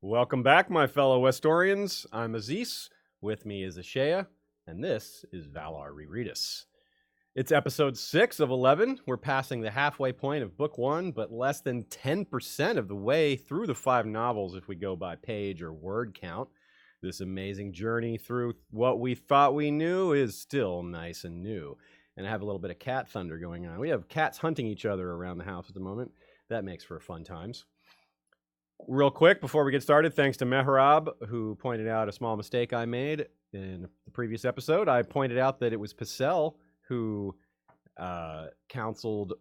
Welcome back, my fellow Westorians. I'm Aziz. With me is Ashea, and this is Valar Rereadis. It's episode 6 of 11. We're passing the halfway point of book 1, but less than 10% of the way through the 5 novels if we go by page or word count. This amazing journey through what we thought we knew is still nice and new. And I have a little bit of cat thunder going on. We have cats hunting each other around the house at the moment. That makes for fun times. Real quick, before we get started, thanks to Mehrab, who pointed out a small mistake I made in the previous episode. I pointed out that it was Pycelle who counseled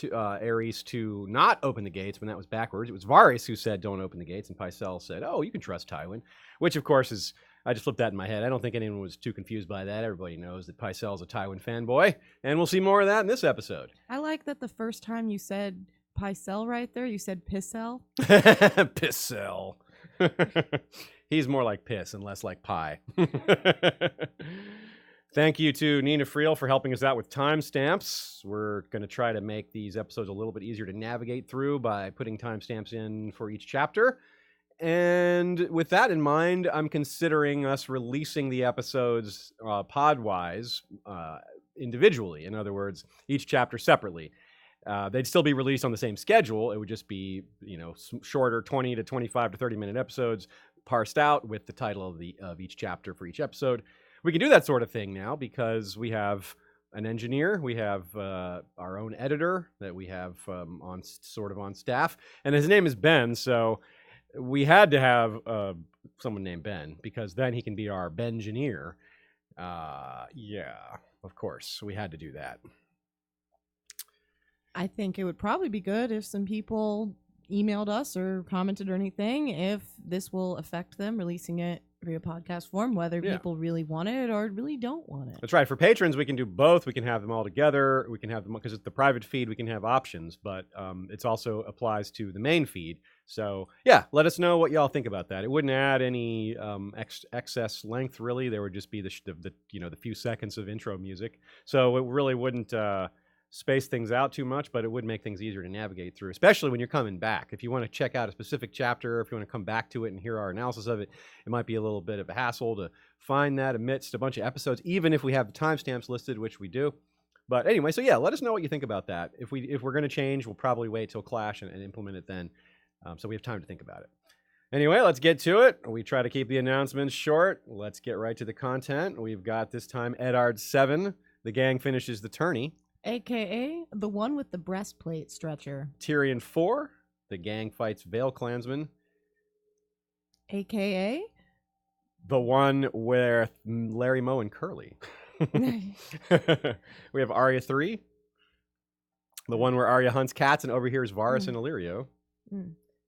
Aerys to not open the gates when that was backwards. It was Varys who said, don't open the gates, and Pycelle said, oh, you can trust Tywin, which, of course, is... I just flipped that in my head. I don't think anyone was too confused by that. Everybody knows that Pycelle's a Tywin fanboy, and we'll see more of that in this episode. I like that the first time you said Pycelle right there, you said Pycelle. Pycelle. He's more like piss and less like pie. Thank you to Nina Friel for helping us out with timestamps. We're going to try to make these episodes a little bit easier to navigate through by putting timestamps in for each chapter. And with that in mind, I'm considering us releasing the episodes pod-wise individually. In other words, each chapter separately. They'd still be released on the same schedule. It would just be, shorter 20 to 25 to 30-minute episodes parsed out with the title of each chapter for each episode. We can do that sort of thing now because we have an engineer, we have our own editor that we have on staff, and his name is Ben. So we had to have someone named Ben because then he can be our Bengineer. Yeah, of course, we had to do that. I think it would probably be good if some people emailed us or commented or anything if this will affect them releasing it via podcast form, whether people really want it or really don't want it. That's right. For patrons, we can do both. We can have them all together. We can have them because it's the private feed. We can have options, but it also applies to the main feed. So yeah, let us know what y'all think about that. It wouldn't add any excess length really. There would just be the few seconds of intro music. So it really wouldn't space things out too much, but it would make things easier to navigate through, especially when you're coming back. If you want to check out a specific chapter, if you want to come back to it and hear our analysis of it, it might be a little bit of a hassle to find that amidst a bunch of episodes, even if we have the timestamps listed, which we do. But anyway, so yeah, let us know what you think about that. If we're going to change, we'll probably wait till Clash and implement it then, so we have time to think about it. Anyway, let's get to it. We try to keep the announcements short. Let's get right to the content. We've got this time Eddard 7. The gang finishes the tourney. AKA the one with the breastplate stretcher. Tyrion 4. The gang fights Vale Clansmen. AKA the one with Larry Moe and Curly. We have Arya 3. The one where Arya hunts cats and overhears Varys and Illyrio.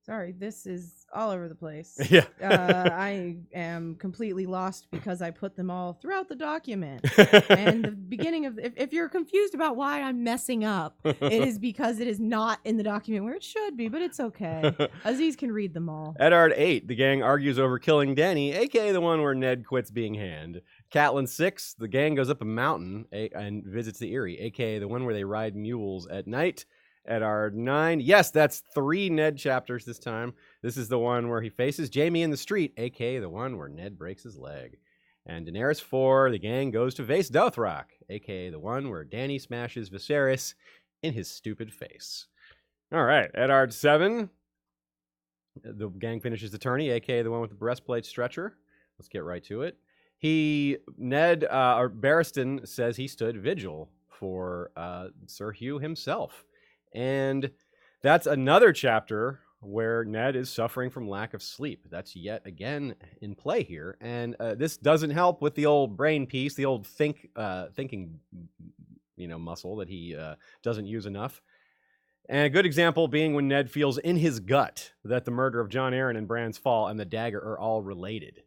Sorry, this is all over the place. Yeah. I am completely lost because I put them all throughout the document. And the beginning of... If you're confused about why I'm messing up, it is because it is not in the document where it should be, but it's okay. Aziz can read them all. Eddard 8. The gang argues over killing Dany, a.k.a. the one where Ned quits being Hand. Catelyn 6. The gang goes up a mountain and visits the Eyrie, a.k.a. the one where they ride mules at night. Eddard 9. Yes, that's 3 Ned chapters this time. This is the one where he faces Jaime in the street, a.k.a. the one where Ned breaks his leg. And Daenerys 4, the gang goes to Vaes Dothrak, a.k.a. the one where Dany smashes Viserys in his stupid face. All right, Eddard 7. The gang finishes the tourney, a.k.a. the one with the breastplate stretcher. Let's get right to it. Barristan says he stood vigil for Sir Hugh himself. And that's another chapter where Ned is suffering from lack of sleep. That's yet again in play here. And this doesn't help with the old brain piece, the old thinking muscle that he doesn't use enough. And a good example being when Ned feels in his gut that the murder of Jon Arryn and Bran's fall and the dagger are all related.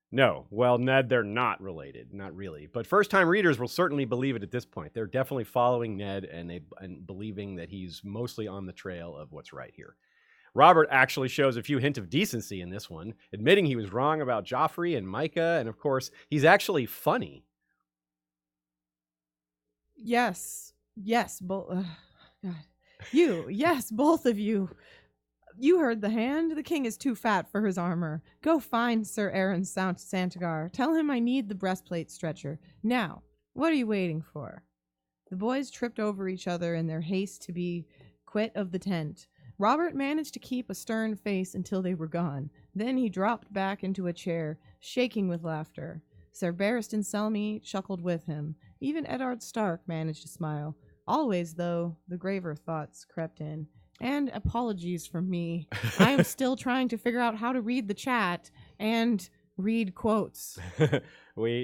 No. Well, Ned, they're not related. Not really. But first-time readers will certainly believe it at this point. They're definitely following Ned and believing that he's mostly on the trail of what's right here. Robert actually shows a few hints of decency in this one, admitting he was wrong about Joffrey and Micah, and of course, he's actually funny. Yes. God. Yes, both of you. You heard the hand. The king is too fat for his armor. Go find Sir Aaron Santagar. Tell him I need the breastplate stretcher. Now, what are you waiting for? The boys tripped over each other in their haste to be quit of the tent. Robert managed to keep a stern face until they were gone. Then he dropped back into a chair, shaking with laughter. Sir Barristan Selmy chuckled with him. Even Eddard Stark managed to smile. Always, though, the graver thoughts crept in. And apologies from me. I am still trying to figure out how to read the chat and read quotes.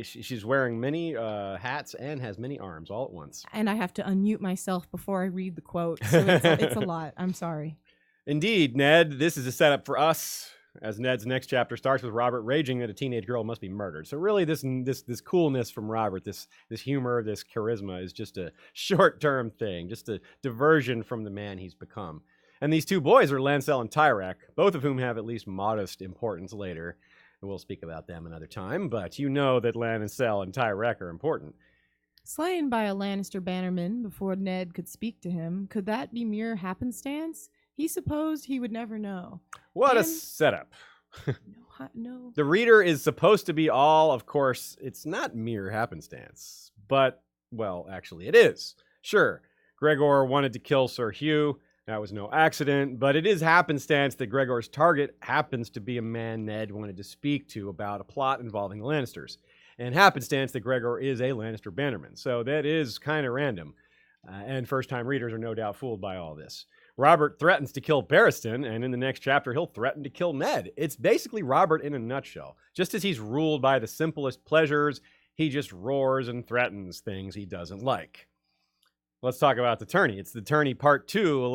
She's wearing many hats and has many arms all at once. And I have to unmute myself before I read the quote. So it's a lot. I'm sorry. Indeed, Ned, this is a setup for us, as Ned's next chapter starts with Robert raging that a teenage girl must be murdered. So really, this coolness from Robert, this humor, this charisma is just a short-term thing, just a diversion from the man he's become. And these two boys are Lancel and Tyrek, both of whom have at least modest importance later. And we'll speak about them another time, but you know that Lancel and Tyrek are important. Slain by a Lannister bannerman before Ned could speak to him, could that be mere happenstance? He supposed he would never know. What a setup. No. The reader is supposed to be all, of course, it's not mere happenstance. But, well, actually it is. Sure, Gregor wanted to kill Sir Hugh. That was no accident. But it is happenstance that Gregor's target happens to be a man Ned wanted to speak to about a plot involving the Lannisters. And happenstance that Gregor is a Lannister bannerman. So that is kind of random. And first-time readers are no doubt fooled by all this. Robert threatens to kill Barristan, and in the next chapter, he'll threaten to kill Ned. It's basically Robert in a nutshell. Just as he's ruled by the simplest pleasures, he just roars and threatens things he doesn't like. Let's talk about the Tourney. It's the Tourney Part 2,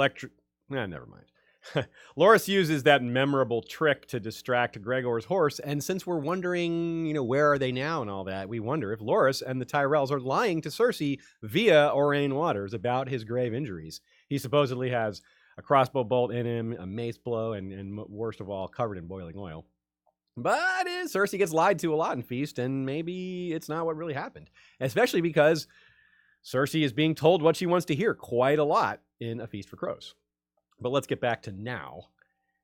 never mind. Loras uses that memorable trick to distract Gregor's horse, and since we're wondering, where are they now and all that, we wonder if Loras and the Tyrells are lying to Cersei via Orain Waters about his grave injuries. He supposedly has a crossbow bolt in him, a mace blow, and worst of all, covered in boiling oil. But Cersei gets lied to a lot in Feast, and maybe it's not what really happened. Especially because Cersei is being told what she wants to hear quite a lot in A Feast for Crows. But let's get back to now.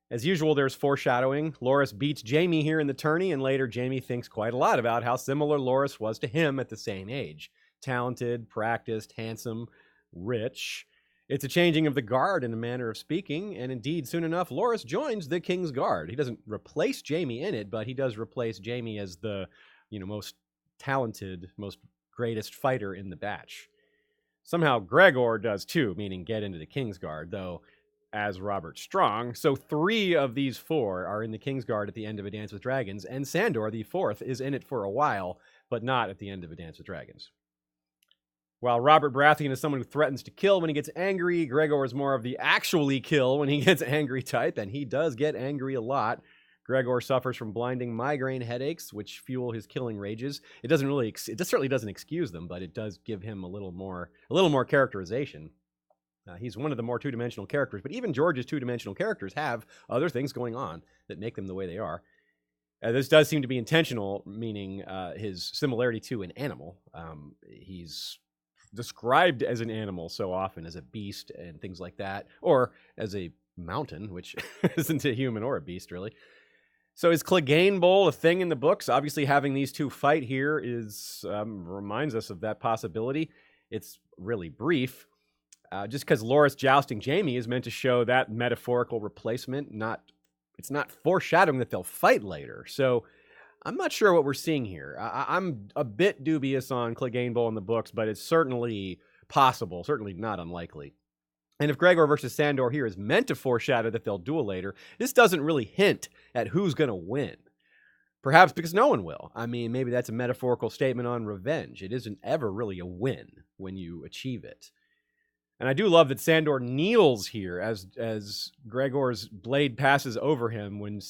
As usual, there's foreshadowing. Loras beats Jaime here in the tourney, and later Jaime thinks quite a lot about how similar Loras was to him at the same age. Talented, practiced, handsome, rich. It's a changing of the guard in a manner of speaking, and indeed, soon enough, Loras joins the King's Guard. He doesn't replace Jaime in it, but he does replace Jaime as the, most talented, most greatest fighter in the batch. Somehow Gregor does too, meaning get into the King's Guard, though as Robert Strong. So 3 of these 4 are in the King's Guard at the end of A Dance with Dragons, and Sandor, the 4th, is in it for a while, but not at the end of A Dance with Dragons. While Robert Baratheon is someone who threatens to kill when he gets angry, Gregor is more of the actually kill when he gets angry type, and he does get angry a lot. Gregor suffers from blinding migraine headaches, which fuel his killing rages. It certainly doesn't excuse them, but it does give him a little more characterization. He's one of the more two-dimensional characters, but even George's two-dimensional characters have other things going on that make them the way they are. This does seem to be intentional, meaning his similarity to an animal. He's described as an animal so often, as a beast and things like that, or as a mountain, which isn't a human or a beast, really. So is Clegane Bowl a thing in the books? Obviously, having these two fight here reminds us of that possibility. It's really brief. Just because Loras jousting Jaime is meant to show that metaphorical replacement, it's not foreshadowing that they'll fight later. So I'm not sure what we're seeing here. I'm a bit dubious on Clegane Bowl in the books, but it's certainly possible, certainly not unlikely. And if Gregor versus Sandor here is meant to foreshadow that they'll duel later, this doesn't really hint at who's going to win. Perhaps because no one will. I mean, maybe that's a metaphorical statement on revenge. It isn't ever really a win when you achieve it. And I do love that Sandor kneels here as Gregor's blade passes over him when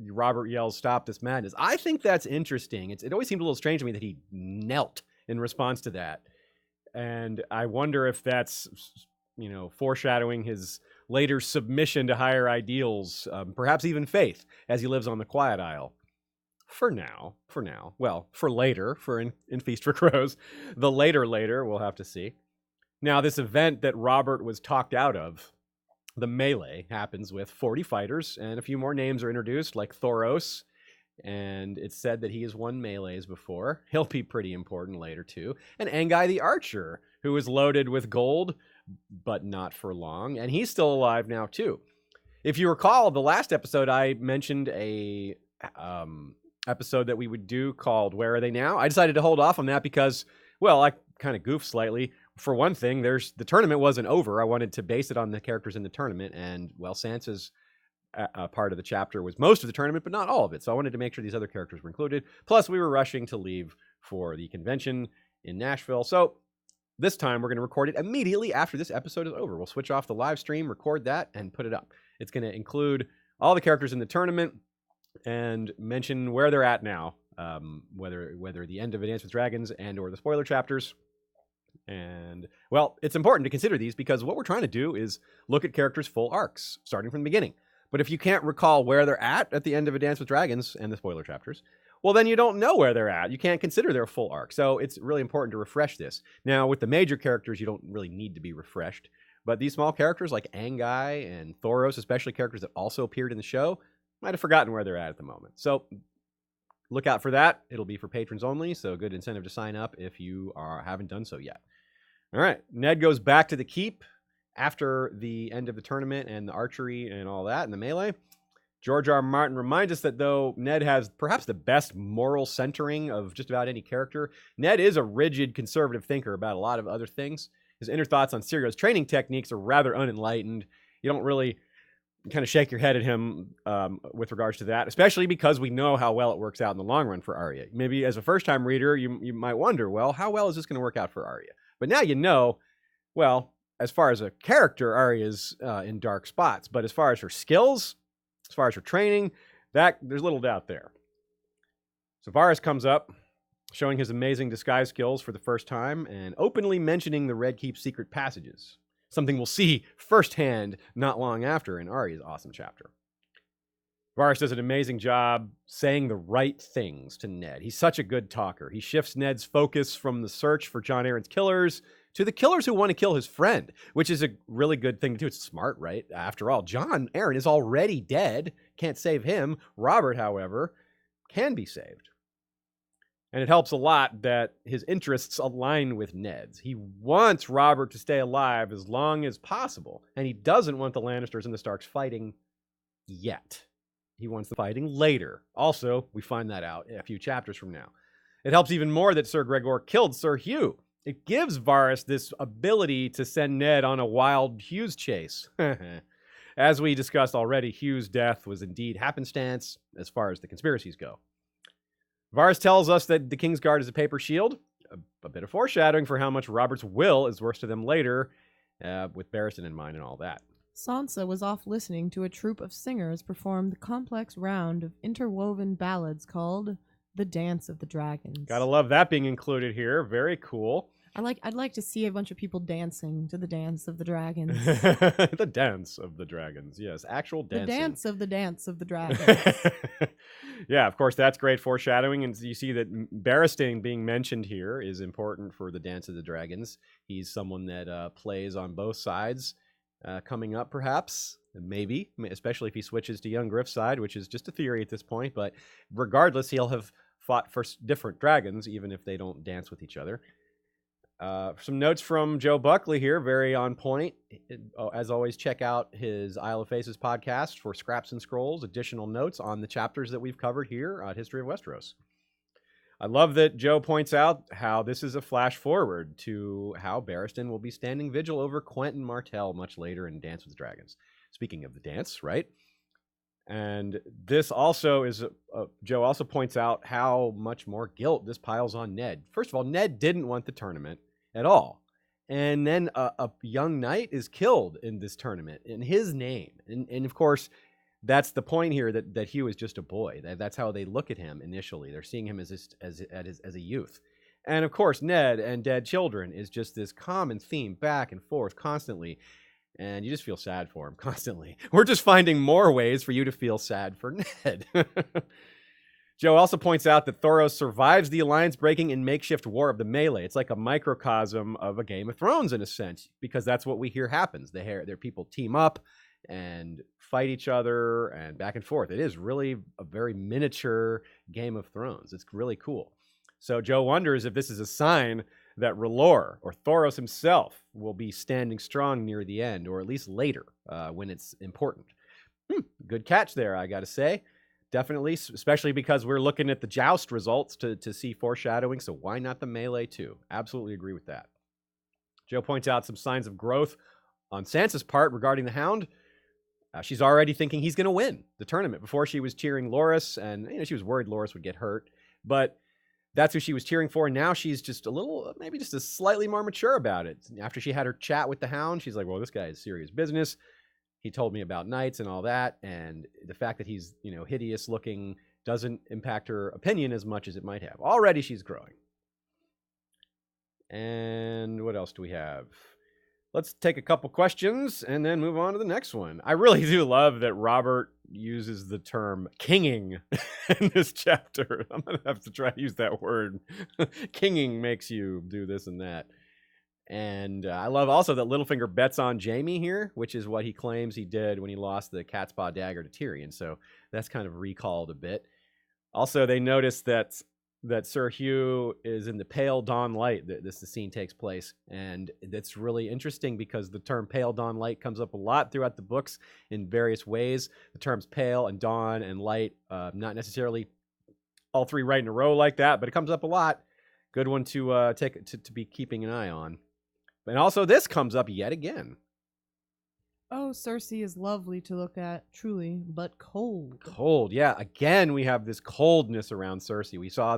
Robert yells, "Stop this madness." I think that's interesting. It always seemed a little strange to me that he knelt in response to that. And I wonder if that's, foreshadowing his later submission to higher ideals, perhaps even faith, as he lives on the Quiet Isle. For now. Well, for later, in Feast for Crows. The later, we'll have to see. Now, this event that Robert was talked out of, the melee happens with 40 fighters, and a few more names are introduced, like Thoros, and it's said that he has won melees before. He'll be pretty important later, too. And Anguy the Archer, who is loaded with gold, but not for long, and he's still alive now, too. If you recall, the last episode, I mentioned a episode that we would do called Where Are They Now? I decided to hold off on that because, well, I kind of goofed slightly. For one thing, the tournament wasn't over. I wanted to base it on the characters in the tournament, and, well, Sansa's part of the chapter was most of the tournament, but not all of it. So I wanted to make sure these other characters were included. Plus, we were rushing to leave for the convention in Nashville. So this time, we're going to record it immediately after this episode is over. We'll switch off the live stream, record that, and put it up. It's going to include all the characters in the tournament and mention where they're at now, whether the end of A Dance with Dragons and or the spoiler chapters. And, well, it's important to consider these because what we're trying to do is look at characters' full arcs, starting from the beginning. But if you can't recall where they're at the end of A Dance with Dragons and the spoiler chapters, well, then you don't know where they're at. You can't consider their full arc. So it's really important to refresh this. Now, with the major characters, you don't really need to be refreshed. But these small characters like Anguy and Thoros, especially characters that also appeared in the show, might have forgotten where they're at the moment. So look out for that. It'll be for patrons only, so good incentive to sign up if you haven't done so yet. All right, Ned goes back to the keep after the end of the tournament and the archery and all that and the melee. George R. R. Martin reminds us that though Ned has perhaps the best moral centering of just about any character, Ned is a rigid conservative thinker about a lot of other things. His inner thoughts on Syrio's training techniques are rather unenlightened. You don't really kind of shake your head at him with regards to that, especially because we know how well it works out in the long run for Arya. Maybe as a first-time reader, you might wonder, well, how well is this going to work out for Arya? But now you know, well, as far as a character, Arya's in dark spots. But as far as her skills, as far as her training, there's little doubt there. So Varys comes up, showing his amazing disguise skills for the first time and openly mentioning the Red Keep's secret passages. Something we'll see firsthand not long after in Arya's awesome chapter. Varys does an amazing job saying the right things to Ned. He's such a good talker. He shifts Ned's focus from the search for Jon Arryn's killers to the killers who want to kill his friend, which is a really good thing to do. It's smart, right? After all, Jon Arryn is already dead. Can't save him. Robert, however, can be saved. And it helps a lot that his interests align with Ned's. He wants Robert to stay alive as long as possible, and he doesn't want the Lannisters and the Starks fighting yet. He wants the fighting later. Also, we find that out a few chapters from now. It helps even more that Ser Gregor killed Sir Hugh. It gives Varys this ability to send Ned on a wild Hugh's chase. As we discussed already, Hugh's death was indeed happenstance as far as the conspiracies go. Varys tells us that the Kingsguard is a paper shield, a bit of foreshadowing for how much Robert's will is worse to them later, with Barristan in mind and all that. Sansa was off listening to a troupe of singers perform the complex round of interwoven ballads called The Dance of the Dragons. Gotta love that being included here. Very cool. I'd like to see a bunch of people dancing to the Dance of the Dragons. The Dance of the Dragons. Yes, actual dancing. The Dance of the Dragons. Yeah, of course, that's great foreshadowing. And you see that Barristan being mentioned here is important for the Dance of the Dragons. He's someone that plays on both sides. Coming up, perhaps, maybe, especially if he switches to young Griff's side, which is just a theory at this point. But regardless, he'll have fought for different dragons, even if they don't dance with each other. Some notes from Joe Buckley here, very on point. As always, check out his Isle of Faces podcast for Scraps and Scrolls, additional notes on the chapters that we've covered here on History of Westeros. I love that Joe points out how this is a flash forward to how Barristan will be standing vigil over Quentyn Martell much later in Dance with the Dragons. Speaking of the dance, right? And this also is, Joe also points out how much more guilt this piles on Ned. First of all, Ned didn't want the tournament at all. And then a young knight is killed in this tournament in his name. And of course, that's the point here, that Hugh is just a boy. That's how they look at him initially. They're seeing him as a youth. And of course, Ned and dead children is just this common theme back and forth constantly. And you just feel sad for him constantly. We're just finding more ways for you to feel sad for Ned. Joe also points out that Thoros survives the alliance breaking and makeshift war of the melee. It's like a microcosm of a Game of Thrones in a sense, because that's what we hear happens. Their people team up and fight each other and back and forth. It is really a very miniature Game of Thrones. It's really cool. So Joe wonders if this is a sign that R'hllor, or Thoros himself, will be standing strong near the end, or at least later when it's important. Good catch there, I got to say. Definitely, especially because we're looking at the joust results to see foreshadowing, so why not the melee too? Absolutely agree with that. Joe points out some signs of growth on Sansa's part regarding the Hound. She's already thinking he's going to win the tournament. Before, she was cheering Loras, and she was worried Loras would get hurt, but that's who she was cheering for. And now she's just maybe just a slightly more mature about it. After she had her chat with the Hound, she's like, well, this guy is serious business. He told me about knights and all that, and the fact that he's, hideous looking doesn't impact her opinion as much as it might have. Already she's growing. And what else do we have? Let's take a couple questions and then move on to the next one. I really do love that Robert uses the term kinging in this chapter. I'm going to have to try to use that word. Kinging makes you do this and that. And I love also that Littlefinger bets on Jaime here, which is what he claims he did when he lost the cat's paw dagger to Tyrion. So that's kind of recalled a bit. Also, they notice that Sir Hugh is in the pale dawn light that the scene takes place. And that's really interesting because the term pale dawn light comes up a lot throughout the books in various ways. The terms pale and dawn and light, not necessarily all three right in a row like that, but it comes up a lot. Good one to be keeping an eye on. And also this comes up yet again. Oh, Cersei is lovely to look at, truly, but cold. Cold, yeah. Again, we have this coldness around Cersei. We saw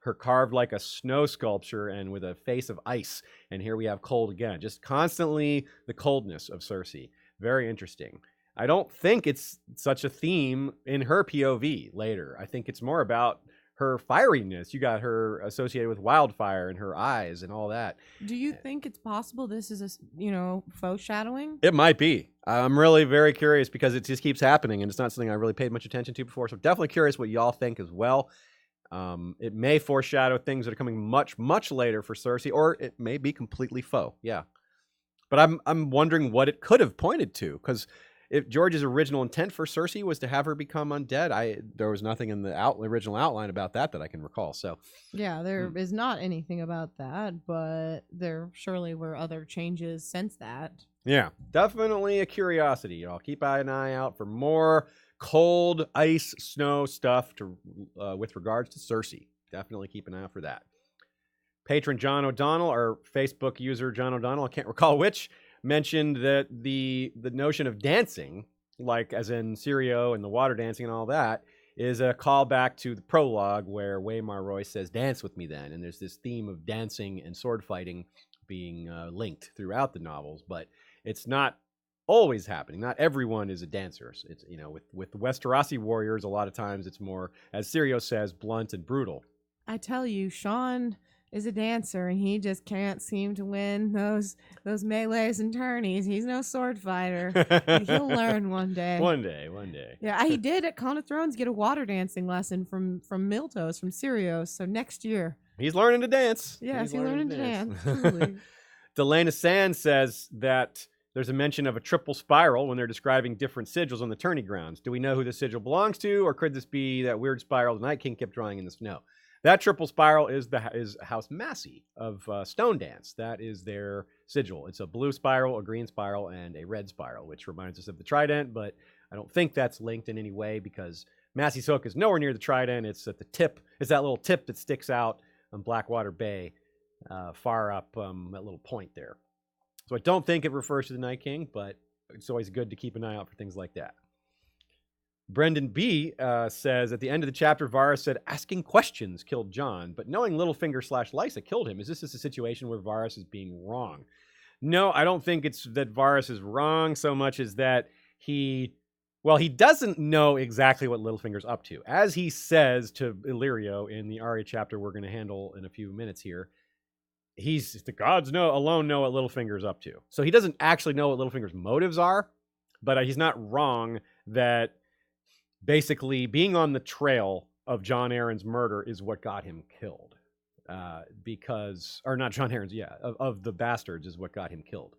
her carved like a snow sculpture and with a face of ice. And here we have cold again. Just constantly the coldness of Cersei. Very interesting. I don't think it's such a theme in her POV later. I think it's more about her fieriness. You got her associated with wildfire in her eyes and all that. Do you think it's possible this is a, foreshadowing? It might be. I'm really very curious because it just keeps happening and it's not something I really paid much attention to before. So definitely curious what y'all think as well. It may foreshadow things that are coming much, much later for Cersei, or it may be completely faux. Yeah. But I'm wondering what it could have pointed to, because if George's original intent for Cersei was to have her become undead, there was nothing in the original outline about that I can recall. So, yeah, there is not anything about that, but there surely were other changes since that. Yeah, definitely a curiosity. I'll keep an eye out for more cold, ice, snow stuff with regards to Cersei. Definitely keep an eye out for that. Patron John O'Donnell, or Facebook user John O'Donnell, I can't recall which, mentioned that the notion of dancing, like as in Syrio and the water dancing and all that, is a callback to the prologue where Waymar Royce says, "Dance with me then." And there's this theme of dancing and sword fighting being linked throughout the novels, but it's not always happening. Not everyone is a dancer. It's with the Westerosi warriors, a lot of times it's more, as Syrio says, blunt and brutal. I tell you, Sean is a dancer, and he just can't seem to win those melees and tourneys. He's no sword fighter. He'll learn one day. One day. Yeah, he did at Con of Thrones get a water dancing lesson from Miltos, from Syrios. So next year. He's learning to dance. Yes, he's learning to dance. Delana Sand says that there's a mention of a triple spiral when they're describing different sigils on the tourney grounds. Do we know who the sigil belongs to, or could this be that weird spiral the Night King kept drawing in the snow? That triple spiral is House Massey of Stone Dance. That is their sigil. It's a blue spiral, a green spiral, and a red spiral, which reminds us of the trident, but I don't think that's linked in any way because Massey's Hook is nowhere near the trident. It's at the tip. It's that little tip that sticks out on Blackwater Bay, far up that little point there. So I don't think it refers to the Night King, but it's always good to keep an eye out for things like that. Brendan B. Says, at the end of the chapter, Varys said, "Asking questions killed Jon, but knowing Littlefinger/Lysa killed him. Is this just a situation where Varys is being wrong?" No, I don't think it's that Varys is wrong so much as that he doesn't know exactly what Littlefinger's up to. As he says to Illyrio in the Arya chapter we're going to handle in a few minutes here, the gods alone know what Littlefinger's up to. So he doesn't actually know what Littlefinger's motives are, but he's not wrong that basically being on the trail of Jon Arryn's murder is what got him killed. Or not Jon Arryn's, of the bastards is what got him killed.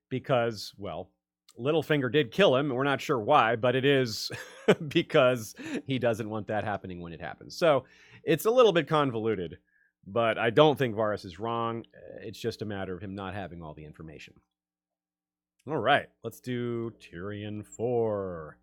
Because, well, Littlefinger did kill him. We're not sure why, but it is because he doesn't want that happening when it happens. So it's a little bit convoluted, but I don't think Varys is wrong. It's just a matter of him not having all the information. All right, let's do Tyrion 4.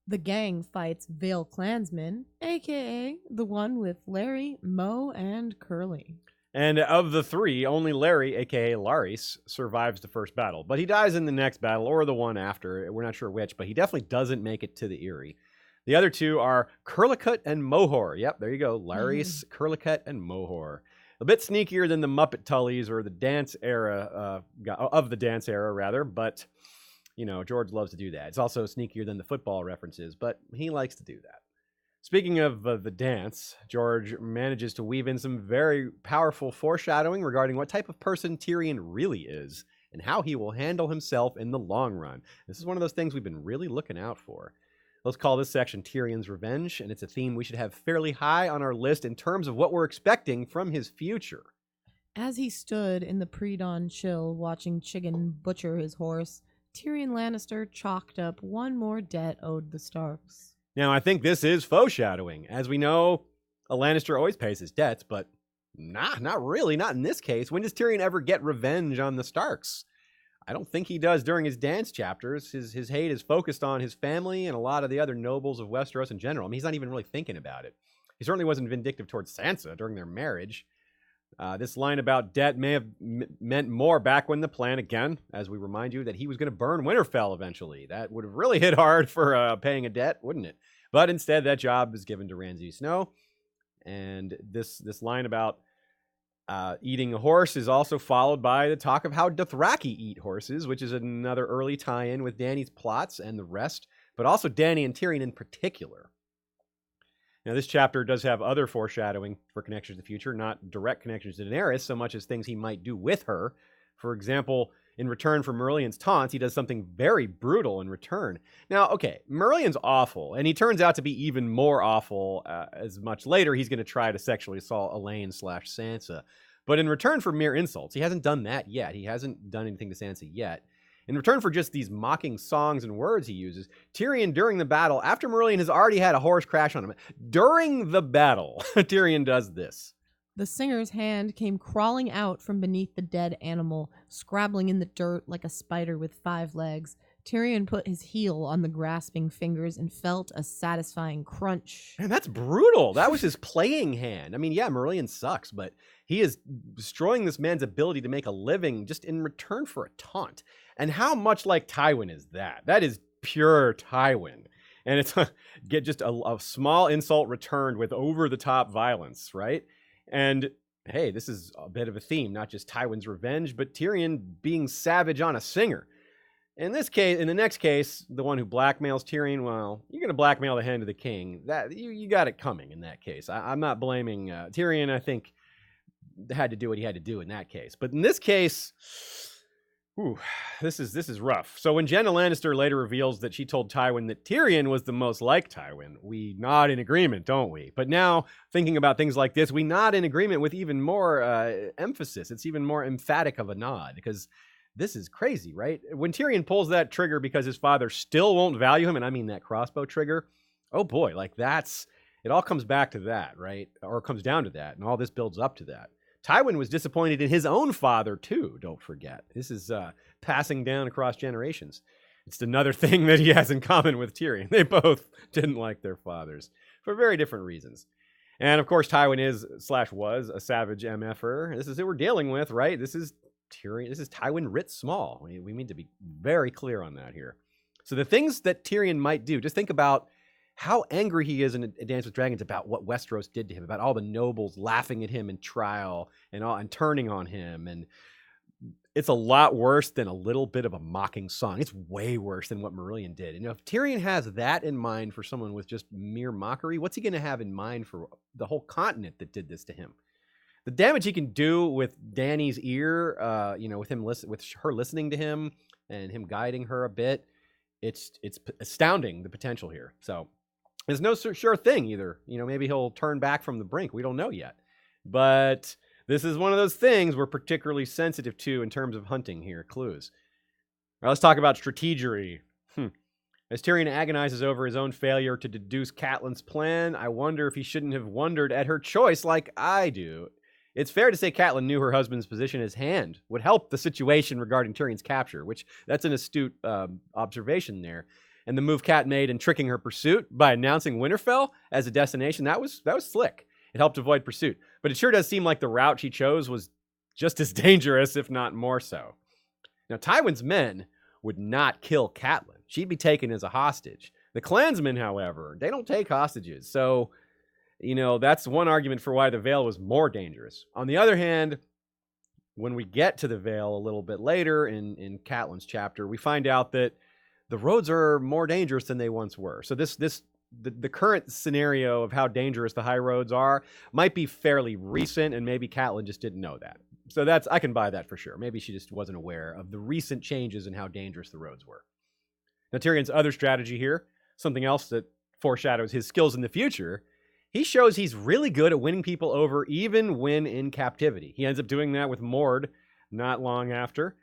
The gang fights Vale Clansmen, a.k.a. the one with Larry, Mo, and Curly. And of the three, only Larry, a.k.a. Larys, survives the first battle. But he dies in the next battle, or the one after. We're not sure which, but he definitely doesn't make it to the Eyrie. The other two are Curlicute and Mohor. Yep, there you go. Larys, Curlicute, and Mohor. A bit sneakier than the Muppet Tullys or the dance era, of the dance era, rather. But, you know, George loves to do that. It's also sneakier than the football references, but he likes to do that. Speaking of the dance, George manages to weave in some very powerful foreshadowing regarding what type of person Tyrion really is and how he will handle himself in the long run. This is one of those things we've been really looking out for. Let's call this section Tyrion's Revenge, and it's a theme we should have fairly high on our list in terms of what we're expecting from his future. As he stood in the pre-dawn chill watching Chicken butcher his horse, Tyrion Lannister chalked up one more debt owed the Starks. Now, I think this is foreshadowing. As we know, a Lannister always pays his debts, but not really, not in this case. When does Tyrion ever get revenge on the Starks? I don't think he does during his dance chapters. His hate is focused on his family and a lot of the other nobles of Westeros in general. I mean, he's not even really thinking about it. He certainly wasn't vindictive towards Sansa during their marriage. This line about debt may have meant more back when the plan, again, as we remind you, that he was going to burn Winterfell eventually. That would have really hit hard for paying a debt, wouldn't it? But instead, that job is given to Ramsay Snow. And this line about eating a horse is also followed by the talk of how Dothraki eat horses, which is another early tie-in with Dany's plots and the rest, but also Dany and Tyrion in particular. Now, this chapter does have other foreshadowing for connections to the future, not direct connections to Daenerys, so much as things he might do with her. For example, in return for Merlyon's taunts, he does something very brutal in return. Now, okay, Merlyon's awful, and he turns out to be even more awful as much later he's going to try to sexually assault Elaine/Sansa. But in return for mere insults, he hasn't done that yet. He hasn't done anything to Sansa yet. In return for just these mocking songs and words he uses, Tyrion, during the battle, after Merlion has already had a horse crash on him, during the battle, Tyrion does this. The singer's hand came crawling out from beneath the dead animal, scrabbling in the dirt like a spider with 5 legs. Tyrion put his heel on the grasping fingers and felt a satisfying crunch. Man, that's brutal. That was his playing hand. I mean, yeah, Merlion sucks, but he is destroying this man's ability to make a living just in return for a taunt. And how much like Tywin is that? That is pure Tywin. And it's get just a small insult returned with over-the-top violence, right? And hey, this is a bit of a theme, not just Tywin's revenge, but Tyrion being savage on a singer. In this case, in the next case, the one who blackmails Tyrion, well, you're going to blackmail the hand of the king. That you got it coming in that case. I'm not blaming Tyrion. I think had to do what he had to do in that case. But in this case, this is rough. So when Jenna Lannister later reveals that she told Tywin that Tyrion was the most like Tywin, we nod in agreement, don't we? But now, thinking about things like this, we nod in agreement with even more emphasis. It's even more emphatic of a nod, because this is crazy, right? When Tyrion pulls that trigger because his father still won't value him, and I mean that crossbow trigger, oh boy, like it all comes back to that, right? Or comes down to that, and all this builds up to that. Tywin was disappointed in his own father, too, don't forget. This is passing down across generations. It's another thing that he has in common with Tyrion. They both didn't like their fathers for very different reasons. And, of course, Tywin was a savage MFer. This is who we're dealing with, right? This is Tyrion. This is Tywin writ small. We need to be very clear on that here. So the things that Tyrion might do, just think about how angry he is in A Dance with Dragons about what Westeros did to him, about all the nobles laughing at him in trial and turning on him. And it's a lot worse than a little bit of a mocking song. It's way worse than what Merlion did. And if Tyrion has that in mind for someone with just mere mockery, what's he going to have in mind for the whole continent that did this to him? The damage he can do with Dany's ear, with her listening to him and him guiding her a bit, it's astounding, the potential here. So It's no sure thing either. Maybe he'll turn back from the brink. We don't know yet. But this is one of those things we're particularly sensitive to in terms of hunting here, clues. All right, let's talk about strategery. As Tyrion agonizes over his own failure to deduce Catelyn's plan, I wonder if he shouldn't have wondered at her choice like I do. It's fair to say Catelyn knew her husband's position as hand would help the situation regarding Tyrion's capture, which that's an astute observation there. And the move Cat made in tricking her pursuit by announcing Winterfell as a destination, that was slick. It helped avoid pursuit. But it sure does seem like the route she chose was just as dangerous, if not more so. Now, Tywin's men would not kill Catelyn. She'd be taken as a hostage. The Clansmen, however, they don't take hostages. So, that's one argument for why the Vale was more dangerous. On the other hand, when we get to the Vale a little bit later in Catelyn's chapter, we find out that the roads are more dangerous than they once were. So the current scenario of how dangerous the high roads are might be fairly recent, and maybe Catelyn just didn't know that. So I can buy that for sure. Maybe she just wasn't aware of the recent changes in how dangerous the roads were. Now, Tyrion's other strategy here, something else that foreshadows his skills in the future, he shows he's really good at winning people over even when in captivity. He ends up doing that with Mord not long after.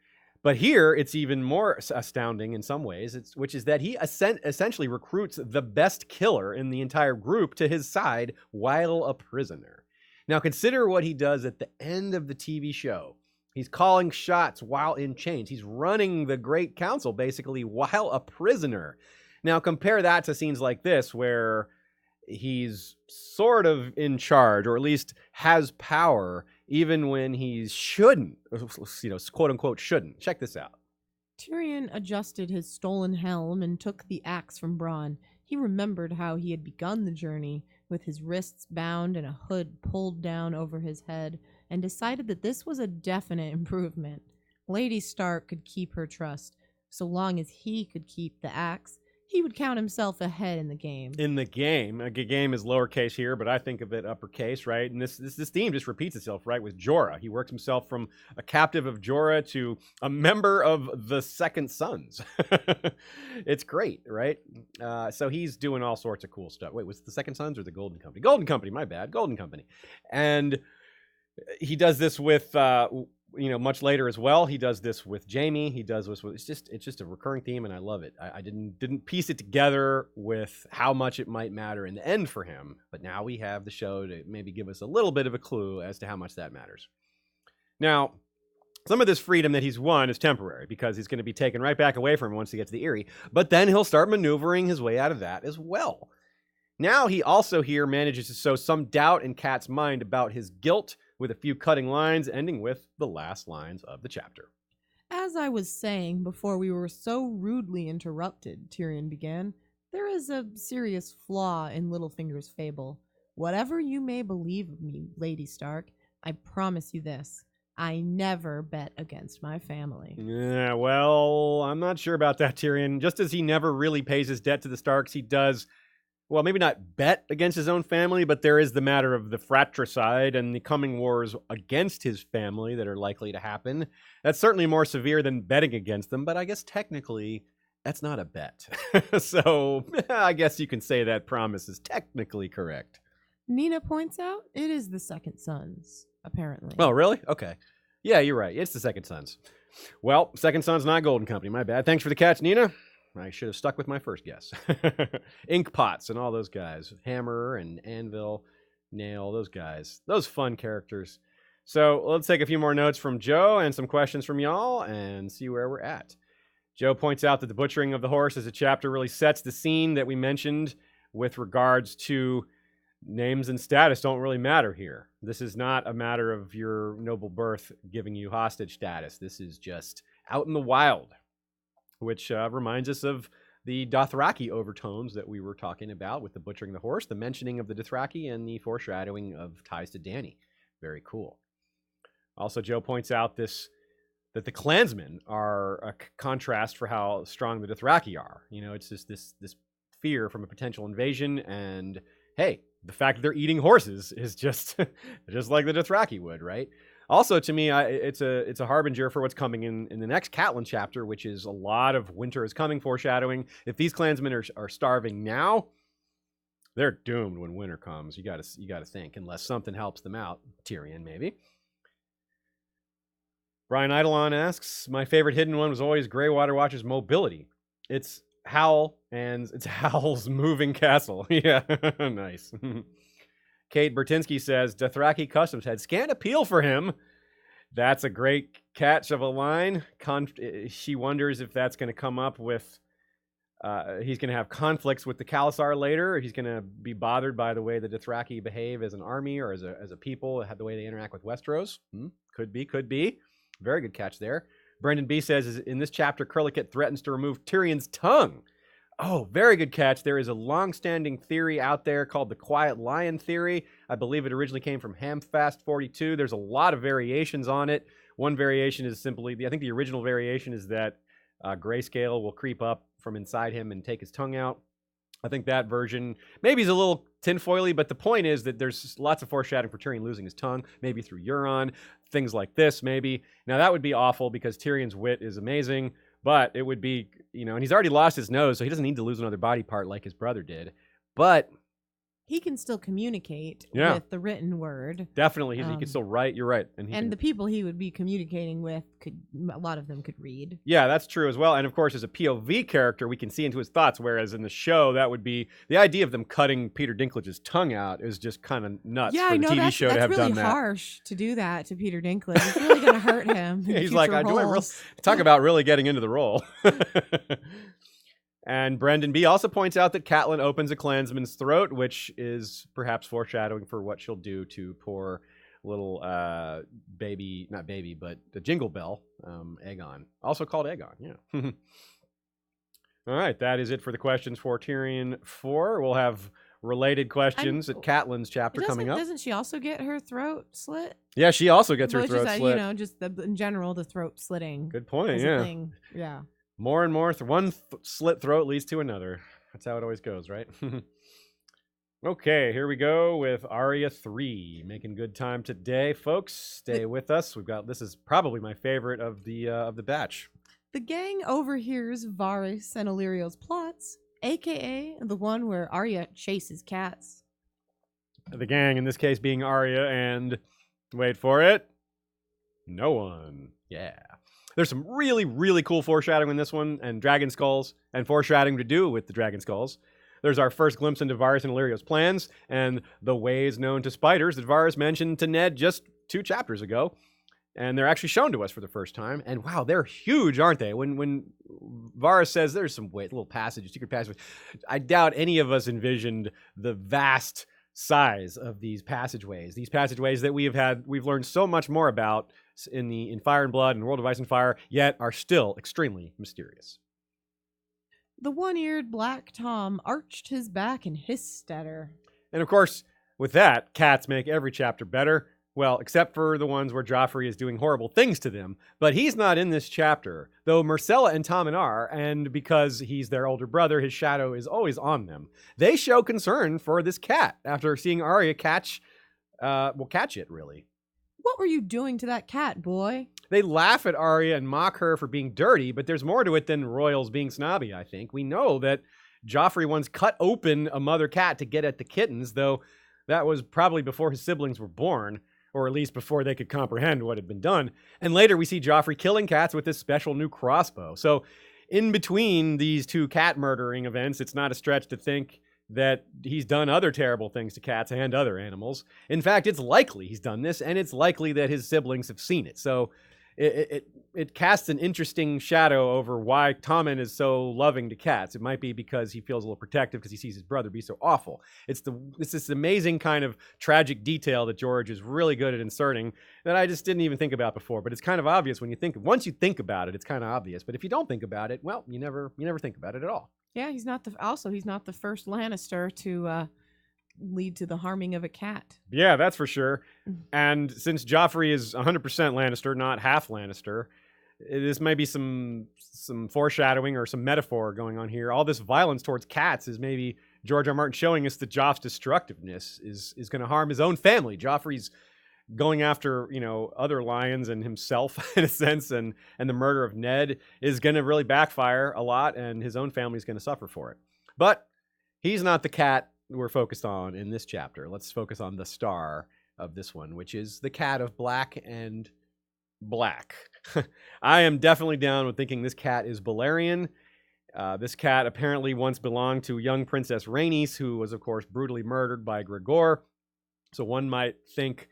But here, it's even more astounding in some ways, which is that he essentially recruits the best killer in the entire group to his side while a prisoner. Now, consider what he does at the end of the TV show. He's calling shots while in chains. He's running the Great Council, basically, while a prisoner. Now, compare that to scenes like this, where he's sort of in charge, or at least has power, even when he shouldn't, quote unquote, shouldn't. Check this out. Tyrion adjusted his stolen helm and took the axe from Bronn. He remembered how he had begun the journey, with his wrists bound and a hood pulled down over his head, and decided that this was a definite improvement. Lady Stark could keep her trust. So long as he could keep the axe, he would count himself ahead in the game. In the game. A game is lowercase here, but I think of it uppercase, right? And this theme just repeats itself, right, with Jorah. He works himself from a captive of Jorah to a member of the Second Sons. It's great, right? So he's doing all sorts of cool stuff. Wait, was it the Second Sons or the Golden Company? Golden Company, my bad. Golden Company. And he does this with... much later as well. He does this with Jaime. He does this with it's just a recurring theme, and I love it. I didn't piece it together with how much it might matter in the end for him, but now we have the show to maybe give us a little bit of a clue as to how much that matters. Now, some of this freedom that he's won is temporary because he's going to be taken right back away from him once he gets to the Eyrie, but then he'll start maneuvering his way out of that as well. Now he also here manages to sow some doubt in Cat's mind about his guilt, with a few cutting lines ending with the last lines of the chapter. As I was saying before we were so rudely interrupted, Tyrion began, there is a serious flaw in Littlefinger's fable. Whatever you may believe of me, Lady Stark, I promise you this. I never bet against my family. Yeah, well, I'm not sure about that, Tyrion. Just as he never really pays his debt to the Starks, he does... well, maybe not bet against his own family, but there is the matter of the fratricide and the coming wars against his family that are likely to happen. That's certainly more severe than betting against them, but I guess technically that's not a bet. So I guess you can say that promise is technically correct. Nina points out it is the Second Sons, apparently. Oh, really? Okay. Yeah, you're right. It's the Second Sons. Well, Second Sons, not Golden Company. My bad. Thanks for the catch, Nina. I should have stuck with my first guess. Ink pots and all those guys. Hammer and Anvil, Nail, those guys. Those fun characters. So let's take a few more notes from Joe and some questions from y'all and see where we're at. Joe points out that the butchering of the horse as a chapter really sets the scene that we mentioned with regards to names and status don't really matter here. This is not a matter of your noble birth giving you hostage status. This is just out in the wild. Which reminds us of the Dothraki overtones that we were talking about with the butchering the horse, the mentioning of the Dothraki, and the foreshadowing of ties to Dany. Very cool. Also, Joe points out that the Clansmen are a contrast for how strong the Dothraki are. It's just this fear from a potential invasion, and hey, the fact that they're eating horses is just like the Dothraki would, right? Also, to me, it's a harbinger for what's coming in the next Catelyn chapter, which is a lot of winter is coming foreshadowing. If these Clansmen are starving now, They're doomed when winter comes. You gotta think, unless something helps them out. Tyrion, maybe. Brian Eidolon asks, my favorite hidden one was always Greywater Watch's mobility. It's Howl, and it's Howl's moving castle. Yeah, nice. Kate Bertinsky says, Dothraki Customs had scant appeal for him. That's a great catch of a line. She wonders if that's going to come up with... he's going to have conflicts with the Khalasar later. He's going to be bothered by the way the Dothraki behave as an army or as a people, the way they interact with Westeros. Could be. Very good catch there. Brendan B says, in this chapter, Curlicate threatens to remove Tyrion's tongue. Oh, very good catch. There is a long-standing theory out there called the Quiet Lion theory. I believe it originally came from Hamfast 42. There's a lot of variations on it. One variation is simply, I think the original variation is that Grayscale will creep up from inside him and take his tongue out. I think that version maybe is a little tinfoily, but the point is that there's lots of foreshadowing for Tyrion losing his tongue, maybe through Euron, things like this, maybe. Now, that would be awful because Tyrion's wit is amazing, but it would be, and he's already lost his nose, so he doesn't need to lose another body part like his brother did. But he can still communicate with the written word. Definitely. He can still write. You're right. And the people he would be communicating with, a lot of them could read. Yeah, that's true as well. And of course, as a POV character, we can see into his thoughts, whereas in the show, that would be the idea of them cutting Peter Dinklage's tongue out is just kind of nuts for the TV show to have done that. That's really harsh to do that to Peter Dinklage. It's really going to hurt him. Yeah, he's like, talk about really getting into the role. And Brendan B. also points out that Catelyn opens a clansman's throat, which is perhaps foreshadowing for what she'll do to poor little baby, not baby, but the Jingle Bell, Aegon. Also called Aegon, yeah. All right, that is it for the questions for Tyrion 4. We'll have related questions at Catelyn's chapter coming up. Doesn't she also get her throat slit? Yeah, she also gets her throat slit. Just in general, the throat slitting. Good point, yeah. Yeah. More and more, one slit throat leads to another. That's how it always goes, right? Okay, here we go with Arya 3. Making good time today, folks. Stay with us. This is probably my favorite of the batch. The gang overhears Vaes and Illyrio's plots, aka the one where Arya chases cats. The gang, in this case, being Arya and, wait for it, no one. Yeah. There's some really, really cool foreshadowing in this one, and dragon skulls, and foreshadowing to do with the dragon skulls. There's our first glimpse into Varys and Illyrio's plans, and the ways known to spiders that Varys mentioned to Ned just 2 chapters ago. And they're actually shown to us for the first time. And wow, they're huge, aren't they? When Varys says there's some little passage, secret passage, I doubt any of us envisioned the vast size of these passageways. These passageways that we've learned so much more about in Fire and Blood and World of Ice and Fire, yet are still extremely mysterious. The one-eared Black Tom arched his back and hissed at her. And of course, with that, cats make every chapter better. Well, except for the ones where Joffrey is doing horrible things to them. But he's not in this chapter, though Myrcella and Tommen are, and because he's their older brother, his shadow is always on them. They show concern for this cat after seeing Arya catch it, really. What were you doing to that cat, boy? They laugh at Arya and mock her for being dirty, but there's more to it than royals being snobby, I think. We know that Joffrey once cut open a mother cat to get at the kittens, though that was probably before his siblings were born, or at least before they could comprehend what had been done. And later we see Joffrey killing cats with this special new crossbow. So in between these 2 cat murdering events, it's not a stretch to think that he's done other terrible things to cats and other animals. In fact, it's likely he's done this, and it's likely that his siblings have seen it. So it casts an interesting shadow over why Tommen is so loving to cats. It might be because he feels a little protective because he sees his brother be so awful. It's this amazing kind of tragic detail that George is really good at inserting that I just didn't even think about before. But it's kind of obvious once you think about it, it's kind of obvious. But if you don't think about it, well, you never think about it at all. Yeah, he's not the first Lannister to lead to the harming of a cat. Yeah, that's for sure. And since Joffrey is 100% Lannister, not half Lannister, this may be some foreshadowing or some metaphor going on here. All this violence towards cats is maybe George R. Martin showing us that Joff's destructiveness is going to harm his own family. Joffrey's going after, other lions and himself in a sense, and the murder of Ned is going to really backfire a lot, and his own family is going to suffer for it. But he's not the cat we're focused on in this chapter. Let's focus on the star of this one, which is the cat of black and black. I am definitely down with thinking this cat is Balerion. This cat apparently once belonged to young Princess Rhaenys, who was, of course, brutally murdered by Gregor. So one might think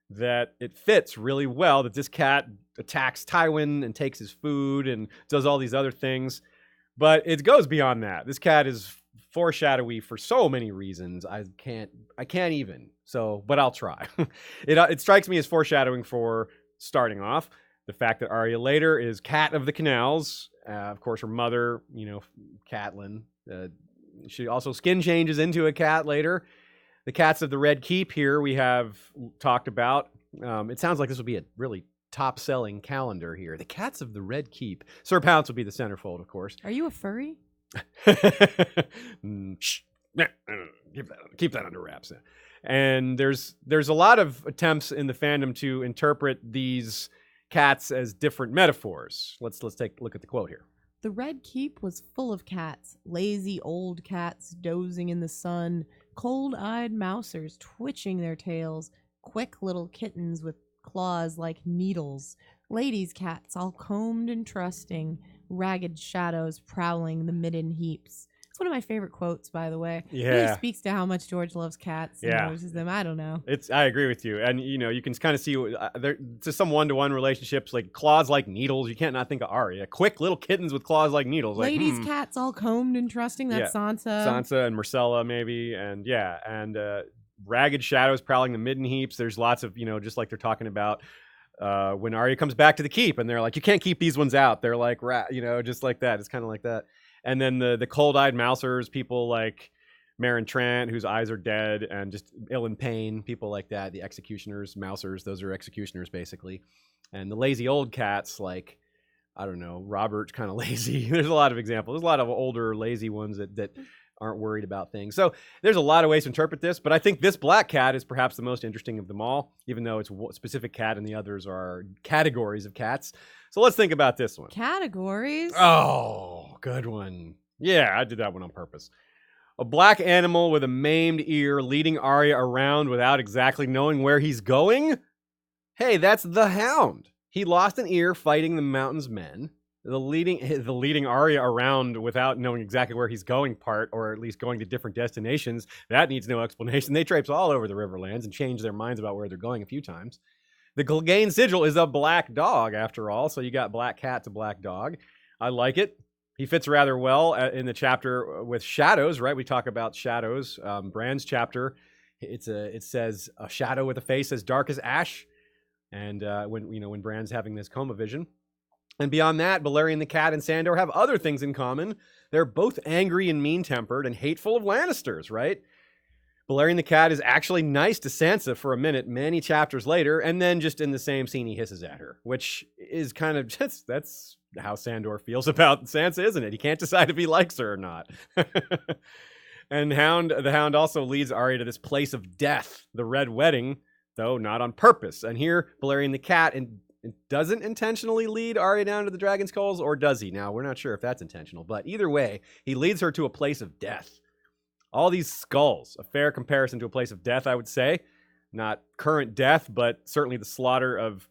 that it fits really well that this cat attacks Tywin and takes his food and does all these other things. But it goes beyond that. This cat is foreshadowy for so many reasons. I can't even. So, but I'll try. It strikes me as foreshadowing for, starting off, the fact that Arya later is Cat of the Canals. Of course, her mother, Catelyn. She also skin changes into a cat later. The Cats of the Red Keep here we have talked about. It sounds like this would be a really top-selling calendar here. The Cats of the Red Keep. Sir Pounce would be the centerfold, of course. Are you a furry? Shh. Keep that under wraps. And there's a lot of attempts in the fandom to interpret these cats as different metaphors. Let's take a look at the quote here. The Red Keep was full of cats, lazy old cats dozing in the sun, cold-eyed mousers twitching their tails, quick little kittens with claws like needles, ladies' cats all combed and trusting, ragged shadows prowling the midden heaps. It's one of my favorite quotes, by the way. Yeah. It really speaks to how much George loves cats and notices them. I don't know. I agree with you. And, you can kind of see there's some one-to-one relationships, like claws like needles. You can't not think of Arya. Quick little kittens with claws like needles. Ladies' cats all combed and trusting. That's Sansa. Sansa and Myrcella, maybe. And, ragged shadows prowling the midden heaps. There's lots of, just like they're talking about when Arya comes back to the keep. And they're like, you can't keep these ones out. They're like, just like that. It's kind of like that. And then the cold-eyed mousers, people like Meryn Trant, whose eyes are dead and just ill in pain, people like that. The executioners, mousers, those are executioners, basically. And the lazy old cats, like, I don't know, Robert's kind of lazy. There's a lot of examples. There's a lot of older, lazy ones that aren't worried about things. So there's a lot of ways to interpret this, but I think this black cat is perhaps the most interesting of them all, even though it's a specific cat and the others are categories of cats. So let's think about this one. Categories? Oh, good one. Yeah, I did that one on purpose. A black animal with a maimed ear leading Arya around without exactly knowing where he's going? Hey, that's the Hound. He lost an ear fighting the Mountain's men. The leading Arya around without knowing exactly where he's going part, or at least going to different destinations, that needs no explanation. They traipse all over the Riverlands and change their minds about where they're going a few times. The Clegane Sigil is a black dog, after all, so you got black cat to black dog. I like it. He fits rather well in the chapter with shadows, right? We talk about shadows. Bran's chapter, it says a shadow with a face as dark as ash, and when Bran's having this coma vision. And beyond that, Balerion the cat and Sandor have other things in common. They're both angry and mean-tempered and hateful of Lannisters, right? Balerion the cat is actually nice to Sansa for a minute, many chapters later, and then just in the same scene he hisses at her, which is kind of just, that's how Sandor feels about Sansa, isn't it? He can't decide if he likes her or not. And the Hound also leads Arya to this place of death, the Red Wedding, though not on purpose. And here, Balerion the cat doesn't intentionally lead Arya down to the Dragon's Skulls, or does he? Now, we're not sure if that's intentional, but either way, he leads her to a place of death. All these skulls, a fair comparison to a place of death, I would say. Not current death, but certainly the slaughter of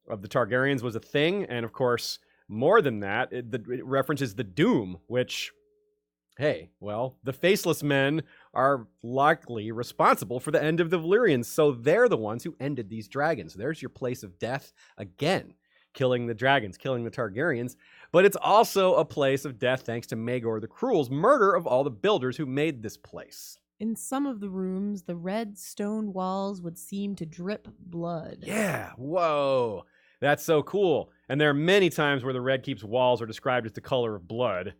the Targaryens was a thing. And of course, more than that, it references the Doom, which, hey, well, the Faceless Men are likely responsible for the end of the Valyrians, so they're the ones who ended these dragons. There's your place of death again, killing the dragons, killing the Targaryens. But it's also a place of death thanks to Maegor the Cruel's murder of all the builders who made this place. In some of the rooms, the red stone walls would seem to drip blood. Yeah, whoa. That's so cool. And there are many times where the Red Keep's walls are described as the color of blood.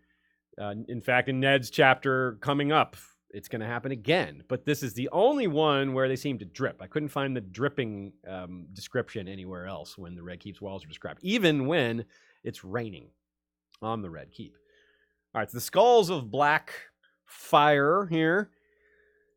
In fact, in Ned's chapter coming up, it's going to happen again. But this is the only one where they seem to drip. I couldn't find the dripping description anywhere else when the Red Keep's walls are described, even when it's raining on the Red Keep. All right, so the skulls of black fire here.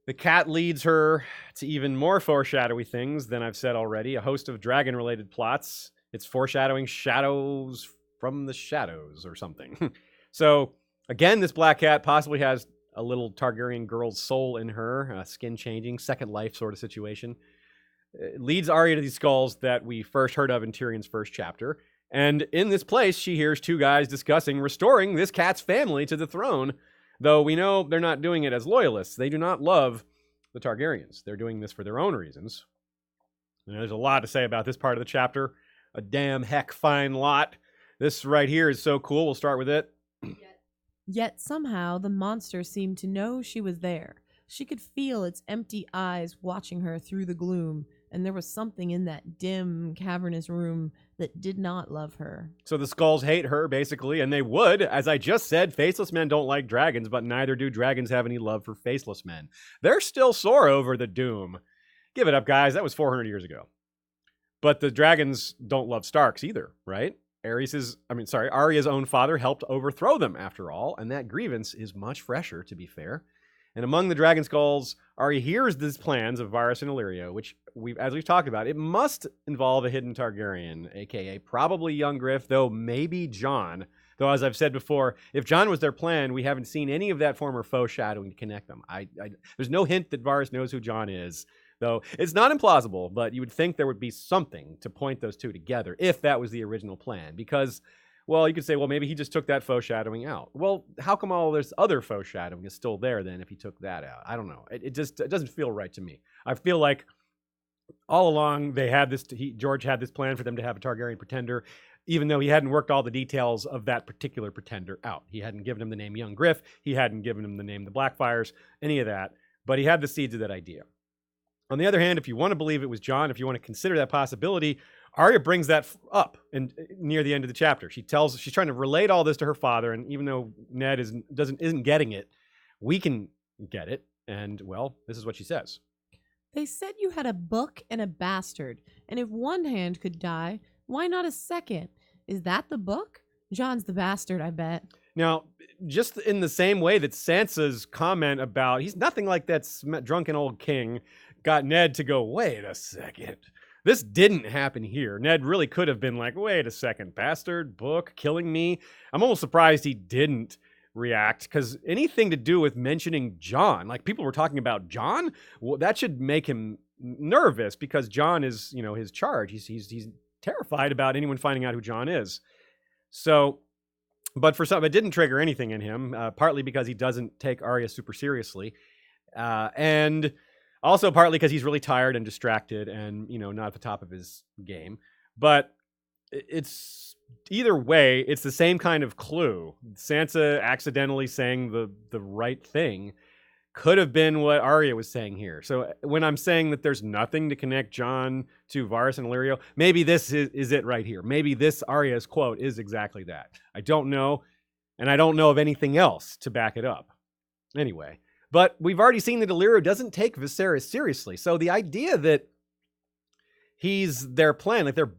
The cat leads her to even more foreshadowy things than I've said already. A host of dragon-related plots. It's foreshadowing shadows from the shadows or something. So, again, this black cat possibly has a little Targaryen girl's soul in her, skin changing, second life sort of situation. It leads Arya to these skulls that we first heard of in Tyrion's first chapter. And in this place, she hears two guys discussing restoring this cat's family to the throne, though we know they're not doing it as loyalists. They do not love the Targaryens. They're doing this for their own reasons. And there's a lot to say about this part of the chapter. A damn heck fine lot. This right here is so cool. We'll start with it. Yet somehow the monster seemed to know she was there. She could feel its empty eyes watching her through the gloom, and there was something in that dim, cavernous room that did not love her. So the skulls hate her, basically, and they would. As I just said, faceless men don't like dragons, but neither do dragons have any love for faceless men. They're still sore over the doom. Give it up, guys. That was 400 years ago. But the dragons don't love Starks either, right? Arya's own father helped overthrow them, after all, and that grievance is much fresher, to be fair. And among the dragon skulls, Arya hears these plans of Varys and Illyrio, which, as we've talked about, it must involve a hidden Targaryen, a.k.a. probably young Griff, though maybe Jon. Though, as I've said before, if Jon was their plan, we haven't seen any of that former foreshadowing to connect them. There's no hint that Varys knows who Jon is, though it's not implausible, but you would think there would be something to point those two together if that was the original plan. Because, well, you could say, well, maybe he just took that foreshadowing out. Well, how come all this other foreshadowing is still there then if he took that out? I don't know. It doesn't feel right to me. I feel like all along they had this. George had this plan for them to have a Targaryen pretender, even though he hadn't worked all the details of that particular pretender out. He hadn't given him the name Young Griff. He hadn't given him the name the Blackfires, any of that. But he had the seeds of that idea. On the other hand, if you want to believe it was Jon, if you want to consider that possibility, Arya brings that up near the end of the chapter. She's trying to relate all this to her father, and even though Ned isn't getting it, we can get it. And well, this is what she says. They said you had a book and a bastard, and if one hand could die, why not a second? Is that the book? Jon's the bastard, I bet. Now, just in the same way that Sansa's comment about he's nothing like that drunken old king got Ned to go, wait a second. This didn't happen here. Ned really could have been like, wait a second, bastard, book, killing me. I'm almost surprised he didn't react, because anything to do with mentioning Jon, like people were talking about Jon, well, that should make him nervous, because Jon is, his charge. He's terrified about anyone finding out who Jon is. So, but for some, it didn't trigger anything in him, partly because he doesn't take Arya super seriously. And also partly because he's really tired and distracted and, not at the top of his game. But it's either way, it's the same kind of clue. Sansa accidentally saying the right thing could have been what Arya was saying here. So when I'm saying that there's nothing to connect Jon to Varys and Illyrio, maybe this is it right here. Maybe this Arya's quote is exactly that. I don't know, and I don't know of anything else to back it up. Anyway. But we've already seen that Illyrio doesn't take Viserys seriously. So the idea that he's their plan, that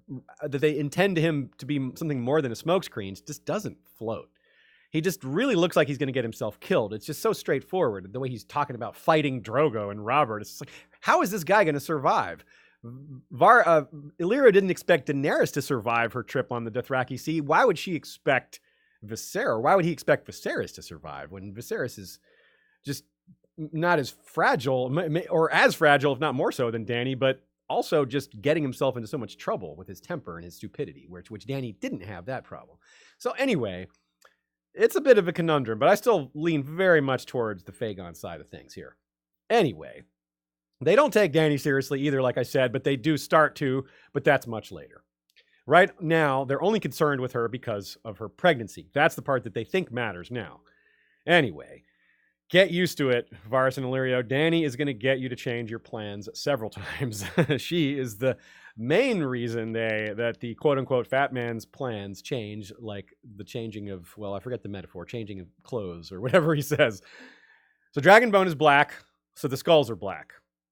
they intend him to be something more than a smokescreen, just doesn't float. He just really looks like he's going to get himself killed. It's just so straightforward. The way he's talking about fighting Drogo and Robert. It's like, how is this guy going to survive? Illyrio didn't expect Daenerys to survive her trip on the Dothraki Sea. Why would she expect Viserys? Why would he expect Viserys to survive when Viserys is just not as fragile, or as fragile, if not more so, than Dany, but also just getting himself into so much trouble with his temper and his stupidity, which Dany didn't have that problem. So anyway, it's a bit of a conundrum, but I still lean very much towards the Fagon side of things here. Anyway, they don't take Dany seriously either, like I said, but they do start to, but that's much later. Right now, they're only concerned with her because of her pregnancy. That's the part that they think matters now. Anyway, get used to it, Varys and Illyrio. Dany is going to get you to change your plans several times. She is the main reason that the quote-unquote fat man's plans change, like the changing of, well, I forget the metaphor, changing of clothes or whatever he says. So Dragonbone is black, so the skulls are black.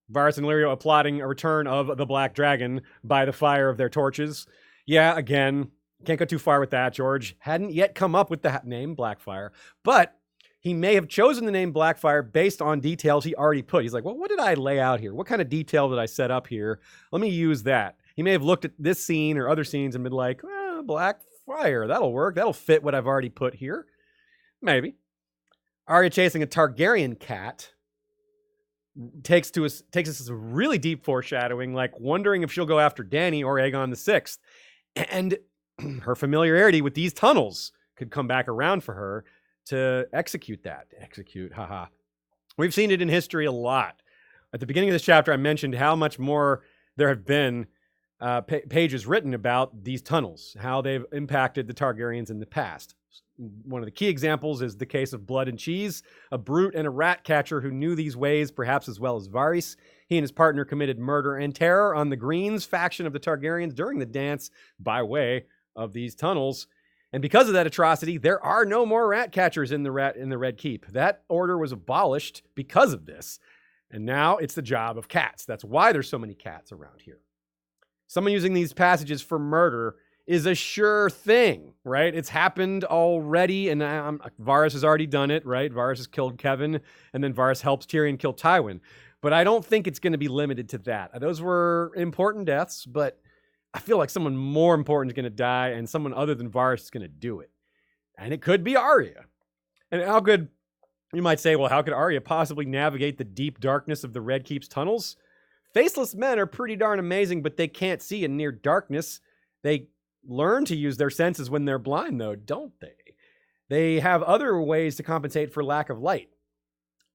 Varys and Illyrio applauding a return of the Black Dragon by the fire of their torches. Yeah, again, can't go too far with that. George hadn't yet come up with the name Blackfire, but he may have chosen the name Blackfire based on details he already put. He's like, well, what did I lay out here? What kind of detail did I set up here? Let me use that. He may have looked at this scene or other scenes and been like, Blackfire, that'll work. That'll fit what I've already put here. Maybe. Arya chasing a Targaryen cat takes us to really deep foreshadowing, like wondering if she'll go after Dany or Aegon VI. And her familiarity with these tunnels could come back around for her to execute that. Haha. We've seen it in history a lot. At the beginning of this chapter, I mentioned how much more there have been pages written about these tunnels, how they've impacted the Targaryens in the past. One of the key examples is the case of Blood and Cheese, a brute and a rat catcher who knew these ways perhaps as well as Varys. He and his partner committed murder and terror on the Greens faction of the Targaryens during the dance by way of these tunnels. And because of that atrocity, there are no more rat catchers in the Red Keep. That order was abolished because of this. And now it's the job of cats. That's why there's so many cats around here. Someone using these passages for murder is a sure thing, right? It's happened already, and Varys has already done it, right? Varys has killed Kevin, and then Varys helps Tyrion kill Tywin. But I don't think it's going to be limited to that. Those were important deaths, but I feel like someone more important is going to die, and someone other than Varys is going to do it. And it could be Arya. And how could, you might say, well, how could Arya possibly navigate the deep darkness of the Red Keep's tunnels? Faceless men are pretty darn amazing, but they can't see in near darkness. They learn to use their senses when they're blind, though, don't they? They have other ways to compensate for lack of light.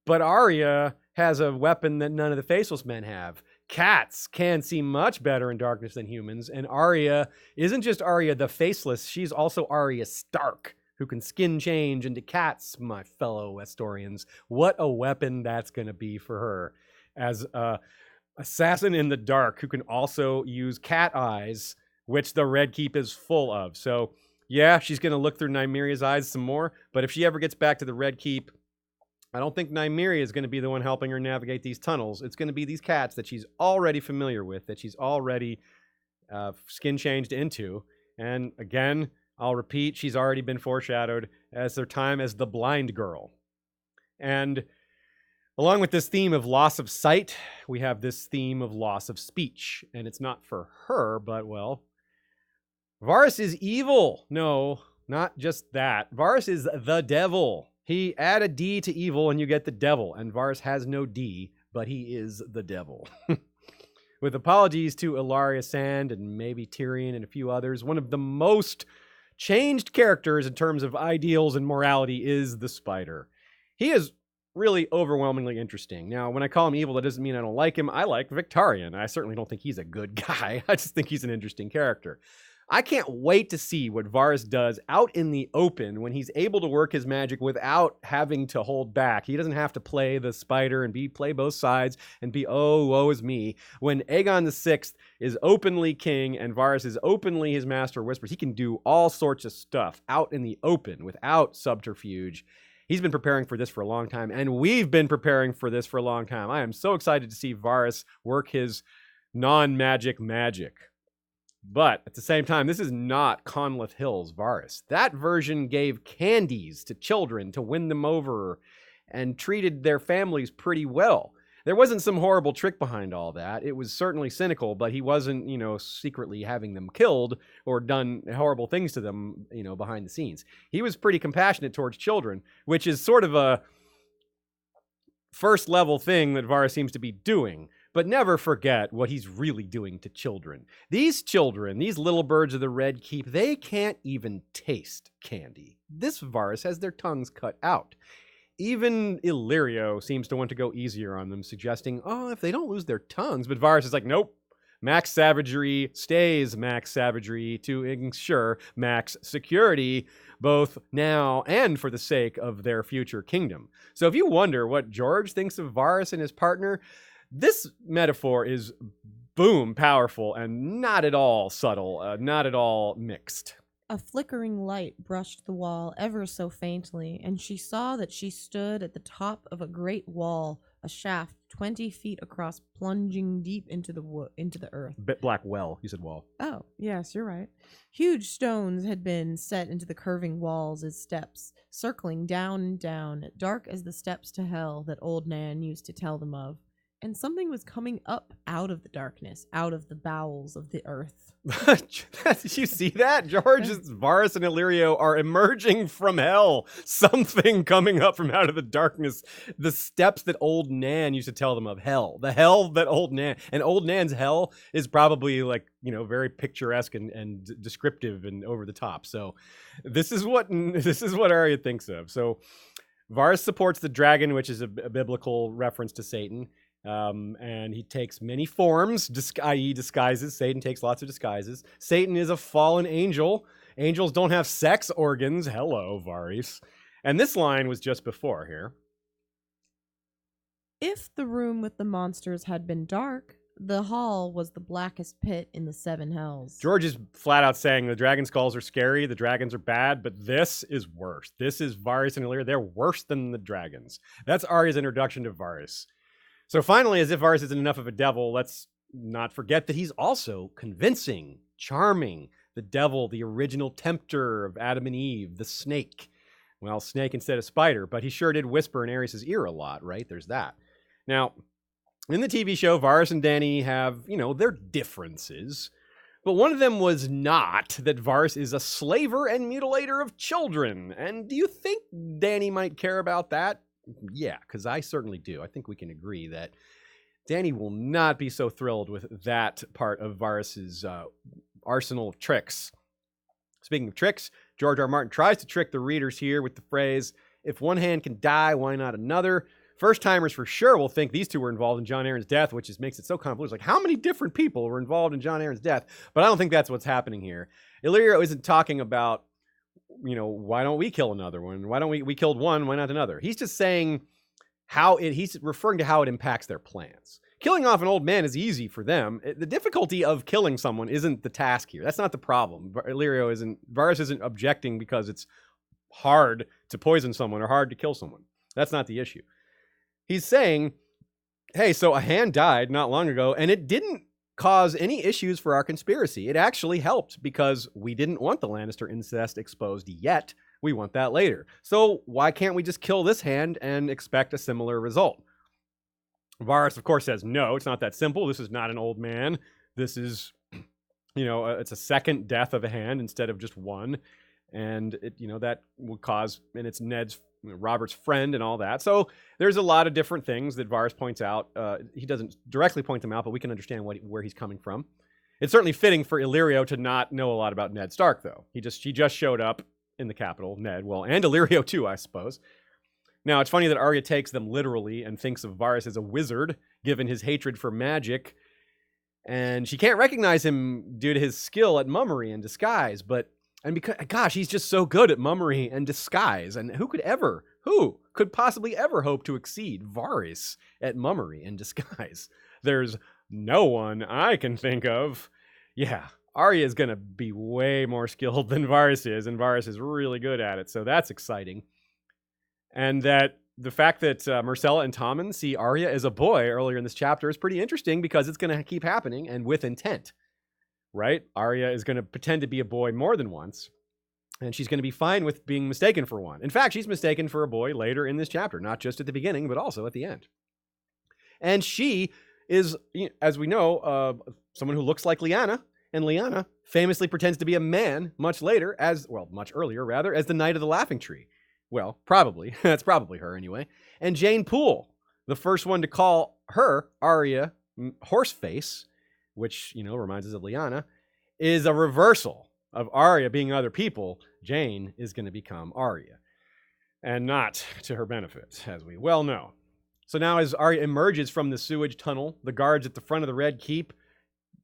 But Arya has a weapon that none of the faceless men have. Cats can see much better in darkness than humans, and Arya isn't just Arya the Faceless, she's also Arya Stark, who can skin change into cats, my fellow Westorians. What a weapon that's going to be for her as a assassin in the dark who can also use cat eyes, which the Red Keep is full of. So, yeah, she's going to look through Nymeria's eyes some more, but if she ever gets back to the Red Keep, I don't think Nymeria is going to be the one helping her navigate these tunnels. It's going to be these cats that she's already familiar with, that she's already skin changed into. And again, I'll repeat, she's already been foreshadowed as their time as the blind girl. And along with this theme of loss of sight, we have this theme of loss of speech. And it's not for her, but, well, Varys is evil. No, not just that. Varys is the devil. He add a D to evil and you get the devil. And Varys has no D, but he is the devil. With apologies to Ellaria Sand and maybe Tyrion and a few others, one of the most changed characters in terms of ideals and morality is the Spider. He is really overwhelmingly interesting. Now, when I call him evil, that doesn't mean I don't like him. I like Victarion. I certainly don't think he's a good guy. I just think he's an interesting character. I can't wait to see what Varys does out in the open when he's able to work his magic without having to hold back. He doesn't have to play the Spider and play both sides and be, oh, woe is me. When Aegon VI is openly king and Varys is openly his master of whispers, he can do all sorts of stuff out in the open without subterfuge. He's been preparing for this for a long time, and we've been preparing for this for a long time. I am so excited to see Varys work his non-magic magic. But at the same time, this is not Conleth Hill's Varys. That version gave candies to children to win them over and treated their families pretty well. There wasn't some horrible trick behind all that. It was certainly cynical, but he wasn't, secretly having them killed or done horrible things to them, behind the scenes. He was pretty compassionate towards children, which is sort of a first level thing that Varys seems to be doing. But never forget what he's really doing to children. These children, these little birds of the Red Keep, they can't even taste candy. This Varys has their tongues cut out. Even Illyrio seems to want to go easier on them, suggesting, if they don't lose their tongues. But Varys is like, nope. Max savagery stays max savagery to ensure max security, both now and for the sake of their future kingdom. So if you wonder what George thinks of Varys and his partner, this metaphor is boom powerful and not at all subtle, not at all mixed. A flickering light brushed the wall ever so faintly, and she saw that she stood at the top of a great wall, a shaft 20 feet across plunging deep into the earth. Black well, you said wall. Oh, yes, you're right. Huge stones had been set into the curving walls as steps, circling down and down, dark as the steps to hell that old Nan used to tell them of. and something was coming up out of the darkness, out of the bowels of the earth. Did you see that? Varys and Illyrio are emerging from hell. Something coming up from out of the darkness. The steps that old Nan used to tell them of hell. The hell that old Nan... And old Nan's hell is probably like, very picturesque and descriptive and over the top. So this is what Arya thinks of. So Varys supports the dragon, which is a biblical reference to Satan. And he takes many forms, i.e. disguises. Satan takes lots of disguises. Satan is a fallen angel. Angels don't have sex organs. Hello, Varys. And this line was just before here. If the room with the monsters had been dark, the hall was the blackest pit in the 7 hells. George is flat out saying the dragon skulls are scary, the dragons are bad, but this is worse. This is Varys and Illyrio. They're worse than the dragons. That's Arya's introduction to Varys. So finally, as if Varys isn't enough of a devil, let's not forget that he's also convincing, charming, the devil, the original tempter of Adam and Eve, the snake. Well, snake instead of spider, but he sure did whisper in Aerys' ear a lot, right? There's that. Now, in the TV show, Varys and Dany have, their differences, but one of them was not that Varys is a slaver and mutilator of children. And do you think Dany might care about that? Yeah, because I certainly do. I think we can agree that Dany will not be so thrilled with that part of Varys' arsenal of tricks. Speaking of tricks, George R. Martin tries to trick the readers here with the phrase, if one hand can die, why not another? First-timers for sure will think these two were involved in Jon Arryn's death, which makes it so convoluted. Like, how many different people were involved in Jon Arryn's death? But I don't think that's what's happening here. Illyrio isn't talking about, why don't we kill another one? Why don't we killed one, why not another? He's just saying he's referring to how it impacts their plans. Killing off an old man is easy for them. The difficulty of killing someone isn't the task here. That's not the problem. Varys isn't objecting because it's hard to poison someone or hard to kill someone. That's not the issue. He's saying, hey, so a hand died not long ago, and it didn't cause any issues for our conspiracy. It actually helped because we didn't want the Lannister incest exposed yet. We want that later. So why can't we just kill this hand and expect a similar result? Varys, of course, says, no, it's not that simple. This is not an old man. This is, it's a second death of a hand instead of just one. And, that will cause, and it's Robert's friend and all that. So there's a lot of different things that Varys points out. He doesn't directly point them out, but we can understand where he's coming from. It's certainly fitting for Illyrio to not know a lot about Ned Stark, though. He just showed up in the capital, Ned, and Illyrio too, I suppose. Now, it's funny that Arya takes them literally and thinks of Varys as a wizard, given his hatred for magic. And she can't recognize him due to his skill at mummery and disguise, because he's just so good at mummery and disguise. And who could possibly ever hope to exceed Varys at mummery and disguise? There's no one I can think of. Yeah, Arya is going to be way more skilled than Varys is, and Varys is really good at it. So that's exciting. And that the fact that Myrcella and Tommen see Arya as a boy earlier in this chapter is pretty interesting because it's going to keep happening and with intent. Right? Arya is going to pretend to be a boy more than once, and she's going to be fine with being mistaken for one. In fact, she's mistaken for a boy later in this chapter, not just at the beginning, but also at the end. And she is, as we know, someone who looks like Lyanna, and Lyanna famously pretends to be a man much earlier, as the Knight of the Laughing Tree. Well, probably. That's probably her anyway. And Jane Poole, the first one to call her, Arya, Horseface, which, reminds us of Lyanna, is a reversal of Arya being other people. Jane is going to become Arya, and not to her benefit, as we well know. So now as Arya emerges from the sewage tunnel, the guards at the front of the Red Keep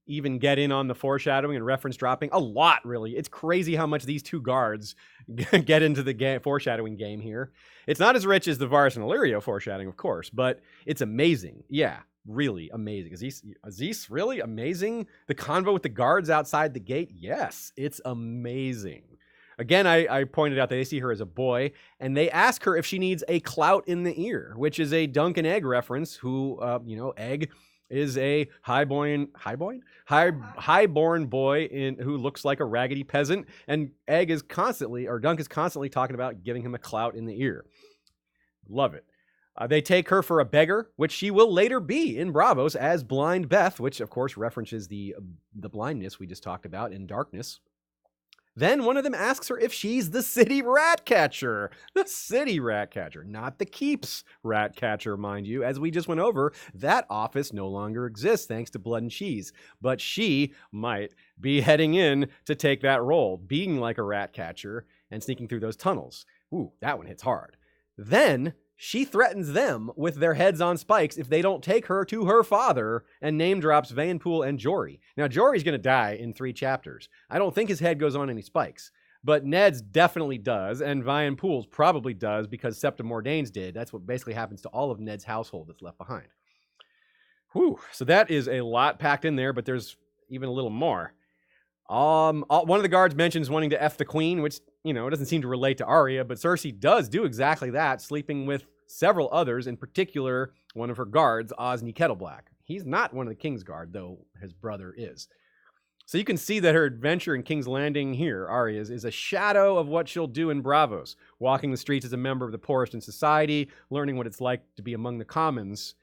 even get in on the foreshadowing and reference dropping. A lot, really. It's crazy how much these two guards get into the foreshadowing game here. It's not as rich as the Varys and Illyrio foreshadowing, of course, but it's amazing. Yeah. Really amazing. Aziz, really amazing. The convo with the guards outside the gate. Yes, it's amazing. Again, I pointed out that they see her as a boy, and they ask her if she needs a clout in the ear, which is a Dunk and Egg reference. Who, Egg is a highborn boy who looks like a raggedy peasant, and Dunk is constantly talking about giving him a clout in the ear. Love it. They take her for a beggar, which she will later be in Braavos as Blind Beth, which of course references the blindness we just talked about in Darkness. Then one of them asks her if she's the city rat catcher. The city rat catcher, not the keeps rat catcher, mind you. As we just went over, that office no longer exists thanks to Blood and Cheese. But she might be heading in to take that role, being like a rat catcher and sneaking through those tunnels. Ooh, that one hits hard. Then she threatens them with their heads on spikes if they don't take her to her father, and name drops Vaynpool and Jory. Now, Jory's going to die in 3 chapters. I don't think his head goes on any spikes, but Ned's definitely does, and Vaynpool's probably does because Septim Mordane's did. That's what basically happens to all of Ned's household that's left behind. Whew. So that is a lot packed in there, but there's even a little more. One of the guards mentions wanting to F the queen, which, you know, doesn't seem to relate to Arya, but Cersei does do exactly that, sleeping with several others, in particular one of her guards, Osney Kettleblack. He's not one of the King's Guard, though his brother is. So you can see that her adventure in King's Landing here, Arya's, is a shadow of what she'll do in Braavos, walking the streets as a member of the poorest in society, learning what it's like to be among the commons,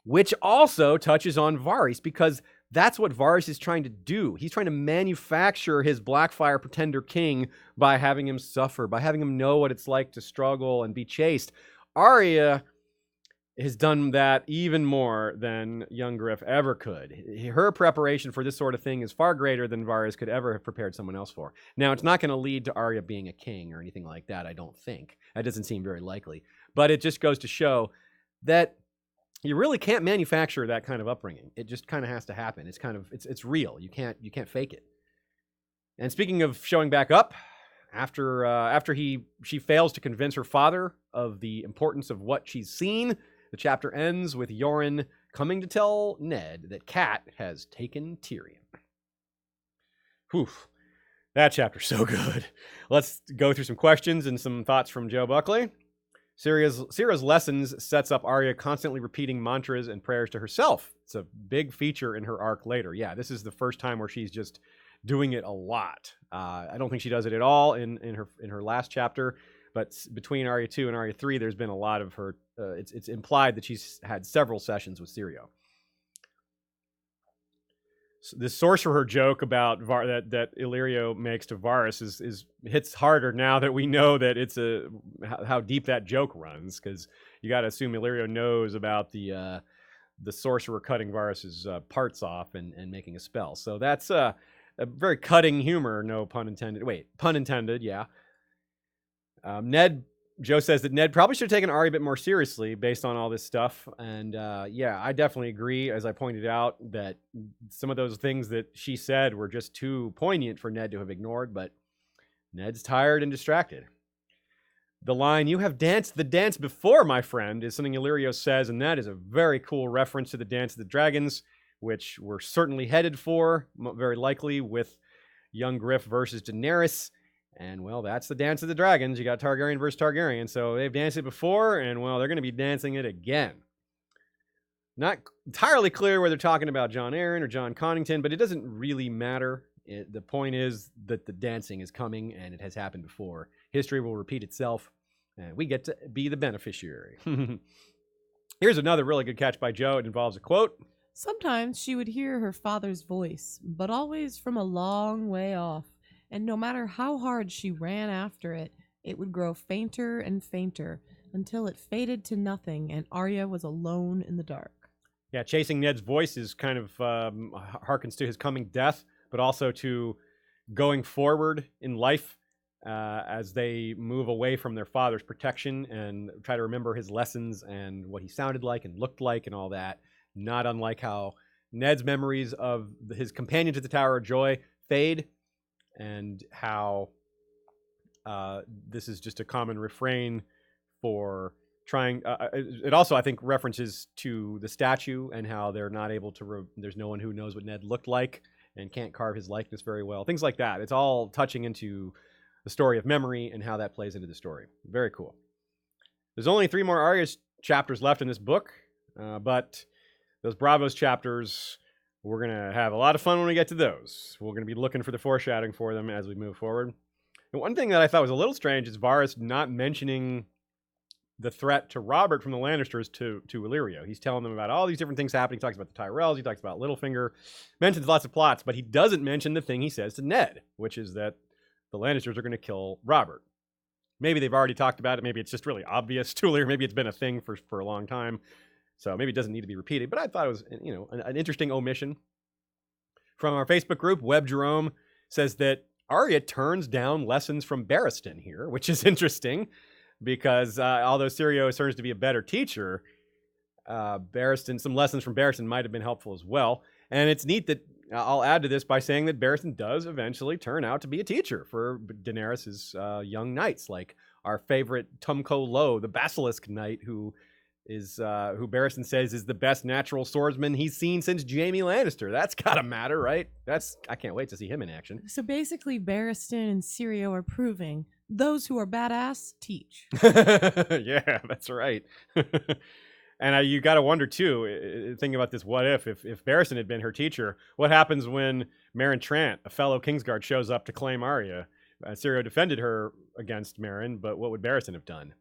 which also touches on Varys, because that's what Varys is trying to do. He's trying to manufacture his Blackfire pretender king by having him suffer, by having him know what it's like to struggle and be chased. Arya has done that even more than young Griff ever could. Her preparation for this sort of thing is far greater than Varys could ever have prepared someone else for. Now, it's not going to lead to Arya being a king or anything like that, I don't think. That doesn't seem very likely. But it just goes to show that you really can't manufacture that kind of upbringing. It just kind of has to happen. It's kind of it's real. You can't fake it. And speaking of showing back up, after she fails to convince her father of the importance of what she's seen, the chapter ends with Yoren coming to tell Ned that Cat has taken Tyrion. Whew. That chapter's so good. Let's go through some questions and some thoughts from Joe Buckley. Syrah's lessons sets up Arya constantly repeating mantras and prayers to herself. It's a big feature in her arc later. Yeah, this is the first time where she's just doing it a lot. I don't think she does it at all in her last chapter, but between Arya 2 and Arya 3, there's been a lot of her. It's implied that she's had several sessions with Syrio. This sorcerer joke about that Illyrio makes to Varys is hits harder now that we know that it's how deep that joke runs, because you got to assume Illyrio knows about the sorcerer cutting Varys's parts off and making a spell. So that's a very cutting humor, no pun intended. Wait, pun intended, yeah. Joe says that Ned probably should have taken Arya a bit more seriously based on all this stuff. And yeah, I definitely agree, as I pointed out, that some of those things that she said were just too poignant for Ned to have ignored, but Ned's tired and distracted. The line, "You have danced the dance before, my friend," is something Illyrio says, and that is a very cool reference to the Dance of the Dragons, which we're certainly headed for, very likely, with young Griff versus Daenerys. And, well, that's the Dance of the Dragons. You got Targaryen versus Targaryen. So they've danced it before, and, well, they're going to be dancing it again. Not entirely clear whether they're talking about Jon Arryn or Jon Connington, but it doesn't really matter. The point is that the dancing is coming, and it has happened before. History will repeat itself, and we get to be the beneficiary. Here's another really good catch by Joe. It involves a quote. "Sometimes she would hear her father's voice, but always from a long way off. And no matter how hard she ran after it, it would grow fainter and fainter until it faded to nothing and Arya was alone in the dark." Yeah, chasing Ned's voice is kind of harkens to his coming death, but also to going forward in life as they move away from their father's protection and try to remember his lessons and what he sounded like and looked like and all that. Not unlike how Ned's memories of his companions at the Tower of Joy fade, and how this is just a common refrain for trying. It also, I think, references to the statue and how they're not able to. There's no one who knows what Ned looked like and can't carve his likeness very well. Things like that. It's all touching into the story of memory and how that plays into the story. Very cool. There's only 3 more Arya chapters left in this book, but those Braavos chapters, we're going to have a lot of fun when we get to those. We're going to be looking for the foreshadowing for them as we move forward. And one thing that I thought was a little strange is Varys not mentioning the threat to Robert from the Lannisters to Illyrio. He's telling them about all these different things happening. He talks about the Tyrells. He talks about Littlefinger. Mentions lots of plots, but he doesn't mention the thing he says to Ned, which is that the Lannisters are going to kill Robert. Maybe they've already talked about it. Maybe it's just really obvious to Illyrio. Maybe it's been a thing for a long time. So maybe it doesn't need to be repeated. But I thought it was, an interesting omission. From our Facebook group, Webb Jerome says that Arya turns down lessons from Barristan here, which is interesting because although Syrio turns to be a better teacher, some lessons from Barristan might have been helpful as well. And it's neat that I'll add to this by saying that Barristan does eventually turn out to be a teacher for Daenerys' young knights, like our favorite Tumco Lo, the Basilisk Knight, who Barristan says is the best natural swordsman he's seen since Jaime Lannister. That's gotta matter, right? I can't wait to see him in action. So basically, Barristan and Syrio are proving those who are badass teach. Yeah, that's right. And you got to wonder, too, thinking about this, what if Barristan had been her teacher, what happens when Meryn Trant, a fellow Kingsguard, shows up to claim Arya? Syrio defended her against Meryn, but what would Barristan have done?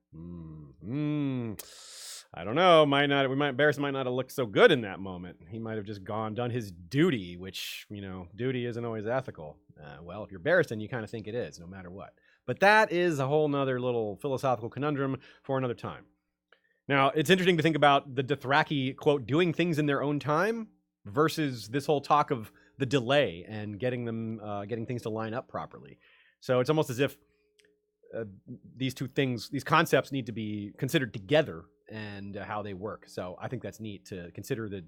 I don't know. Barristan might not have looked so good in that moment. He might have just done his duty, which, duty isn't always ethical. Well, if you're Barristan, you kind of think it is, no matter what. But that is a whole nother little philosophical conundrum for another time. Now, it's interesting to think about the Dothraki, quote, doing things in their own time versus this whole talk of the delay and getting things to line up properly. So it's almost as if these concepts need to be considered together and how they work. So I think that's neat to consider the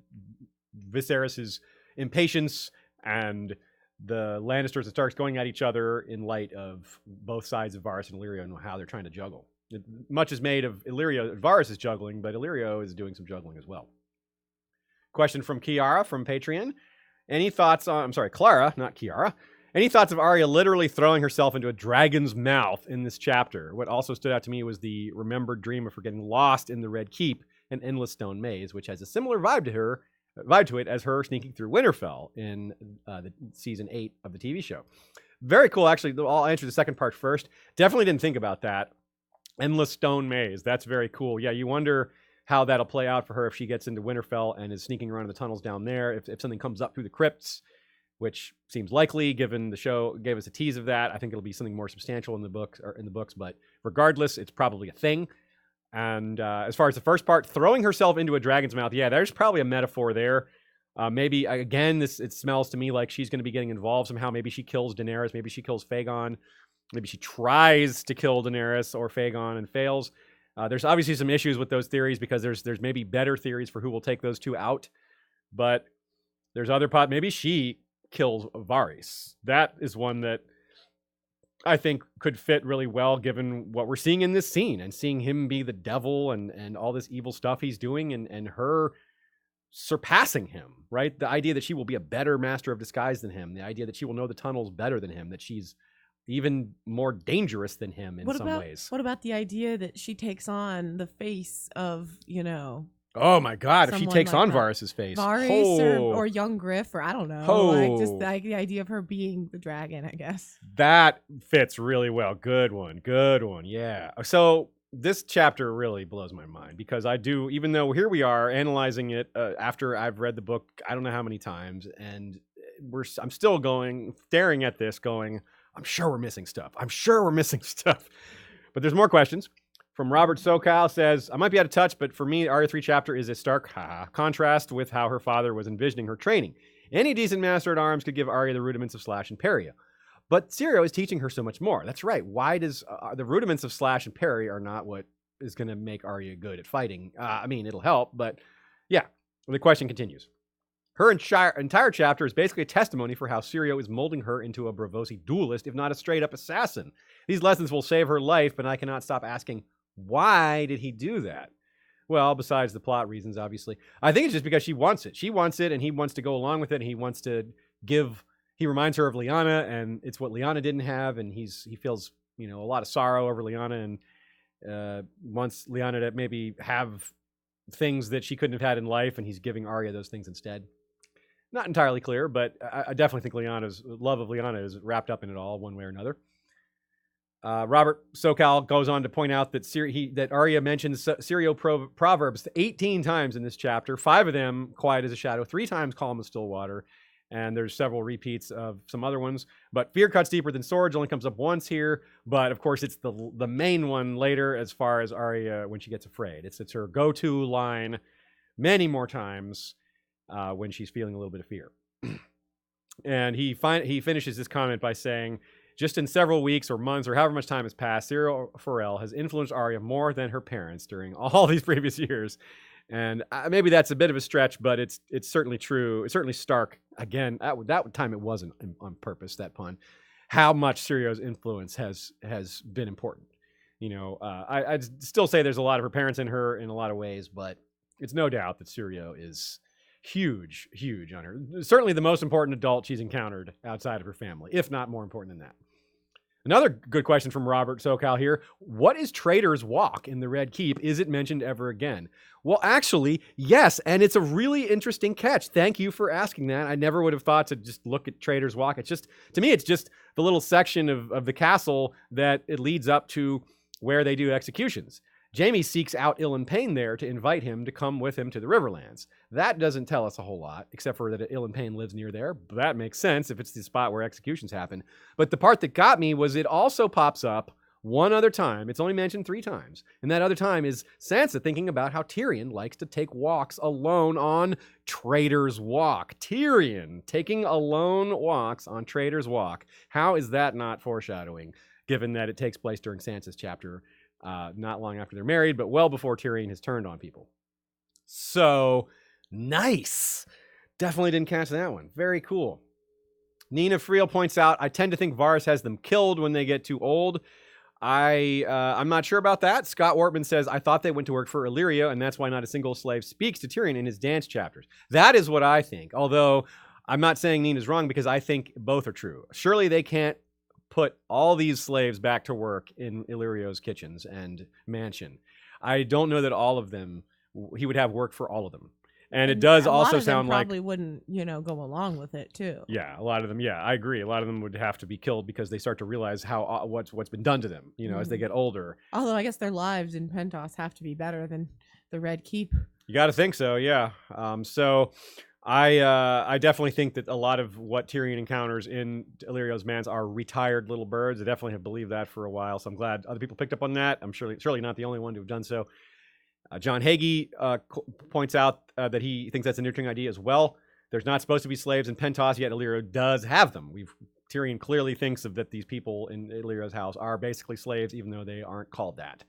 Viserys' impatience and the Lannisters and Starks going at each other in light of both sides of Varys and Illyrio and how they're trying to juggle. Much is made of Varys is juggling, but Illyrio is doing some juggling as well. Question from Kiara from Patreon. Clara, not Kiara. Any thoughts of Arya literally throwing herself into a dragon's mouth in this chapter? What also stood out to me was the remembered dream of her getting lost in the Red Keep and Endless Stone Maze, which has a similar vibe to it as her sneaking through Winterfell in the season 8 of the TV show. Very cool, actually. I'll answer the second part first. Definitely didn't think about that. Endless Stone Maze. That's very cool. Yeah, you wonder how that'll play out for her if she gets into Winterfell and is sneaking around in the tunnels down there. If something comes up through the crypts, which seems likely given the show gave us a tease of that. I think it'll be something more substantial in the books. But regardless, it's probably a thing. And as far as the first part, throwing herself into a dragon's mouth, yeah, there's probably a metaphor there. Maybe again, it smells to me like she's going to be getting involved somehow. Maybe she kills Daenerys. Maybe she kills Fagon. Maybe she tries to kill Daenerys or Fagon and fails. There's obviously some issues with those theories because there's maybe better theories for who will take those two out. But there's other maybe she kills Varys. That is one that I think could fit really well given what we're seeing in this scene and seeing him be the devil and all this evil stuff he's doing and her surpassing him, right? The idea that she will be a better master of disguise than him, the idea that she will know the tunnels better than him, that she's even more dangerous than him in some ways. What about the idea that she takes on the face of, oh my God, if she takes on Varys' face. Varys or young Griff, or I don't know. Just the idea of her being the dragon, I guess. That fits really well. Good one. Yeah. So this chapter really blows my mind because even though here we are analyzing it after I've read the book, I don't know how many times, and I'm still staring at this going, I'm sure we're missing stuff. But there's more questions. From Robert Sokal says, I might be out of touch, but for me, Arya 3 chapter is a stark contrast with how her father was envisioning her training. Any decent master at arms could give Arya the rudiments of slash and parry. But Syrio is teaching her so much more. That's right. Why does the rudiments of slash and parry are not what is going to make Arya good at fighting? It'll help, but yeah. The question continues. Her entire chapter is basically a testimony for how Syrio is molding her into a Braavosi duelist, if not a straight-up assassin. These lessons will save her life, but I cannot stop asking, why did he do that? Well, besides the plot reasons, obviously. I think it's just because she wants it. She wants it, and he wants to go along with it, and he wants to he reminds her of Lyanna, and it's what Lyanna didn't have, and he feels, a lot of sorrow over Lyanna, and wants Lyanna to maybe have things that she couldn't have had in life, and he's giving Arya those things instead. Not entirely clear, but I definitely think Lyanna's love of Lyanna is wrapped up in it all one way or another. Robert Sokal goes on to point out that that Arya mentions Syrio proverbs 18 times in this chapter. 5 of them, quiet as a shadow. 3 times, calm as still water. And there's several repeats of some other ones. But fear cuts deeper than swords only comes up once here. But of course, it's the main one later as far as Arya when she gets afraid. It's her go-to line many more times when she's feeling a little bit of fear. And he finishes this comment by saying, just in several weeks or months or however much time has passed, Syrio Forel has influenced Arya more than her parents during all these previous years. And maybe that's a bit of a stretch, but it's certainly true. It's certainly stark. Again, that time it wasn't on purpose, that pun. How much Syrio's influence has been important. You know, I'd still say there's a lot of her parents in her in a lot of ways, but it's no doubt that Syrio is huge on her. Certainly the most important adult she's encountered outside of her family, if not more important than that. Another good question from Robert Sokal here. What is Traitor's Walk in the Red Keep? Is it mentioned ever again? Well, actually, yes, and it's a really interesting catch. Thank you for asking that. I never would have thought to just look at Traitor's Walk. It's just, to me, it's just the little section of the castle that it leads up to where they do executions. Jaime seeks out Ilyn Payne there to invite him to come with him to the Riverlands. That doesn't tell us a whole lot, except for that Ilyn Payne lives near there. That makes sense if it's the spot where executions happen. But the part that got me was it also pops up one other time. It's only mentioned 3 times. And that other time is Sansa thinking about how Tyrion likes to take walks alone on Traitor's Walk. Tyrion taking alone walks on Traitor's Walk. How is that not foreshadowing, given that it takes place during Sansa's chapter? Not long after they're married, but well before Tyrion has turned on people. So, nice. Definitely didn't catch that one. Very cool. Nina Friel points out, I tend to think Varys has them killed when they get too old. I'm not sure about that. Scott Wortman says, I thought they went to work for Illyrio, and that's why not a single slave speaks to Tyrion in his dance chapters. That is what I think. Although, I'm not saying Nina's wrong because I think both are true. Surely they can't put all these slaves back to work in Illyrio's kitchens and mansion. I don't know that all of them, he would have work for all of them. And it does also sound like probably wouldn't, go along with it too. Yeah, a lot of them. Yeah, I agree. A lot of them would have to be killed because they start to realize how what's been done to them. As they get older. Although I guess their lives in Pentos have to be better than the Red Keep. You got to think so. Yeah. So I definitely think that a lot of what Tyrion encounters in Illyrio's Mans are retired little birds. I definitely have believed that for a while. So I'm glad other people picked up on that. I'm surely not the only one to have done so. John Hagee points out that he thinks that's an interesting idea as well. There's not supposed to be slaves in Pentos, yet Illyrio does have them. Tyrion clearly thinks that these people in Illyrio's house are basically slaves, even though they aren't called that.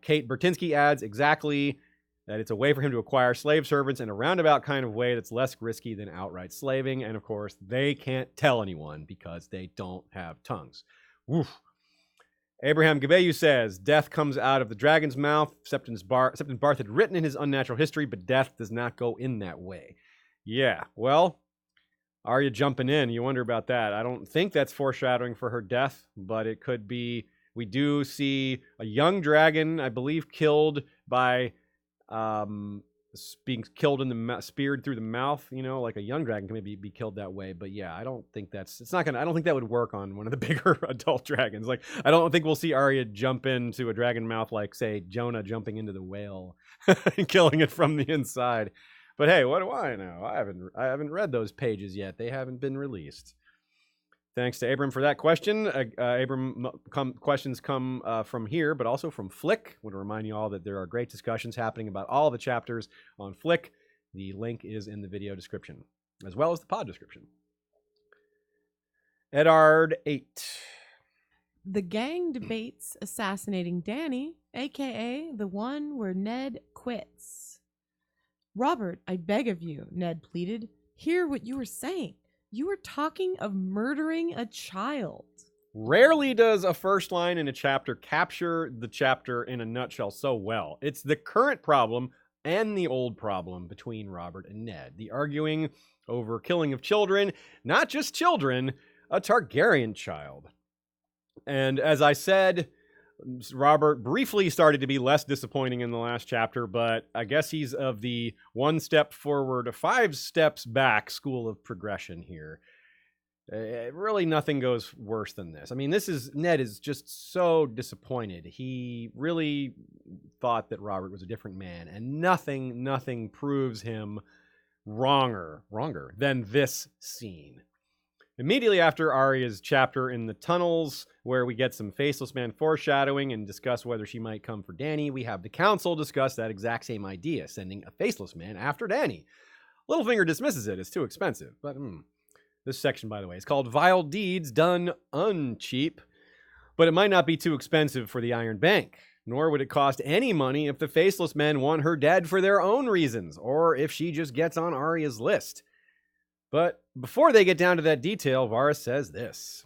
Kate Bertinsky adds exactly that it's a way for him to acquire slave servants in a roundabout kind of way that's less risky than outright slaving. And of course, they can't tell anyone because they don't have tongues. Woof. Abraham Gabeyu says, death comes out of the dragon's mouth. Septon Barth had written in his unnatural history, but death does not go in that way. Yeah, well, Arya jumping in, you wonder about that. I don't think that's foreshadowing for her death, but it could be. We do see a young dragon, I believe, killed by being killed in the speared through the mouth, like a young dragon can maybe be killed that way. But yeah, I don't think I don't think that would work on one of the bigger adult dragons. Like, I don't think we'll see Arya jump into a dragon mouth like, say, Jonah jumping into the whale and killing it from the inside. But hey, what do I know? I haven't read those pages yet. They haven't been released. Thanks to Abram for that question. Abram, questions come from here, but also from Flick. I want to remind you all that there are great discussions happening about all the chapters on Flick. The link is in the video description, as well as the pod description. Eddard 8. The gang debates assassinating Dany, a.k.a. the one where Ned quits. Robert, I beg of you, Ned pleaded. Hear what you were saying. You were talking of murdering a child. Rarely does a first line in a chapter capture the chapter in a nutshell so well. It's the current problem and the old problem between Robert and Ned. The arguing over killing of children, not just children, a Targaryen child. And as I said, Robert briefly started to be less disappointing in the last chapter, but I guess he's of the 1 step forward, 5 steps back school of progression here. Really, nothing goes worse than this. I mean, Ned is just so disappointed. He really thought that Robert was a different man, and nothing proves him wronger than this scene. Immediately after Arya's chapter in the tunnels, where we get some Faceless Man foreshadowing and discuss whether she might come for Dany, we have the council discuss that exact same idea, sending a Faceless Man after Dany. Littlefinger dismisses it as too expensive, but this section, by the way, is called Vile Deeds Done Uncheap, but it might not be too expensive for the Iron Bank, nor would it cost any money if the Faceless Men want her dead for their own reasons, or if she just gets on Arya's list. But before they get down to that detail, Varys says this.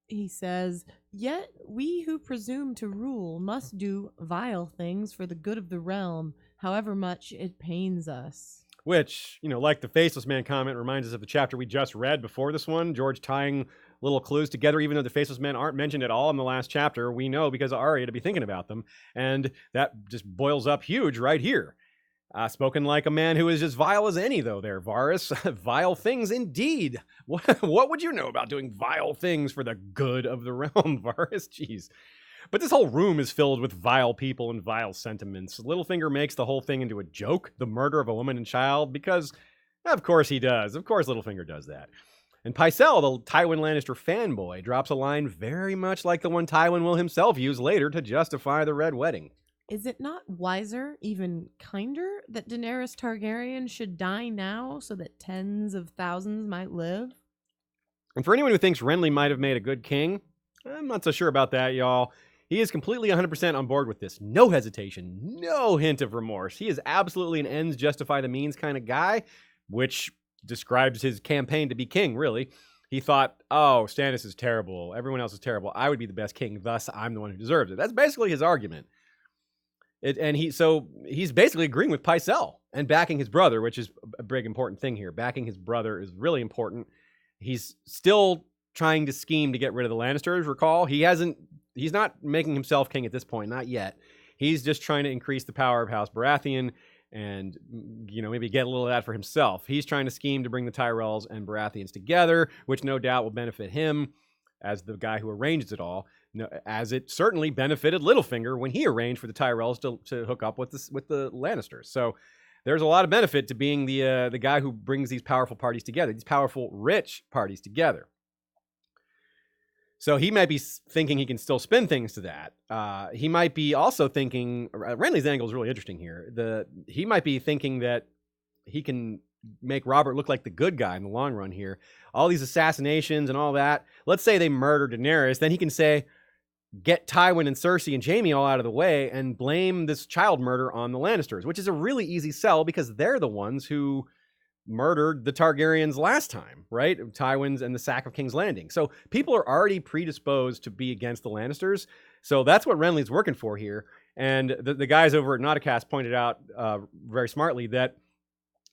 He says, "Yet we who presume to rule must do vile things for the good of the realm, however much it pains us." Which, like the Faceless Man comment, reminds us of the chapter we just read before this one. George tying little clues together, even though the Faceless Men aren't mentioned at all in the last chapter. We know because of Arya to be thinking about them. And that just boils up huge right here. Spoken like a man who is as vile as any, though, there, Varys. Vile things indeed. What would you know about doing vile things for the good of the realm, Varys? Jeez. But this whole room is filled with vile people and vile sentiments. Littlefinger makes the whole thing into a joke, the murder of a woman and child, because, of course he does. Of course Littlefinger does that. And Pycelle, the Tywin Lannister fanboy, drops a line very much like the one Tywin will himself use later to justify the Red Wedding. Is it not wiser, even kinder, that Daenerys Targaryen should die now so that tens of thousands might live? And for anyone who thinks Renly might have made a good king, I'm not so sure about that, y'all. He is completely 100% on board with this. No hesitation, no hint of remorse. He is absolutely an ends justify the means kind of guy, which describes his campaign to be king, really. He thought, oh, Stannis is terrible. Everyone else is terrible. I would be the best king. Thus, I'm the one who deserves it. That's basically his argument. He's basically agreeing with Pycelle and backing his brother, which is a big important thing here. Backing his brother is really important. He's still trying to scheme to get rid of the Lannisters. Recall, he's not making himself king at this point, not yet. He's just trying to increase the power of House Baratheon and, maybe get a little of that for himself. He's trying to scheme to bring the Tyrells and Baratheons together, which no doubt will benefit him as the guy who arranges it all, as it certainly benefited Littlefinger when he arranged for the Tyrells to hook up with the Lannisters. So there's a lot of benefit to being the guy who brings these powerful parties together, these powerful, rich parties together. So he might be thinking he can still spin things to that. He might be also thinking, Renly's angle is really interesting here. He might be thinking that he can make Robert look like the good guy in the long run here. All these assassinations and all that. Let's say they murder Daenerys, then he can say, get Tywin and Cersei and Jaime all out of the way and blame this child murder on the Lannisters, which is a really easy sell because they're the ones who murdered the Targaryens last time, right? Tywin's and the sack of King's Landing. So people are already predisposed to be against the Lannisters. So that's what Renly's working for here. And the guys over at Nauticast pointed out very smartly that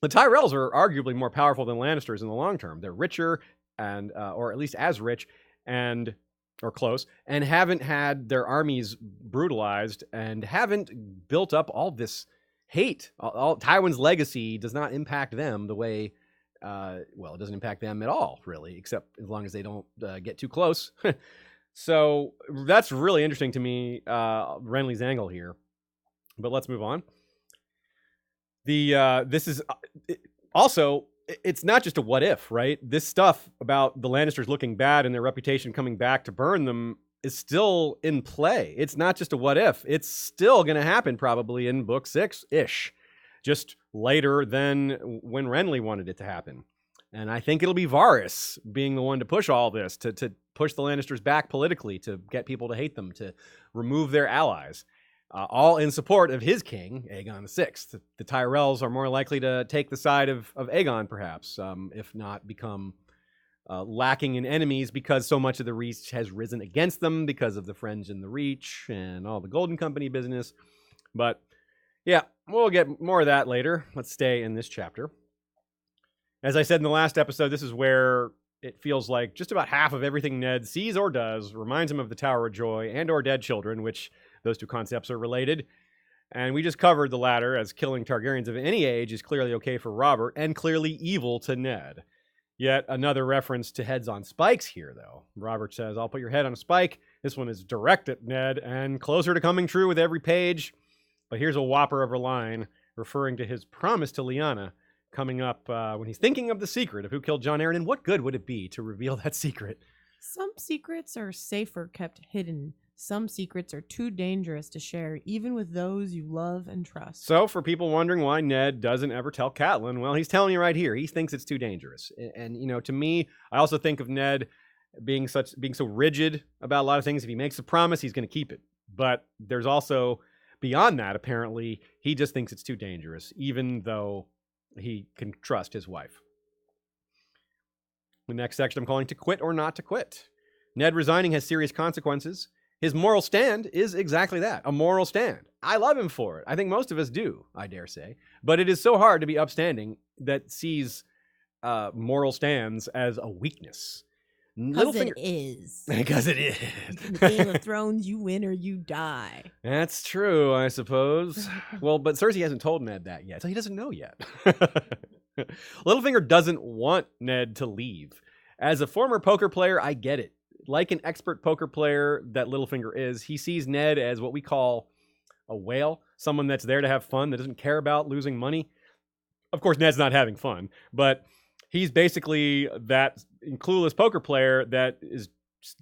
the Tyrells are arguably more powerful than Lannisters in the long term. They're richer and, or at least as rich or close, and haven't had their armies brutalized and haven't built up all this hate. Tywin's legacy does not impact them the way, it doesn't impact them at all, really, except as long as they don't get too close. So that's really interesting to me, Renly's angle here. But let's move on. This is also, it's not just a what if, right? This stuff about the Lannisters looking bad and their reputation coming back to burn them is still in play. It's not just a what if. It's still going to happen probably in book 6-ish, just later than when Renly wanted it to happen. And I think it'll be Varys being the one to push all this, to push the Lannisters back politically, to get people to hate them, to remove their allies, all in support of his king, Aegon VI. The Tyrells are more likely to take the side of Aegon, perhaps, if not become lacking in enemies because so much of the Reach has risen against them because of the Friends in the Reach and all the Golden Company business. But yeah, we'll get more of that later. Let's stay in this chapter. As I said in the last episode, this is where it feels like just about half of everything Ned sees or does reminds him of the Tower of Joy and or dead children, which those two concepts are related. And we just covered the latter, as killing Targaryens of any age is clearly okay for Robert and clearly evil to Ned. Yet another reference to heads on spikes here, though. Robert says, I'll put your head on a spike. This one is direct at Ned and closer to coming true with every page. But here's a whopper of a line referring to his promise to Lyanna coming up when he's thinking of the secret of who killed Jon Arryn. And what good would it be to reveal that secret? Some secrets are safer kept hidden. Some secrets are too dangerous to share, even with those you love and trust. So, for people wondering why Ned doesn't ever tell Catelyn, well, he's telling you right here. He thinks it's too dangerous. And you know, to me, I also think of Ned being so rigid about a lot of things. If he makes a promise, he's going to keep it. But there's also, beyond that, apparently, he just thinks it's too dangerous, even though he can trust his wife. The next section I'm calling To Quit or Not to Quit. Ned resigning has serious consequences. His moral stand is exactly that, a moral stand. I love him for it. I think most of us do, I dare say. But it is so hard to be upstanding that sees moral stands as a weakness. Because it is. Because it is. In the Game of Thrones, you win or you die. That's true, I suppose. Well, but Cersei hasn't told Ned that yet, so he doesn't know yet. Littlefinger doesn't want Ned to leave. As a former poker player, I get it. Like an expert poker player that Littlefinger is, he sees Ned as what we call a whale, someone that's there to have fun, that doesn't care about losing money. Of course, Ned's not having fun, but he's basically that clueless poker player that is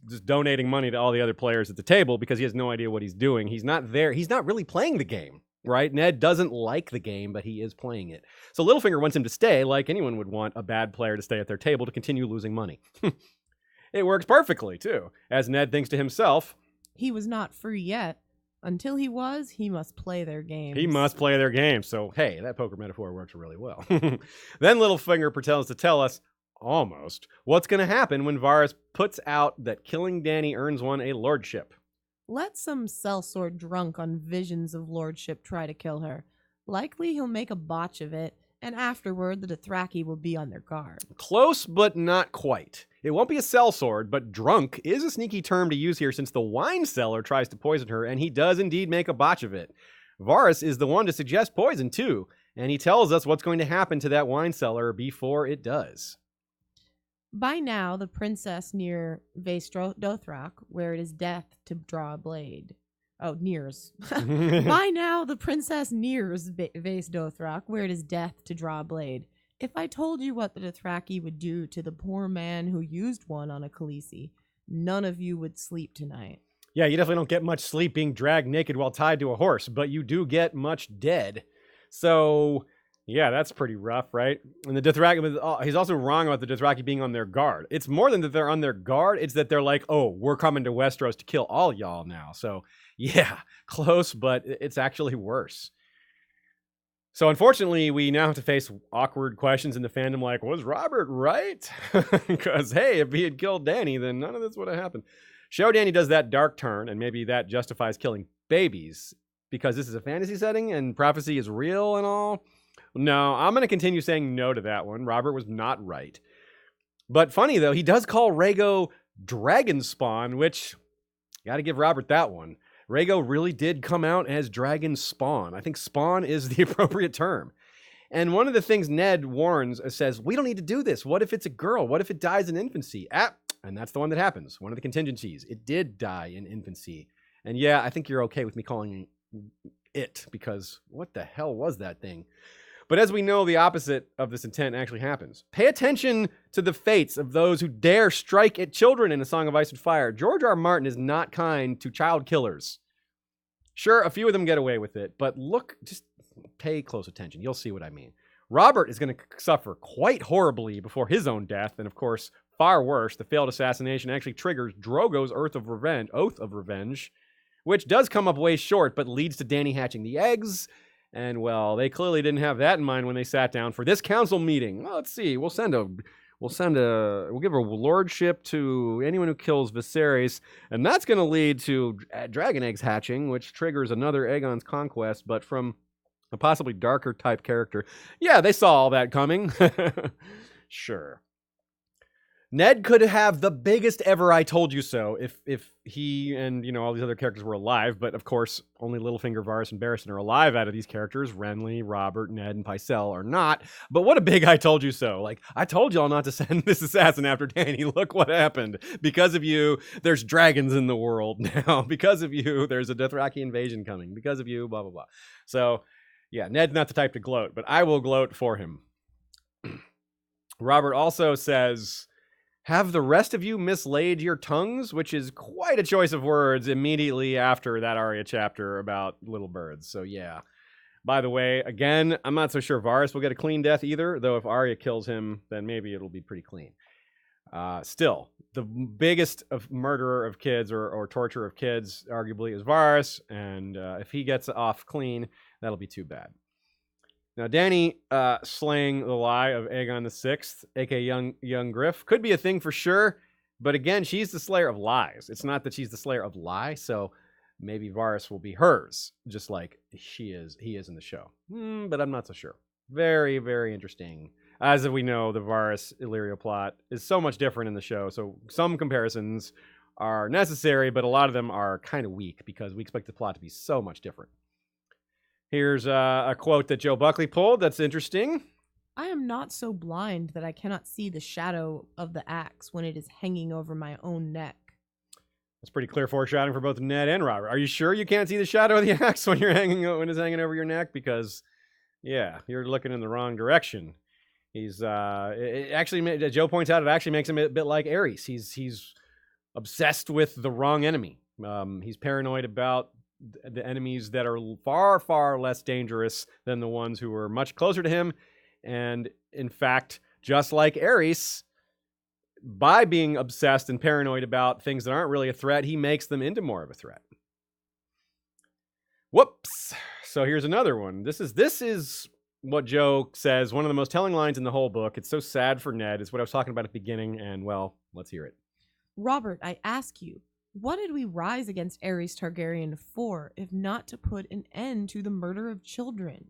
just donating money to all the other players at the table because he has no idea what he's doing. He's not there. He's not really playing the game, right? Ned doesn't like the game, but he is playing it. So Littlefinger wants him to stay, like anyone would want a bad player to stay at their table to continue losing money. It works perfectly, too, as Ned thinks to himself. He was not free yet. Until he was, he must play their game. He must play their game. So, hey, that poker metaphor works really well. Then Littlefinger pretends to tell us, almost, what's going to happen when Varys puts out that killing Dany earns one a lordship. Let some sellsword drunk on visions of lordship try to kill her. Likely he'll make a botch of it, and afterward the Dothraki will be on their guard. Close, but not quite. It won't be a sellsword, but drunk is a sneaky term to use here since the wine seller tries to poison her, and he does indeed make a botch of it. Varys is the one to suggest poison, too, and he tells us what's going to happen to that wine cellar before it does. By now, the princess near Vaes Dothrak, where it is death to draw a blade. Oh, nears. By now, the princess nears Vaes Dothrak, where it is death to draw a blade. If I told you what the Dothraki would do to the poor man who used one on a Khaleesi, none of you would sleep tonight. Yeah, you definitely don't get much sleep being dragged naked while tied to a horse, but you do get much dead. So, yeah, that's pretty rough, right? And the Dothraki, he's also wrong about the Dothraki being on their guard. It's more than that they're on their guard, it's that they're like, oh, we're coming to Westeros to kill all y'all now. So, yeah, close, but it's actually worse. So unfortunately, we now have to face awkward questions in the fandom like, was Robert right? Because, hey, if he had killed Dany, then none of this would have happened. Show Dany does that dark turn, and maybe that justifies killing babies, because this is a fantasy setting and prophecy is real and all. No, I'm going to continue saying no to that one. Robert was not right. But funny, though, he does call Rhaego dragon spawn, which, got to give Robert that one. Rhaego really did come out as dragon spawn. I think spawn is the appropriate term. And one of the things Ned warns says, we don't need to do this. What if it's a girl? What if it dies in infancy? And that's the one that happens. One of the contingencies. It did die in infancy. And yeah, I think you're okay with me calling it, because what the hell was that thing? But as we know, the opposite of this intent actually happens. Pay attention to the fates of those who dare strike at children in A Song of Ice and Fire. George R. Martin is not kind to child killers. Sure, a few of them get away with it, but look, just pay close attention. You'll see what I mean. Robert is going to suffer quite horribly before his own death, and of course, far worse, the failed assassination actually triggers Drogo's Oath of Revenge, which does come up way short, but leads to Dany hatching the eggs. And, well, they clearly didn't have that in mind when they sat down for this council meeting. Well, let's see. We'll give a lordship to anyone who kills Viserys, and that's going to lead to dragon eggs hatching, which triggers another Aegon's conquest, but from a possibly darker type character. Yeah, they saw all that coming. Sure. Ned could have the biggest ever I told you so if he and, all these other characters were alive, but of course, only Littlefinger, Varys, and Barristan are alive out of these characters. Renly, Robert, Ned, and Pycelle are not. But what a big I told you so. Like, I told y'all not to send this assassin after Dany. Look what happened. Because of you, there's dragons in the world now. Because of you, there's a Dothraki invasion coming. Because of you, blah, blah, blah. So, yeah, Ned's not the type to gloat, but I will gloat for him. Robert also says, have the rest of you mislaid your tongues? Which is quite a choice of words immediately after that Arya chapter about little birds. So yeah. By the way, again, I'm not so sure Varys will get a clean death either, though if Arya kills him, then maybe it'll be pretty clean. Still, the biggest murderer of kids or torturer of kids, arguably, is Varys, and if he gets off clean, that'll be too bad. Now, Dany slaying the lie of Aegon VI, aka young Griff, could be a thing for sure. But again, she's the slayer of lies. It's not that she's the slayer of lie, so maybe Varys will be hers, just like he is in the show. But I'm not so sure. Very, very interesting. As we know, the Varys Illyrio plot is so much different in the show, so some comparisons are necessary, but a lot of them are kind of weak because we expect the plot to be so much different. Here's a quote that Joe Buckley pulled that's interesting. I am not so blind that I cannot see the shadow of the axe when it is hanging over my own neck. That's pretty clear foreshadowing for both Ned and Robert. Are you sure you can't see the shadow of the axe when it's hanging over your neck? Because, yeah, you're looking in the wrong direction. He's Joe points out, it actually makes him a bit like Ares. He's obsessed with the wrong enemy. He's paranoid about the enemies that are far, far less dangerous than the ones who are much closer to him. And in fact, just like Ares, by being obsessed and paranoid about things that aren't really a threat, he makes them into more of a threat. Whoops. So here's another one. This is what Joe says, one of the most telling lines in the whole book. It's so sad for Ned. It's what I was talking about at the beginning, and well, let's hear it. Robert, I ask you, what did we rise against Aerys Targaryen for, if not to put an end to the murder of children?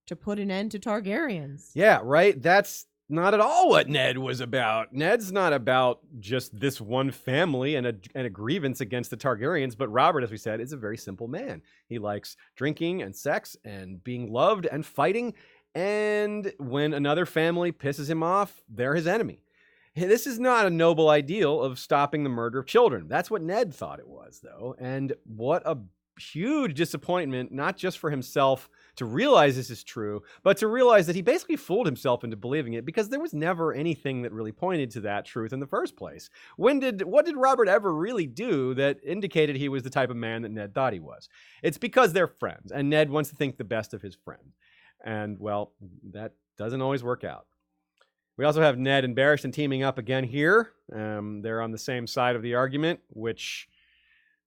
To put an end to Targaryens. Yeah, right? That's not at all what Ned was about. Ned's not about just this one family and a grievance against the Targaryens, but Robert, as we said, is a very simple man. He likes drinking and sex and being loved and fighting, and when another family pisses him off, they're his enemy. This is not a noble ideal of stopping the murder of children. That's what Ned thought it was, though. And what a huge disappointment, not just for himself to realize this is true, but to realize that he basically fooled himself into believing it because there was never anything that really pointed to that truth in the first place. What did Robert ever really do that indicated he was the type of man that Ned thought he was? It's because they're friends, and Ned wants to think the best of his friend. And, well, that doesn't always work out. We also have Ned and Barristan teaming up again here. They're on the same side of the argument, which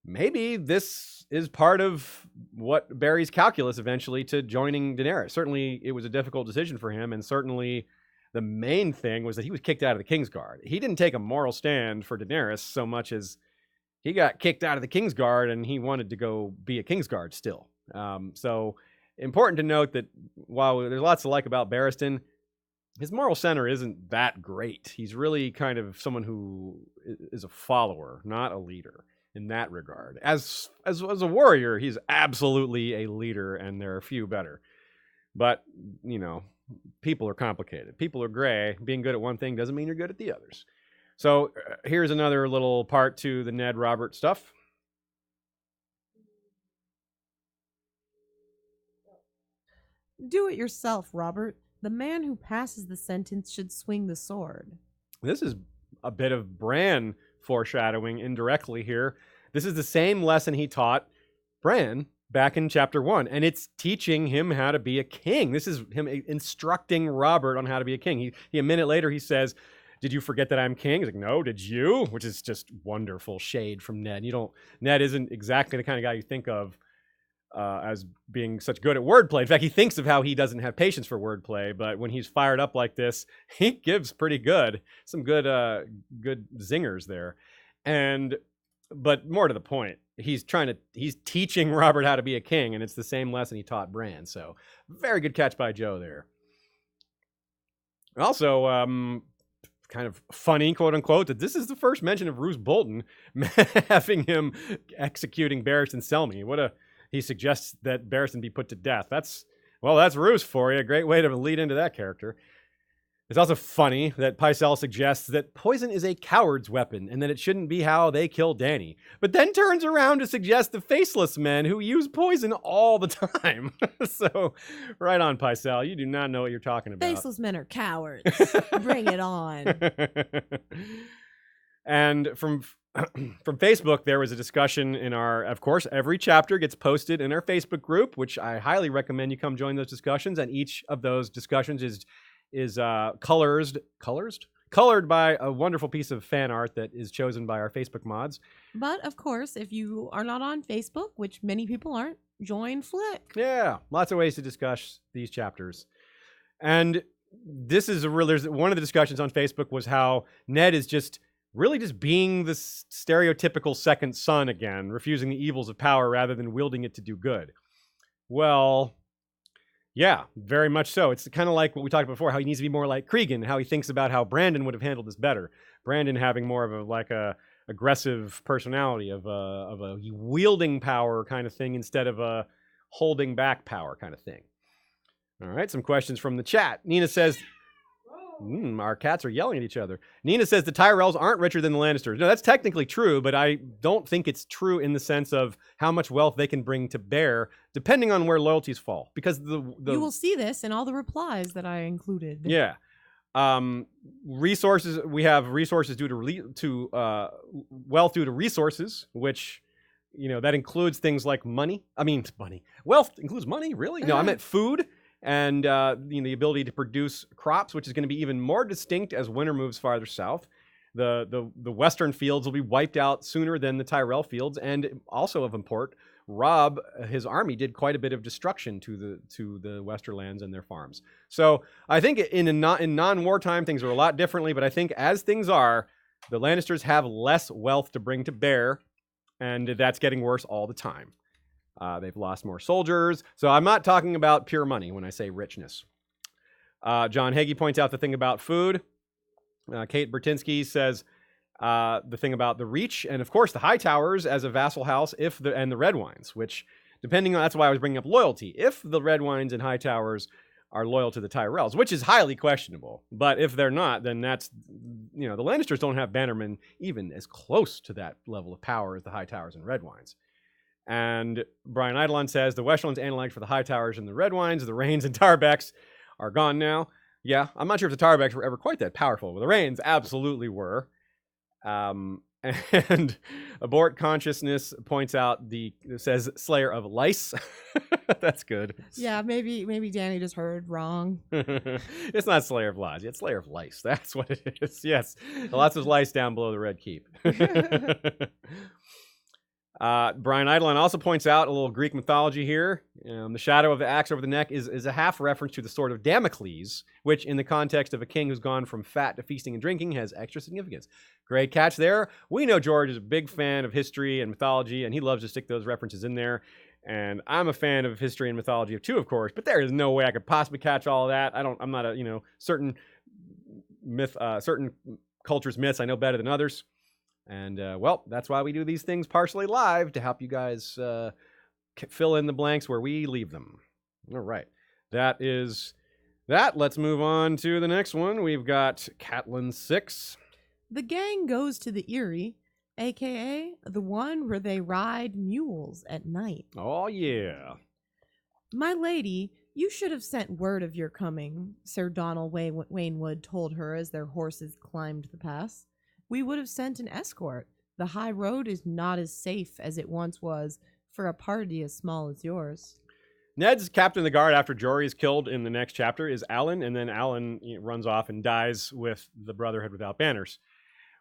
maybe this is part of what Barry's calculus eventually to joining Daenerys. Certainly, it was a difficult decision for him, and certainly the main thing was that he was kicked out of the Kingsguard. He didn't take a moral stand for Daenerys so much as he got kicked out of the Kingsguard, and he wanted to go be a Kingsguard still. So important to note that while there's lots to like about Barristan, his moral center isn't that great. He's really kind of someone who is a follower, not a leader in that regard. As a warrior, he's absolutely a leader, and there are a few better. But, people are complicated. People are gray. Being good at one thing doesn't mean you're good at the others. So here's another little part to the Ned Robert stuff. Do it yourself, Robert. The man who passes the sentence should swing the sword. This is a bit of Bran foreshadowing indirectly here. This is the same lesson he taught Bran back in chapter 1, and it's teaching him how to be a king. This is him instructing Robert on how to be a king. He a minute later, he says, "Did you forget that I'm king?" He's like, "No, did you?" Which is just wonderful shade from Ned. Ned isn't exactly the kind of guy you think of as being such good at wordplay. In fact, he thinks of how he doesn't have patience for wordplay, but when he's fired up like this, he gives pretty some good zingers there. But more to the point, he's teaching Robert how to be a king, and it's the same lesson he taught Bran. So very good catch by Joe there. Also, kind of funny, quote unquote, that this is the first mention of Roose Bolton having him executing Barristan Selmy. He suggests that Barristan be put to death. That's Roose for you. A great way to lead into that character. It's also funny that Pycelle suggests that poison is a coward's weapon and that it shouldn't be how they kill Dany, but then turns around to suggest the faceless men who use poison all the time. So, right on, Pycelle. You do not know what you're talking about. Faceless men are cowards. Bring it on. And from Facebook, there was a discussion in our, of course, every chapter gets posted in our Facebook group, which I highly recommend you come join those discussions. And each of those discussions is colored by a wonderful piece of fan art that is chosen by our Facebook mods. But of course, if you are not on Facebook, which many people aren't, join Flick. Yeah, lots of ways to discuss these chapters. And this is one of the discussions on Facebook was how Ned is just being the stereotypical second son again, refusing the evils of power rather than wielding it to do good. Well, yeah, very much so. It's kind of like what we talked about before, how he needs to be more like Cregan, how he thinks about how Brandon would have handled this better. Brandon having more of a aggressive personality of a wielding power kind of thing instead of a holding back power kind of thing. All right, some questions from the chat. Nina says, our cats are yelling at each other. Nina says the Tyrells aren't richer than the Lannisters. No, that's technically true, but I don't think it's true in the sense of how much wealth they can bring to bear, depending on where loyalties fall. Because you will see this in all the replies that I included. Yeah. Resources. We have resources due to wealth due to resources, which that includes things like money. Money. Wealth includes money. Really? No, I meant food. And the ability to produce crops, which is going to be even more distinct as winter moves farther south. The western fields will be wiped out sooner than the Tyrell fields, and also of import, Robb, his army did quite a bit of destruction to the Westerlands and their farms. So I think in non-wartime things are a lot differently, but I think as things are, the Lannisters have less wealth to bring to bear, and that's getting worse all the time. They've lost more soldiers. So I'm not talking about pure money when I say richness. John Hagee points out the thing about food. Kate Bertinsky says the thing about the Reach, and of course the High Towers as a vassal house, and the Red Wines, which that's why I was bringing up loyalty. If the Red Wines and High Towers are loyal to the Tyrells, which is highly questionable, but if they're not, then that's, the Lannisters don't have bannermen even as close to that level of power as the High Towers and Red Wines. And Brian Eidolon says the Westerlands analog for the High Towers and the Red Wines, the Rains and Tarbecks are gone now. Yeah, I'm not sure if the Tarbecks were ever quite that powerful, but the Rains absolutely were. And Abort Consciousness points out it says Slayer of Lice. That's good. Yeah, maybe Dany just heard wrong. It's not Slayer of Lies. It's Slayer of Lice. That's what it is. Yes, lots of lice down below the Red Keep. Brian Eidolon also points out a little Greek mythology here. The shadow of the axe over the neck is a half reference to the sword of Damocles, which in the context of a king who's gone from fat to feasting and drinking has extra significance. Great catch there. We know George is a big fan of history and mythology, and he loves to stick those references in there. And I'm a fan of history and mythology too, of course, but there is no way I could possibly catch all of that. I'm not certain cultures' myths I know better than others. And, that's why we do these things partially live, to help you guys fill in the blanks where we leave them. All right. That is that. Let's move on to the next one. We've got Catelyn VI. The gang goes to the Eyrie, a.k.a. the one where they ride mules at night. Oh, yeah. My lady, you should have sent word of your coming, Sir Donal Waynwood told her as their horses climbed the pass. We would have sent an escort. The high road is not as safe as it once was for a party as small as yours. Ned's captain of the guard after Jory is killed in the next chapter is Alan, and then Alan runs off and dies with the Brotherhood Without Banners.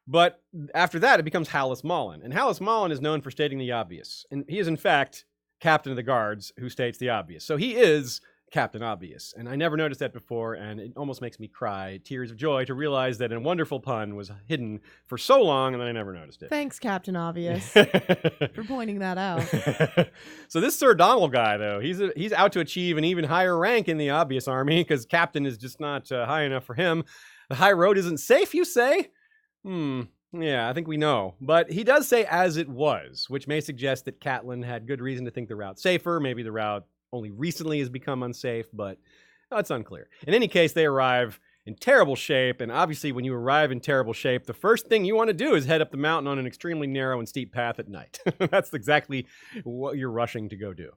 But after that, it becomes Hallis Mullen. And Hallis Mullen is known for stating the obvious. And he is, in fact, captain of the guards who states the obvious. So he is Captain Obvious. And I never noticed that before, and it almost makes me cry tears of joy to realize that a wonderful pun was hidden for so long and I never noticed it. Thanks, Captain Obvious, for pointing that out. So this Sir Donald guy, though, he's out to achieve an even higher rank in the Obvious army because Captain is just not high enough for him. The high road isn't safe, you say? Yeah, I think we know. But he does say as it was, which may suggest that Catelyn had good reason to think the route safer. Maybe the route only recently has become unsafe, but it's unclear. In any case, they arrive in terrible shape, and obviously when you arrive in terrible shape, the first thing you want to do is head up the mountain on an extremely narrow and steep path at night. That's exactly what you're rushing to go do.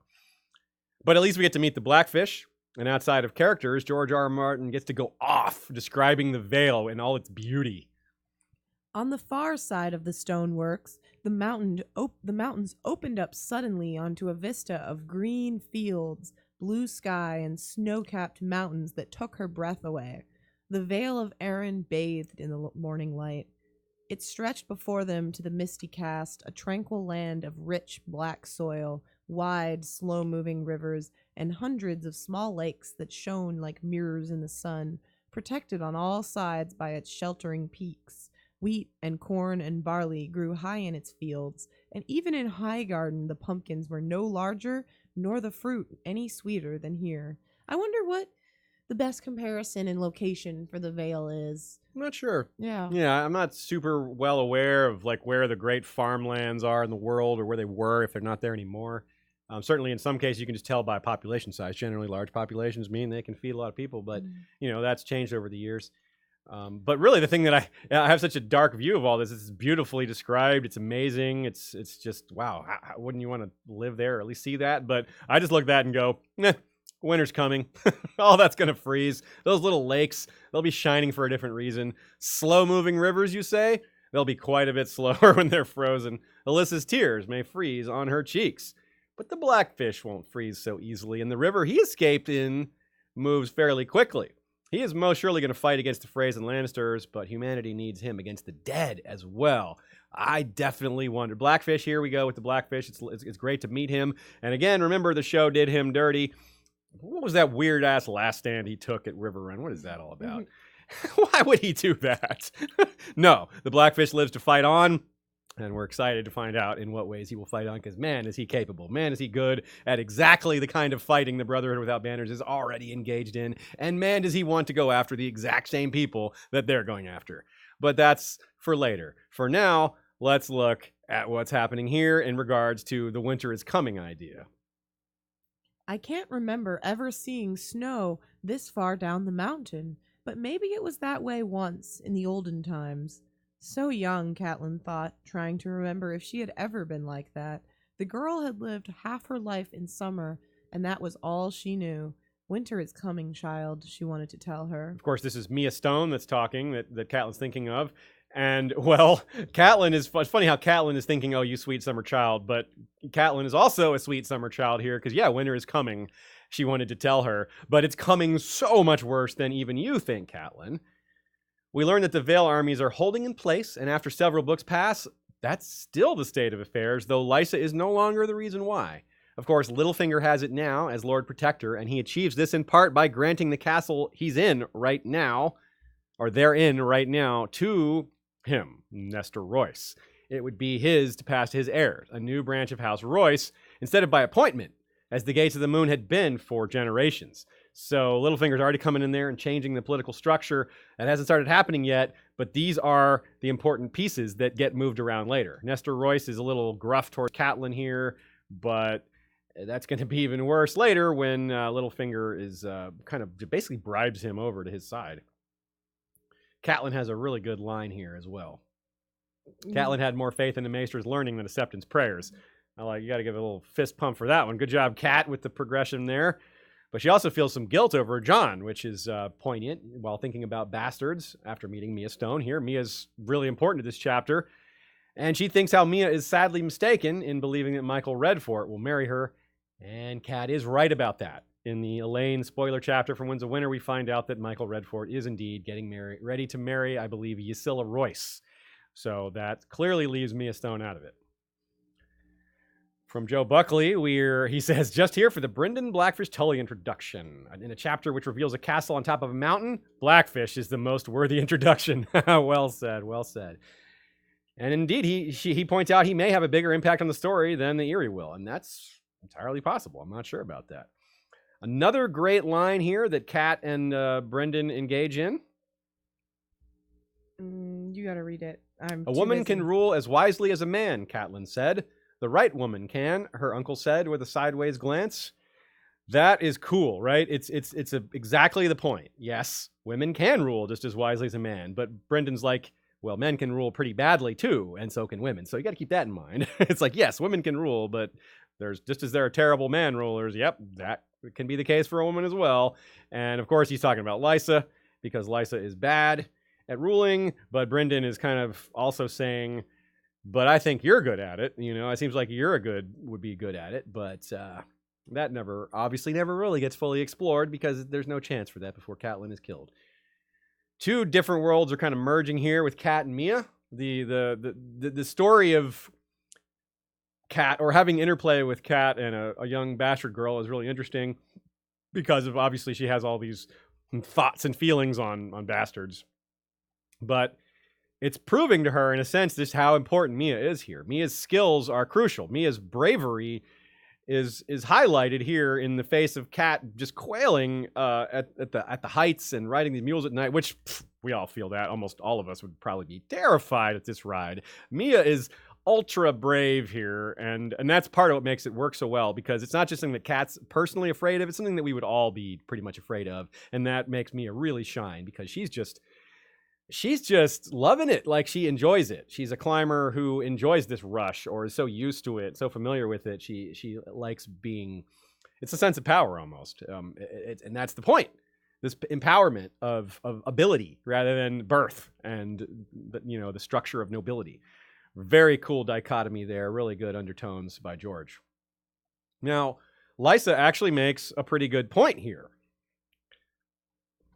But at least we get to meet the Blackfish, and outside of characters, George R. R. Martin gets to go off describing the Vale in all its beauty. On the far side of the stoneworks, the mountains opened up suddenly onto a vista of green fields, blue sky, and snow-capped mountains that took her breath away. The Vale of Arryn bathed in the morning light. It stretched before them to the misty cast, a tranquil land of rich black soil, wide, slow-moving rivers, and hundreds of small lakes that shone like mirrors in the sun, protected on all sides by its sheltering peaks. Wheat and corn and barley grew high in its fields, and even in Highgarden the pumpkins were no larger, nor the fruit any sweeter than here. I wonder what the best comparison in location for the Vale is. I'm not sure. Yeah, I'm not super well aware of like where the great farmlands are in the world or where they were if they're not there anymore. Certainly in some cases you can just tell by population size. Generally large populations mean they can feed a lot of people, but that's changed over the years. But really, the thing that I have such a dark view of all this. It's beautifully described. It's amazing. It's just wow. Wouldn't you want to live there or at least see that? But I just look at that and go, winter's coming. All that's gonna freeze. Those little lakes, they'll be shining for a different reason. Slow-moving rivers, you say? They'll be quite a bit slower when they're frozen. Alyssa's tears may freeze on her cheeks, but the Blackfish won't freeze so easily, and the river he escaped in moves fairly quickly. He is most surely going to fight against the Freys and Lannisters, but humanity needs him against the dead as well. I definitely wonder. Blackfish, here we go with the Blackfish. It's great to meet him. And again, remember the show did him dirty. What was that weird-ass last stand he took at River Run? What is that all about? Why would he do that? No, the Blackfish lives to fight on. And we're excited to find out in what ways he will fight on, because man, is he capable. Man, is he good at exactly the kind of fighting the Brotherhood Without Banners is already engaged in. And man, does he want to go after the exact same people that they're going after. But that's for later. For now, let's look at what's happening here in regards to the winter is coming idea. I can't remember ever seeing snow this far down the mountain, but maybe it was that way once in the olden times. So young, Catelyn thought, trying to remember if she had ever been like that. The girl had lived half her life in summer, and that was all she knew. Winter is coming, child, she wanted to tell her. Of course, this is Mia Stone that's talking, that Catelyn's thinking of. And, well, Catelyn is... It's funny how Catelyn is thinking, oh, you sweet summer child, but Catelyn is also a sweet summer child here, because, yeah, winter is coming, she wanted to tell her. But it's coming so much worse than even you think, Catelyn. We learn that the Vale armies are holding in place, and after several books pass, that's still the state of affairs, though Lysa is no longer the reason why. Of course, Littlefinger has it now as Lord Protector, and he achieves this in part by granting the castle he's in right now, or they're in right now, to him, Nestor Royce. It would be his to pass to his heirs, a new branch of House Royce, instead of by appointment, as the Gates of the Moon had been for generations. So Littlefinger's already coming in there and changing the political structure. That hasn't started happening yet, but these are the important pieces that get moved around later. Nestor Royce is a little gruff towards Catelyn here, but that's going to be even worse later when Littlefinger is kind of basically bribes him over to his side. Catelyn has a really good line here as well. Catelyn had more faith in the Maester's learning than a Septon's prayers. You got to give a little fist pump for that one. Good job, Cat, with the progression there. But she also feels some guilt over Jon, which is poignant while thinking about bastards after meeting Mia Stone here. Mia's really important to this chapter. And she thinks how Mia is sadly mistaken in believing that Michael Redfort will marry her. And Cat is right about that. In the Elaine spoiler chapter from Winds of Winter, we find out that Michael Redfort is indeed getting ready to marry, I believe, Ysilla Royce. So that clearly leaves Mia Stone out of it. From Joe Buckley, he says, just here for the Brynden Blackfish Tully introduction. In a chapter which reveals a castle on top of a mountain, Blackfish is the most worthy introduction. Well said, well said. And indeed, he points out he may have a bigger impact on the story than the Eyrie will, and that's entirely possible. I'm not sure about that. Another great line here that Cat and Brynden engage in. You gotta read it. A woman can rule as wisely as a man, Catelyn said. The right woman can, her uncle said with a sideways glance. That is cool, right? It's exactly the point. Yes, women can rule just as wisely as a man, but Brendan's like, well, men can rule pretty badly too, and so can women. So you got to keep that in mind. It's like, yes, women can rule, but just as there are terrible man rulers, yep, that can be the case for a woman as well. And of course, he's talking about Lysa, because Lysa is bad at ruling, but Brynden is kind of also saying, but I think you're good at it. You know, it seems like would be good at it, but that obviously never really gets fully explored because there's no chance for that before Catelyn is killed. Two different worlds are kind of merging here with Cat and Mia. The story of Cat, or having interplay with Cat and a young bastard girl, is really interesting because of obviously she has all these thoughts and feelings on bastards, but it's proving to her, in a sense, just how important Mia is here. Mia's skills are crucial. Mia's bravery is highlighted here in the face of Cat just quailing at the heights and riding the mules at night, which we all feel that. Almost all of us would probably be terrified at this ride. Mia is ultra brave here, and that's part of what makes it work so well, because it's not just something that Cat's personally afraid of, it's something that we would all be pretty much afraid of, and that makes Mia really shine, because she's just loving it. Like, she enjoys it. She's a climber who enjoys this rush, or is so used to it, so familiar with it. She likes being, it's a sense of power almost. And that's the point. This empowerment of ability rather than birth and the structure of nobility. Very cool dichotomy there. Really good undertones by George. Now, Lysa actually makes a pretty good point here.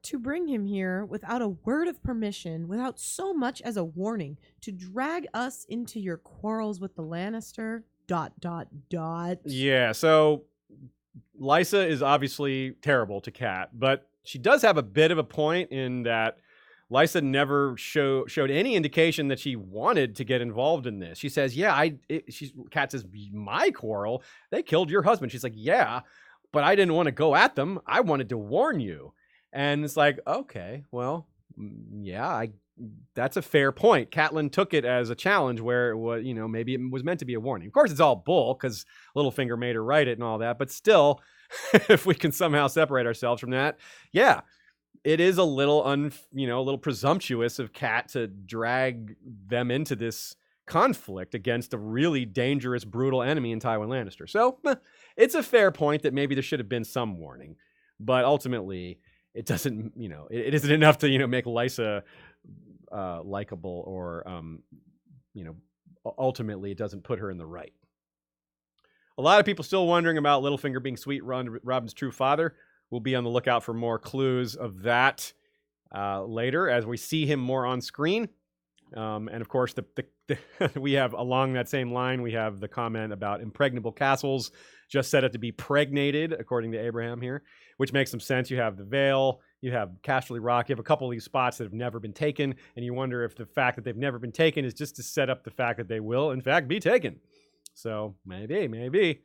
To bring him here without a word of permission, without so much as a warning, to drag us into your quarrels with the Lannister, ... Yeah, so Lysa is obviously terrible to Cat, but she does have a bit of a point in that Lysa never showed any indication that she wanted to get involved in this. She says, Cat says, my quarrel? They killed your husband. She's like, yeah, but I didn't want to go at them. I wanted to warn you. And it's like, okay, well, yeah, that's a fair point. Catelyn took it as a challenge where it was, maybe it was meant to be a warning. Of course, it's all bull because Littlefinger made her write it and all that. But still, if we can somehow separate ourselves from that, yeah, it is a little a little presumptuous of Cat to drag them into this conflict against a really dangerous, brutal enemy in Tywin Lannister. So it's a fair point that maybe there should have been some warning, but ultimately, it doesn't, it isn't enough to, make Lysa likable, or, ultimately it doesn't put her in the right. A lot of people still wondering about Littlefinger being Sweet Robin's true father. We'll be on the lookout for more clues of that later as we see him more on screen. And of course, we have, along that same line, we have the comment about impregnable castles just set up to be pregnated, according to Abraham here, which makes some sense. You have the Vale, you have Casterly Rock, you have a couple of these spots that have never been taken, and you wonder if the fact that they've never been taken is just to set up the fact that they will, in fact, be taken. So, maybe.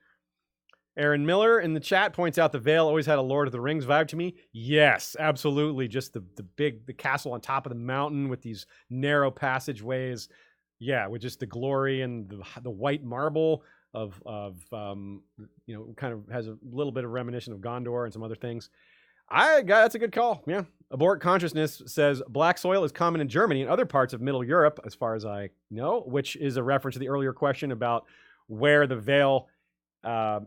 Aaron Miller in the chat points out the Vale always had a Lord of the Rings vibe to me. Yes, absolutely. Just the castle on top of the mountain with these narrow passageways. Yeah, with just the glory and the white marble of kind of has a little bit of reminiscence of Gondor and some other things. That's a good call. Yeah. Abort Consciousness says black soil is common in Germany and other parts of Middle Europe, as far as I know, which is a reference to the earlier question about where the Vale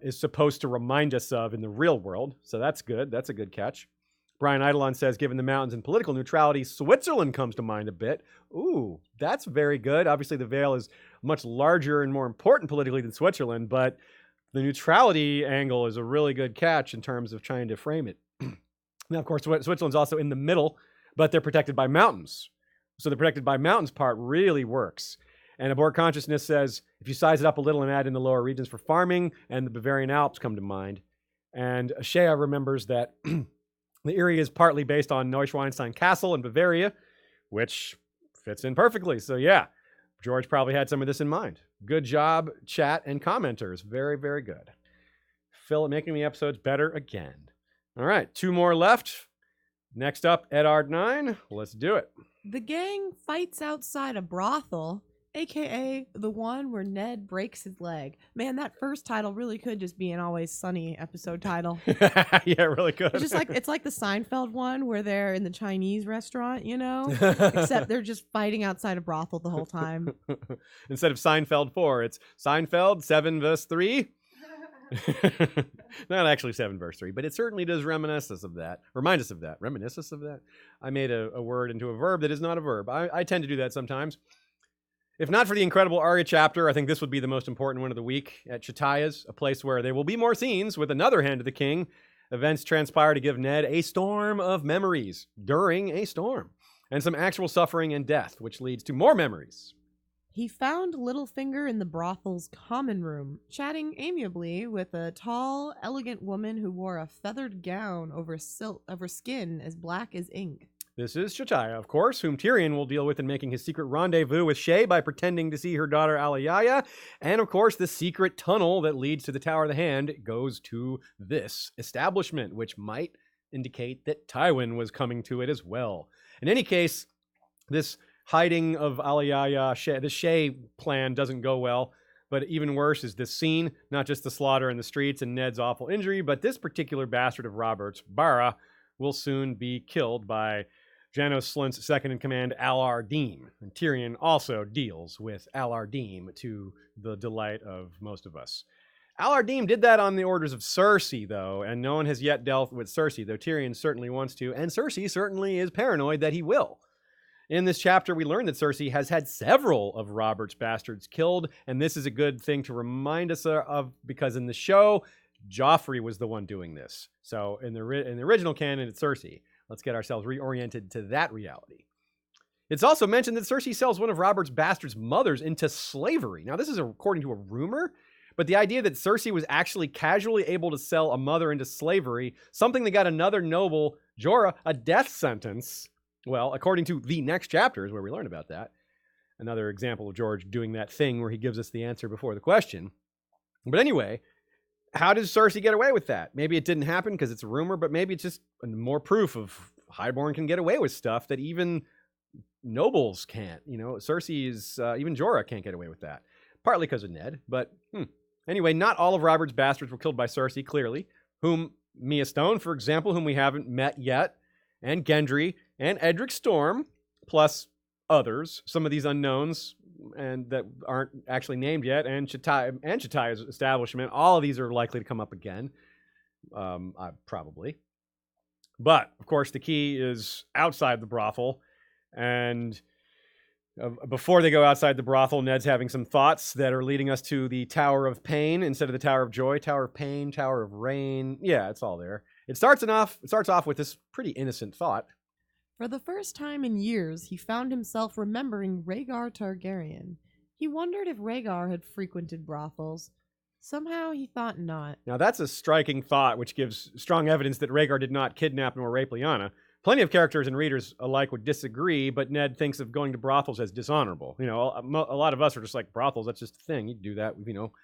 is supposed to remind us of in the real world. So that's good. That's a good catch. Brian Eidolon says, given the mountains and political neutrality, Switzerland comes to mind a bit. Ooh, that's very good. Obviously, the Vale is much larger and more important politically than Switzerland, but the neutrality angle is a really good catch in terms of trying to frame it. Now, of course, Switzerland's also in the middle, but they're protected by mountains. So the protected by mountains part really works. And Abort Consciousness says, if you size it up a little and add in the lower regions for farming, and the Bavarian Alps come to mind. And Shea remembers that the Eyrie is partly based on Neuschwanstein Castle in Bavaria, which fits in perfectly. So yeah, George probably had some of this in mind. Good job, chat and commenters. Very, very good. Phil, making the episodes better again. All right, 2 more left. Next up, Eddard 9. Let's do it. The gang fights outside a brothel, aka the one where Ned breaks his leg. Man, that first title really could just be an Always Sunny episode title. Yeah, it really could. It's just like it's like the Seinfeld one where they're in the Chinese restaurant, except they're just fighting outside a brothel the whole time. Instead of Seinfeld 4, it's Seinfeld 7 verse 3. Not actually 7 verse 3, but it certainly does remind us of that. Reminiscence of that. I made a word into a verb that is not a verb. I tend to do that sometimes. If not for the incredible Arya chapter, I think this would be the most important one of the week at Chataya's, a place where there will be more scenes with another Hand of the King. Events transpire to give Ned a storm of memories during a storm, and some actual suffering and death, which leads to more memories. He found Littlefinger in the brothel's common room, chatting amiably with a tall, elegant woman who wore a feathered gown over skin as black as ink. This is Chataya, of course, whom Tyrion will deal with in making his secret rendezvous with Shae by pretending to see her daughter Alayaya. And of course, the secret tunnel that leads to the Tower of the Hand goes to this establishment, which might indicate that Tywin was coming to it as well. In any case, this hiding of Alayaya, the Shae plan doesn't go well. But even worse is this scene, not just the slaughter in the streets and Ned's awful injury, but this particular bastard of Robert's, Bara, will soon be killed by Janos Slint's second-in-command, Alar Dîm. And Tyrion also deals with Alar Dîm to the delight of most of us. Alar Dîm did that on the orders of Cersei, though, and no one has yet dealt with Cersei, though Tyrion certainly wants to, and Cersei certainly is paranoid that he will. In this chapter, we learn that Cersei has had several of Robert's bastards killed, and this is a good thing to remind us of, because in the show, Joffrey was the one doing this. So in the original canon, it's Cersei. Let's get ourselves reoriented to that reality. It's also mentioned that Cersei sells one of Robert's bastards' mothers into slavery. Now, this is according to a rumor, but the idea that Cersei was actually casually able to sell a mother into slavery, something that got another noble, Jorah, a death sentence. Well, according to the next chapter is where we learn about that. Another example of George doing that thing where he gives us the answer before the question. But anyway, how does Cersei get away with that? Maybe it didn't happen because it's a rumor, but maybe it's just more proof of Highborn can get away with stuff that even nobles can't. Cersei is, even Jorah can't get away with that. Partly because of Ned, but anyway, not all of Robert's bastards were killed by Cersei, clearly. Mia Stone, for example, whom we haven't met yet, and Gendry, and Edric Storm, plus others, some of these unknowns, and that aren't actually named yet, and Chataya's establishment. All of these are likely to come up again, probably. But, of course, the key is outside the brothel, and before they go outside the brothel, Ned's having some thoughts that are leading us to the Tower of Pain instead of the Tower of Joy. Tower of Pain, Tower of Rain. Yeah, it's all there. It starts off with this pretty innocent thought. For the first time in years, he found himself remembering Rhaegar Targaryen. He wondered if Rhaegar had frequented brothels. Somehow he thought not. Now that's a striking thought, which gives strong evidence that Rhaegar did not kidnap nor rape Lyanna. Plenty of characters and readers alike would disagree, but Ned thinks of going to brothels as dishonorable. A lot of us are just like, brothels, that's just a thing. You do that,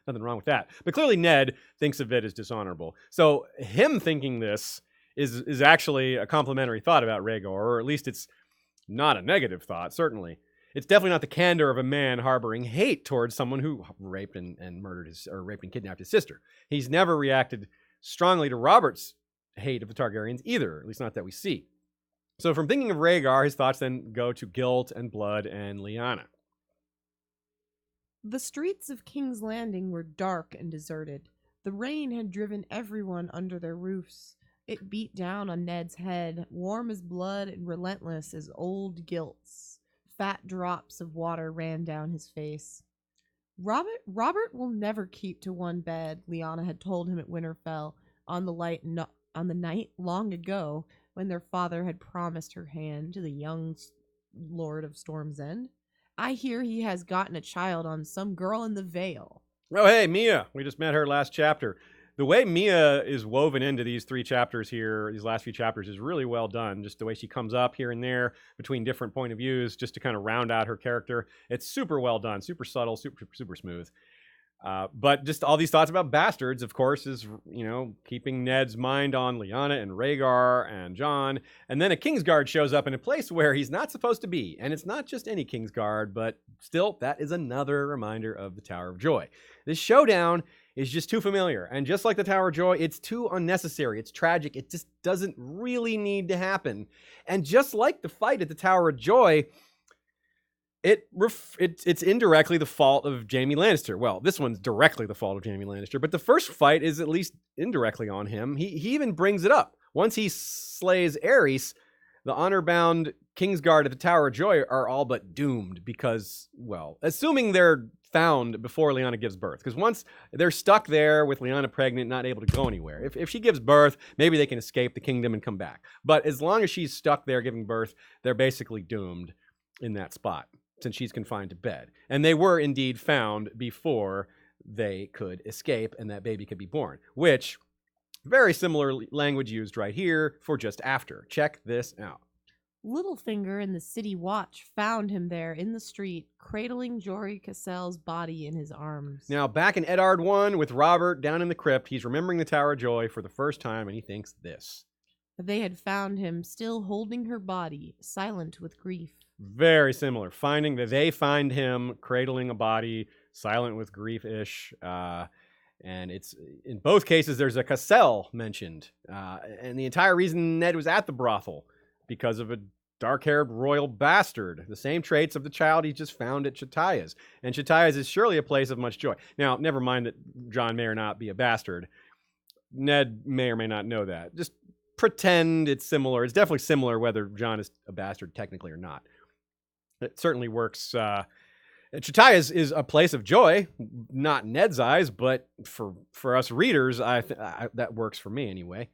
nothing wrong with that. But clearly Ned thinks of it as dishonorable. So him thinking this is actually a complimentary thought about Rhaegar, or at least it's not a negative thought, certainly. It's definitely not the candor of a man harboring hate towards someone who raped and kidnapped his sister. He's never reacted strongly to Robert's hate of the Targaryens either, at least not that we see. So from thinking of Rhaegar, his thoughts then go to guilt and blood and Lyanna. The streets of King's Landing were dark and deserted. The rain had driven everyone under their roofs. It beat down on Ned's head, warm as blood and relentless as old guilt's. Fat drops of water ran down his face. Robert will never keep to one bed, Lyanna had told him at Winterfell on the night long ago when their father had promised her hand to the young Lord of Storm's End. I hear he has gotten a child on some girl in the Vale. Oh, hey, Mia. We just met her last chapter. The way Mia is woven into these 3 chapters here, these last few chapters, is really well done. Just the way she comes up here and there between different point of views, just to kind of round out her character. It's super well done, super subtle, super smooth. But just all these thoughts about bastards, of course, is, keeping Ned's mind on Lyanna and Rhaegar and Jon. And then a Kingsguard shows up in a place where he's not supposed to be. And it's not just any Kingsguard, but still, that is another reminder of the Tower of Joy. This showdown is just too familiar. And just like the Tower of Joy, it's too unnecessary. It's tragic. It just doesn't really need to happen. And just like the fight at the Tower of Joy, it's indirectly the fault of Jaime Lannister. Well, this one's directly the fault of Jaime Lannister, but the first fight is at least indirectly on him. He even brings it up. Once he slays Aerys, the honor-bound Kingsguard at the Tower of Joy are all but doomed because, well, assuming they're found before Lyanna gives birth. Because once they're stuck there with Lyanna pregnant, not able to go anywhere. If she gives birth, maybe they can escape the kingdom and come back. But as long as she's stuck there giving birth, they're basically doomed in that spot, since she's confined to bed. And they were indeed found before they could escape and that baby could be born, which, very similar language used right here for just after. Check this out. Littlefinger and the city watch found him there in the street, cradling Jory Cassell's body in his arms. Now, back in Eddard 1 with Robert down in the crypt, he's remembering the Tower of Joy for the first time, and he thinks this. They had found him still holding her body, silent with grief. Very similar. They find him cradling a body, silent with grief-ish. And it's in both cases, there's a Cassell mentioned. And the entire reason Ned was at the brothel, because of a dark-haired royal bastard. The same traits of the child he just found at Chataya's. And Chataya's is surely a place of much joy. Now, never mind that Jon may or not be a bastard. Ned may or may not know that. Just pretend it's similar. It's definitely similar whether Jon is a bastard technically or not. It certainly works. Chataya's is a place of joy, not Ned's eyes, but for us readers, that works for me anyway,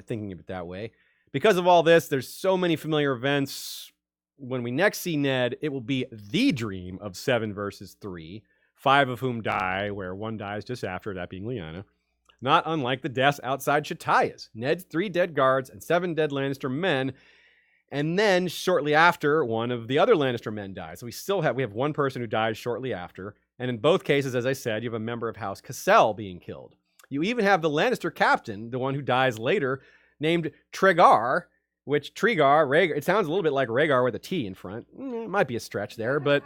thinking of it that way. Because of all this, there's so many familiar events. When we next see Ned, it will be the dream of 7 versus 3, 5 of whom die, where 1 dies just after, that being Lyanna. Not unlike the deaths outside Chataya's. Ned's 3 dead guards and 7 dead Lannister men. And then, shortly after, 1 of the other Lannister men dies. So we have 1 person who dies shortly after. And in both cases, as I said, you have a member of House Cassell being killed. You even have the Lannister captain, the one who dies later, named Tregar, which Rhaegar, it sounds a little bit like Rhaegar with a T in front. It might be a stretch there, but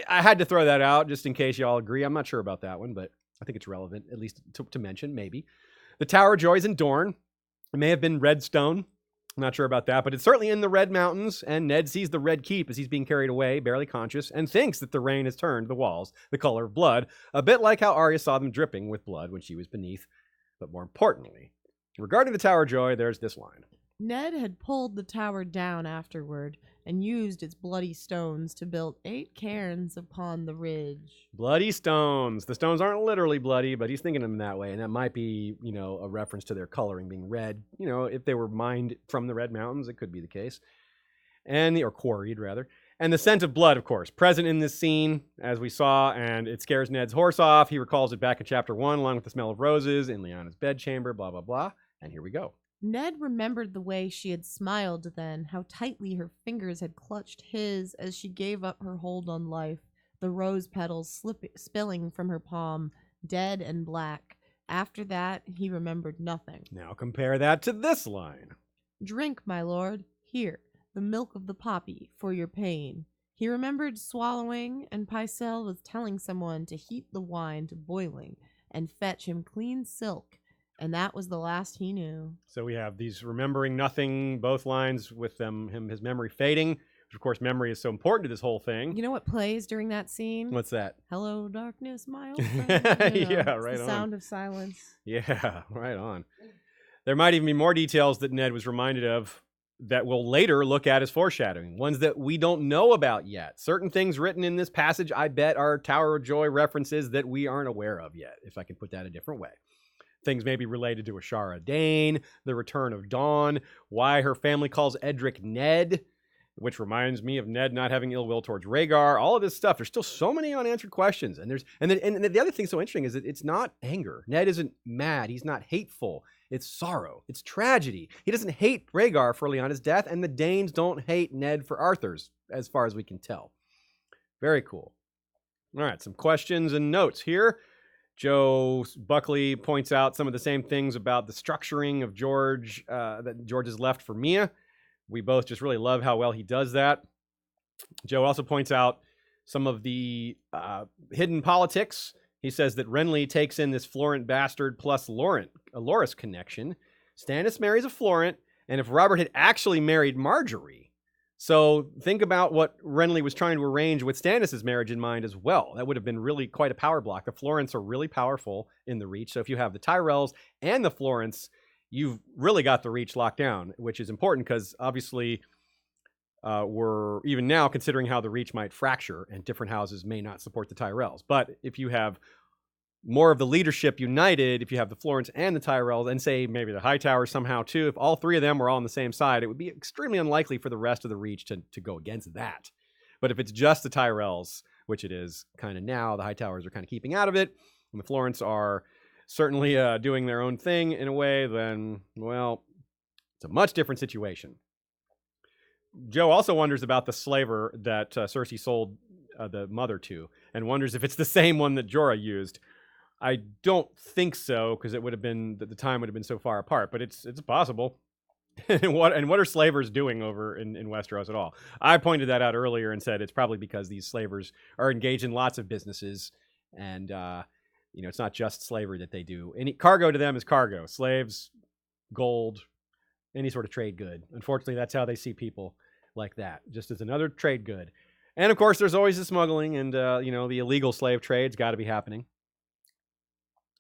I had to throw that out just in case you all agree. I'm not sure about that one, but I think it's relevant, at least to mention, maybe. The Tower of Joy is in Dorne. It may have been Redstone. I'm not sure about that, but it's certainly in the Red Mountains, and Ned sees the Red Keep as he's being carried away, barely conscious, and thinks that the rain has turned the walls the color of blood, a bit like how Arya saw them dripping with blood when she was beneath. But more importantly, regarding the Tower of Joy, there's this line. Ned had pulled the tower down afterward and used its bloody stones to build 8 cairns upon the ridge. Bloody stones. The stones aren't literally bloody, but he's thinking of them that way, and that might be, a reference to their coloring being red. If they were mined from the Red Mountains, it could be the case. Or quarried, rather. And the scent of blood, of course, present in this scene, as we saw, and it scares Ned's horse off. He recalls it back in Chapter 1, along with the smell of roses in Lyanna's bedchamber, blah, blah, blah. And here we go. Ned remembered the way she had smiled then, how tightly her fingers had clutched his as she gave up her hold on life, the rose petals spilling from her palm, dead and black. After that, he remembered nothing. Now compare that to this line. Drink, my lord, here, the milk of the poppy, for your pain. He remembered swallowing, and Pycelle was telling someone to heat the wine to boiling and fetch him clean silk. And that was the last he knew. So we have these remembering nothing, both lines with his memory fading, which of course memory is so important to this whole thing. You know what plays during that scene? What's that? Hello, darkness, my old friend. Yeah, right on. The sound of silence. Yeah, right on. There might even be more details that Ned was reminded of that we'll later look at as foreshadowing, ones that we don't know about yet. Certain things written in this passage, I bet, are Tower of Joy references that we aren't aware of yet, if I can put that a different way. Things may be related to Ashara Dane, the return of Dawn, why her family calls Edric Ned. which reminds me of Ned not having ill will towards Rhaegar. All of this stuff. There's still so many unanswered questions. And the other thing so interesting is that it's not anger. Ned isn't mad. He's not hateful. It's sorrow. It's tragedy. He doesn't hate Rhaegar for Lyanna's death, and the Danes don't hate Ned for Arthur's, as far as we can tell. Very cool. All right, some questions and notes here. Joe Buckley points out some of the same things about the structuring of George that George has left for Mia. We both just really love how well he does that. Joe also points out some of the hidden politics. He says that Renly takes in this Florent bastard plus Loras connection. Stannis marries a Florent, and if Robert had actually married Marjorie. So think about what Renly was trying to arrange with Stannis' marriage in mind as well. That would have been really quite a power block. The Florents are really powerful in the Reach. So if you have the Tyrells and the Florents, you've really got the Reach locked down, which is important because obviously we're even now considering how the Reach might fracture and different houses may not support the Tyrells. But if you have more of the leadership united, if you have the Florents and the Tyrells, and say maybe the Hightower somehow too, if all three of them were all on the same side, it would be extremely unlikely for the rest of the Reach to go against that. But if it's just the Tyrells, which it is kind of now, the Hightowers are kind of keeping out of it, and the Florents are certainly doing their own thing in a way, then, well, it's a much different situation. Joe also wonders about the slaver that Cersei sold the mother to, and wonders if it's the same one that Jorah used. I don't think so, because it would have been that the time would have been so far apart, but it's possible. and what are slavers doing over in Westeros at all? I pointed that out earlier and said it's probably because these slavers are engaged in lots of businesses, and it's not just slavery that they do. Any cargo to them is cargo. Slaves, gold, any sort of trade good. Unfortunately, that's how they see people like that, just as another trade good. And of course, there's always the smuggling, and the illegal slave trade's got to be happening.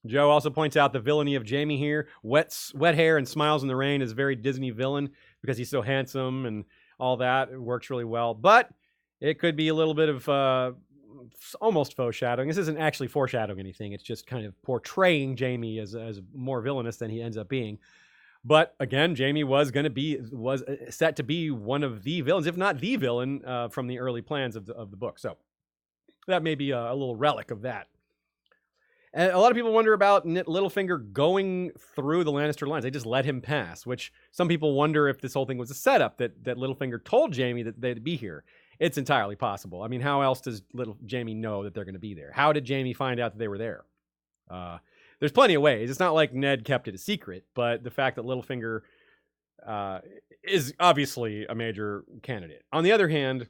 Joe also points out the villainy of Jaime here. Wet hair and smiles in the rain is a very Disney villain because he's so handsome and all that. It works really well. But it could be a little bit of almost foreshadowing. This isn't actually foreshadowing anything. It's just kind of portraying Jaime as more villainous than he ends up being. But again, Jaime was set to be one of the villains, if not the villain, from the early plans of the book. So that may be a little relic of that. And a lot of people wonder about Littlefinger going through the Lannister lines. They just let him pass, which some people wonder if this whole thing was a setup, that Littlefinger told Jaime that they'd be here. It's entirely possible. I mean, how else does Jaime know that they're going to be there? How did Jaime find out that they were there? There's plenty of ways. It's not like Ned kept it a secret, but the fact that Littlefinger is obviously a major candidate. On the other hand,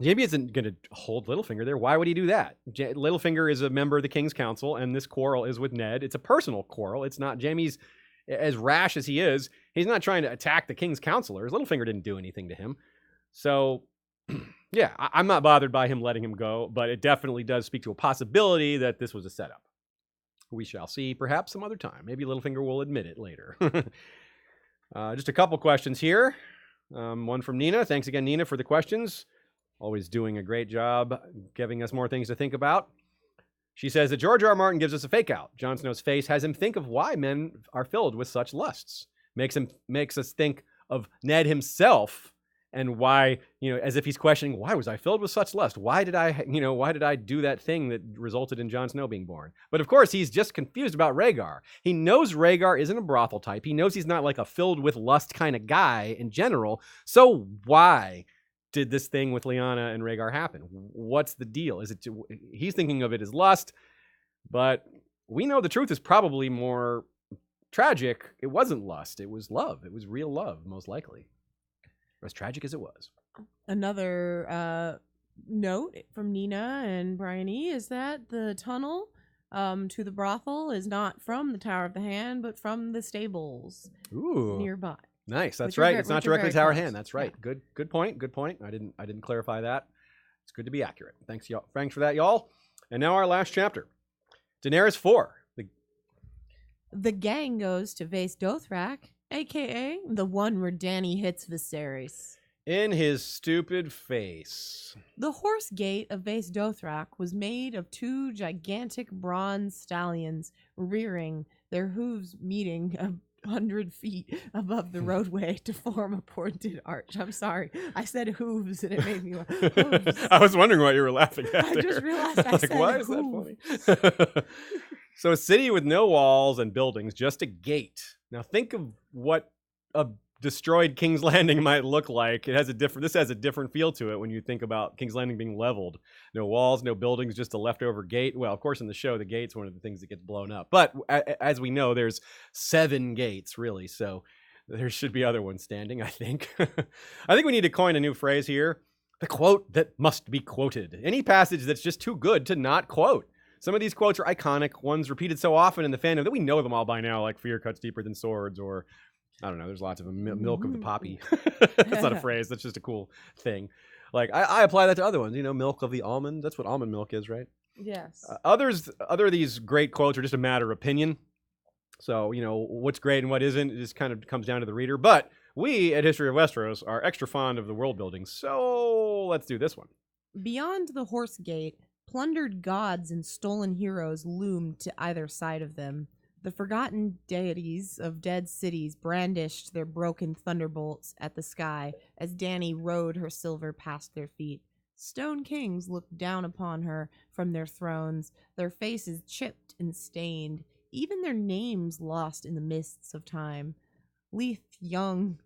Jaime isn't going to hold Littlefinger there. Why would he do that? Littlefinger is a member of the King's Council, and this quarrel is with Ned. It's a personal quarrel. It's not Jaime's, as rash as he is, he's not trying to attack the King's counselors. Littlefinger didn't do anything to him. So, yeah, I'm not bothered by him letting him go, but it definitely does speak to a possibility that this was a setup. We shall see perhaps some other time. Maybe Littlefinger will admit it later. Just a couple questions here. One from Nina. Thanks again, Nina, for the questions. Always doing a great job giving us more things to think about. She says that George R. Martin gives us a fake out. Jon Snow's face has him think of why men are filled with such lusts. Makes us think of Ned himself and why, as if he's questioning, why was I filled with such lust? Why did I do that thing that resulted in Jon Snow being born? But of course, he's just confused about Rhaegar. He knows Rhaegar isn't a brothel type. He knows he's not like a filled with lust kind of guy in general. So why did this thing with Lyanna and Rhaegar happen? What's the deal? He's thinking of it as lust, but we know the truth is probably more tragic. It wasn't lust. It was love. It was real love, most likely. As tragic as it was. Another note from Nina and Brian E. is that the tunnel to the brothel is not from the Tower of the Hand, but from the stables nearby. Nice. That's right. It's not directly Tower of the Hand. That's right. Yeah. Good point. I didn't clarify that. It's good to be accurate. Thanks, y'all. Thanks for that, y'all. And now our last chapter. Daenerys 4. The gang goes to Vaes Dothrak, a.k.a. the one where Dany hits Viserys in his stupid face. The horse gate of Vaes Dothrak was made of two gigantic bronze stallions rearing, their hooves meeting 100 feet above the roadway to form a pointed arch. I'm sorry. I said hooves and it made me laugh. Hooves. I was wondering why you were laughing at I there. just realized I said why is hooves. that funny? So a city with no walls and buildings, just a gate. Now think of what a destroyed King's Landing might look like. This has a different feel to it when you think about King's Landing being leveled. No walls, no buildings, just a leftover gate. Well, of course, in the show, the gate's one of the things that gets blown up. But as we know, there's 7 gates, really. So there should be other ones standing, I think. I think we need to coin a new phrase here. The quote that must be quoted. Any passage that's just too good to not quote. Some of these quotes are iconic, ones repeated so often in the fandom that we know them all by now, like fear cuts deeper than swords, or I don't know, there's lots of them. Milk of the poppy. That's not a phrase, that's just a cool thing. Like, I apply that to other ones, milk of the almond. That's what almond milk is, right? Yes. Other of these great quotes are just a matter of opinion. So, what's great and what isn't, it just kind of comes down to the reader. But we at History of Westeros are extra fond of the world building, so let's do this one. Beyond the Horse Gate, plundered gods and stolen heroes loomed to either side of them. The forgotten deities of dead cities brandished their broken thunderbolts at the sky as Dany rode her silver past their feet. Stone kings looked down upon her from their thrones, their faces chipped and stained, even their names lost in the mists of time. Lithe young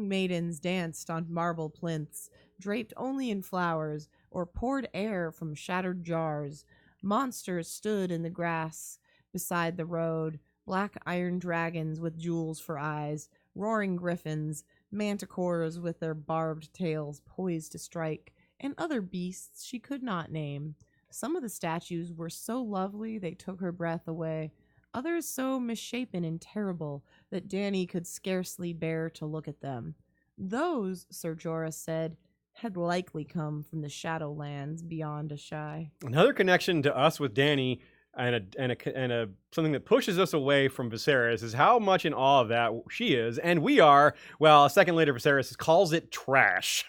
maidens danced on marble plinths, draped only in flowers, or poured air from shattered jars. Monsters stood in the grass beside the road, black iron dragons with jewels for eyes, roaring griffins, manticores with their barbed tails poised to strike, and other beasts she could not name. Some of the statues were so lovely they took her breath away, others so misshapen and terrible that Dany could scarcely bear to look at them. Those, Ser Jorah said, had likely come from the Shadowlands beyond Ashai. Another connection to us with Dany and a something that pushes us away from Viserys is how much in awe of that she is, and we are. Well, a second later, Viserys calls it trash,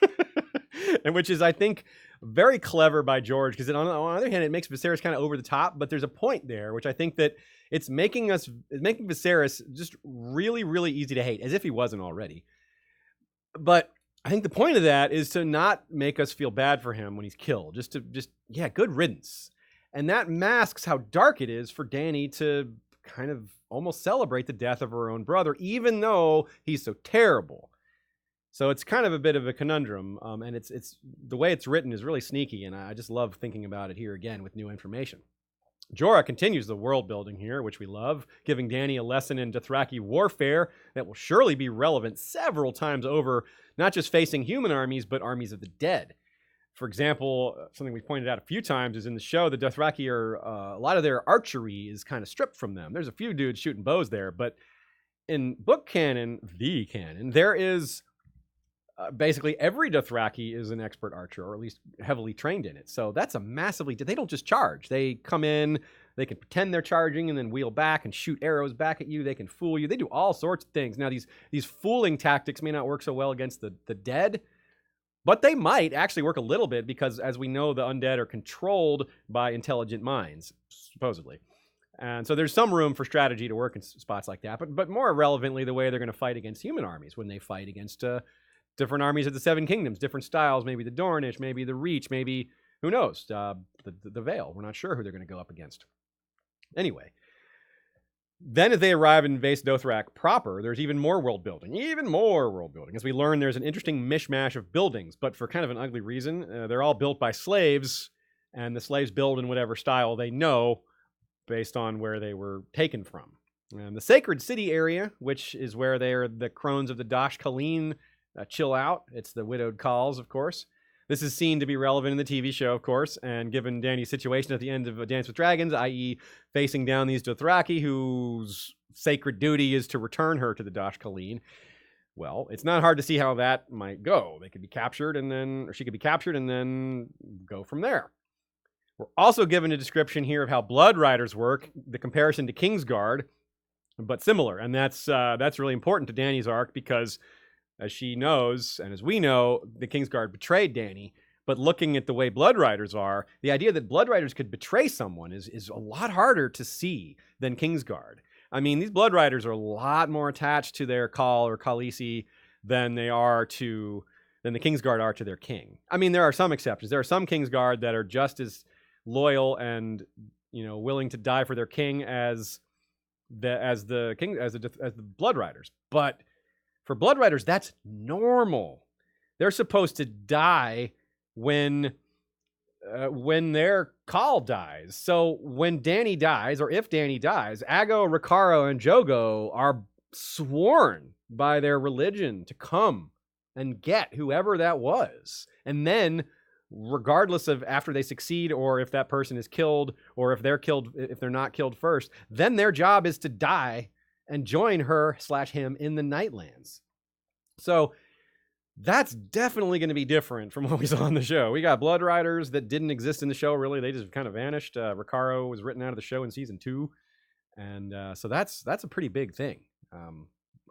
and which is, I think, very clever by George, because on the other hand, it makes Viserys kind of over the top, but there's a point there, which I think that it's making Viserys just really, really easy to hate, as if he wasn't already. But I think the point of that is to not make us feel bad for him when he's killed. Yeah, good riddance. And that masks how dark it is for Dany to kind of almost celebrate the death of her own brother, even though he's so terrible. So it's kind of a bit of a conundrum, and it's the way it's written is really sneaky, and I just love thinking about it here again with new information. Jorah continues the world building here, which we love, giving Dany a lesson in Dothraki warfare that will surely be relevant several times over, not just facing human armies, but armies of the dead. For example, something we pointed out a few times is in the show, the Dothraki are, a lot of their archery is kind of stripped from them. There's a few dudes shooting bows there, but in book canon, the canon, there is basically every Dothraki is an expert archer, or at least heavily trained in it. So that's they don't just charge. They come in, they can pretend they're charging and then wheel back and shoot arrows back at you. They can fool you. They do all sorts of things. Now, these fooling tactics may not work so well against the dead, but they might actually work a little bit because, as we know, the undead are controlled by intelligent minds, supposedly. And so there's some room for strategy to work in spots like that. But more relevantly, the way they're going to fight against human armies when they fight against different armies of the Seven Kingdoms, different styles, maybe the Dornish, maybe the Reach, maybe, who knows, the Vale. We're not sure who they're going to go up against. Anyway. Then as they arrive in Vaes Dothrak proper, there's even more world building. As we learn, there's an interesting mishmash of buildings, but for kind of an ugly reason. They're all built by slaves, and the slaves build in whatever style they know based on where they were taken from. And the Sacred City area, which is where the crones of the Dosh Khaleen chill out. It's the widowed Khals, of course. This is seen to be relevant in the TV show, of course, and given Dany's situation at the end of A Dance with Dragons, i.e. facing down these Dothraki whose sacred duty is to return her to the Dosh Khaleen, well, it's not hard to see how that might go. They could be captured she could be captured and then go from there. We're also given a description here of how Blood Riders work, the comparison to Kingsguard, but similar, and that's really important to Dany's arc because, as she knows, and as we know, the Kingsguard betrayed Dany. But looking at the way Blood Riders are, the idea that Blood Riders could betray someone is a lot harder to see than Kingsguard. I mean, these Blood Riders are a lot more attached to their Khal or Khaleesi than the Kingsguard are to their king. I mean, there are some exceptions. There are some Kingsguard that are just as loyal and, willing to die for their king as the Blood Riders. But for Blood Riders, that's normal. They're supposed to die when their Khal dies. So when Dany dies, or if Dany dies, Aggo, Ricardo, and Jogo are sworn by their religion to come and get whoever that was. And then, regardless of after they succeed, or if that person is killed, or if they're not killed first, then their job is to die and join her/him in the Nightlands. So that's definitely going to be different from what we saw on the show. We got Blood Riders that didn't exist in the show, really. They just kind of vanished. Ricardo was written out of the show in season 2. And so that's a pretty big thing.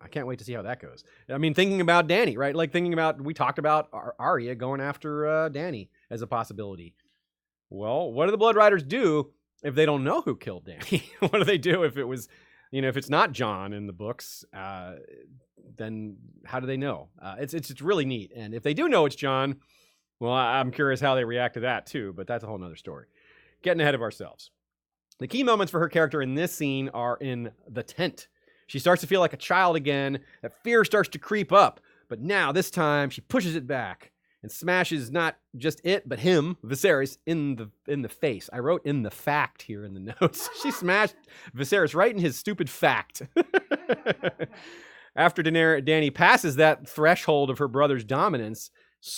I can't wait to see how that goes. I mean, thinking about Dany, right? Like we talked about Arya going after Dany as a possibility. Well, what do the Blood Riders do if they don't know who killed Dany? What do they do if it was, if it's not Jon in the books? Then how do they know? It's really neat. And if they do know it's Jon, well, I'm curious how they react to that too. But that's a whole nother story. Getting ahead of ourselves. The key moments for her character in this scene are in the tent. She starts to feel like a child again. That fear starts to creep up. But now, this time, she pushes it back and smashes not just it, but him, Viserys, in the face. I wrote in the fact here in the notes. She smashed Viserys right in his stupid fact. After Dany passes that threshold of her brother's dominance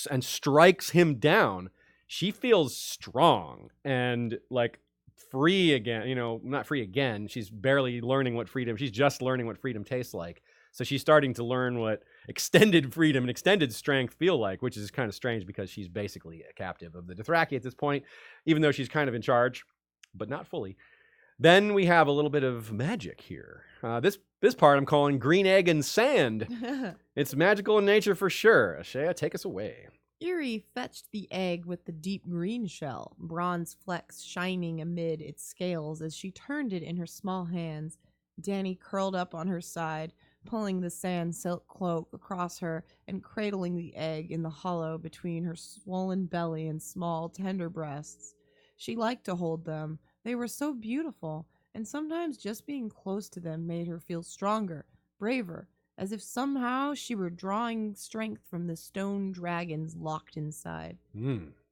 and strikes him down, she feels strong and like free again. Not free again. She's barely learning what freedom. She's just learning what freedom tastes like. So she's starting to learn what extended freedom and extended strength feel like, which is kind of strange because she's basically a captive of the Dothraki at this point, even though she's kind of in charge, but not fully. Then we have a little bit of magic here. This part I'm calling green egg and sand. It's magical in nature for sure. Ashaya, take us away. Eyrie fetched the egg with the deep green shell, bronze flecks shining amid its scales as she turned it in her small hands. Dany curled up on her side, pulling the sand silk cloak across her and cradling the egg in the hollow between her swollen belly and small, tender breasts. She liked to hold them. They were so beautiful, and sometimes just being close to them made her feel stronger, braver, as if somehow she were drawing strength from the stone dragons locked inside.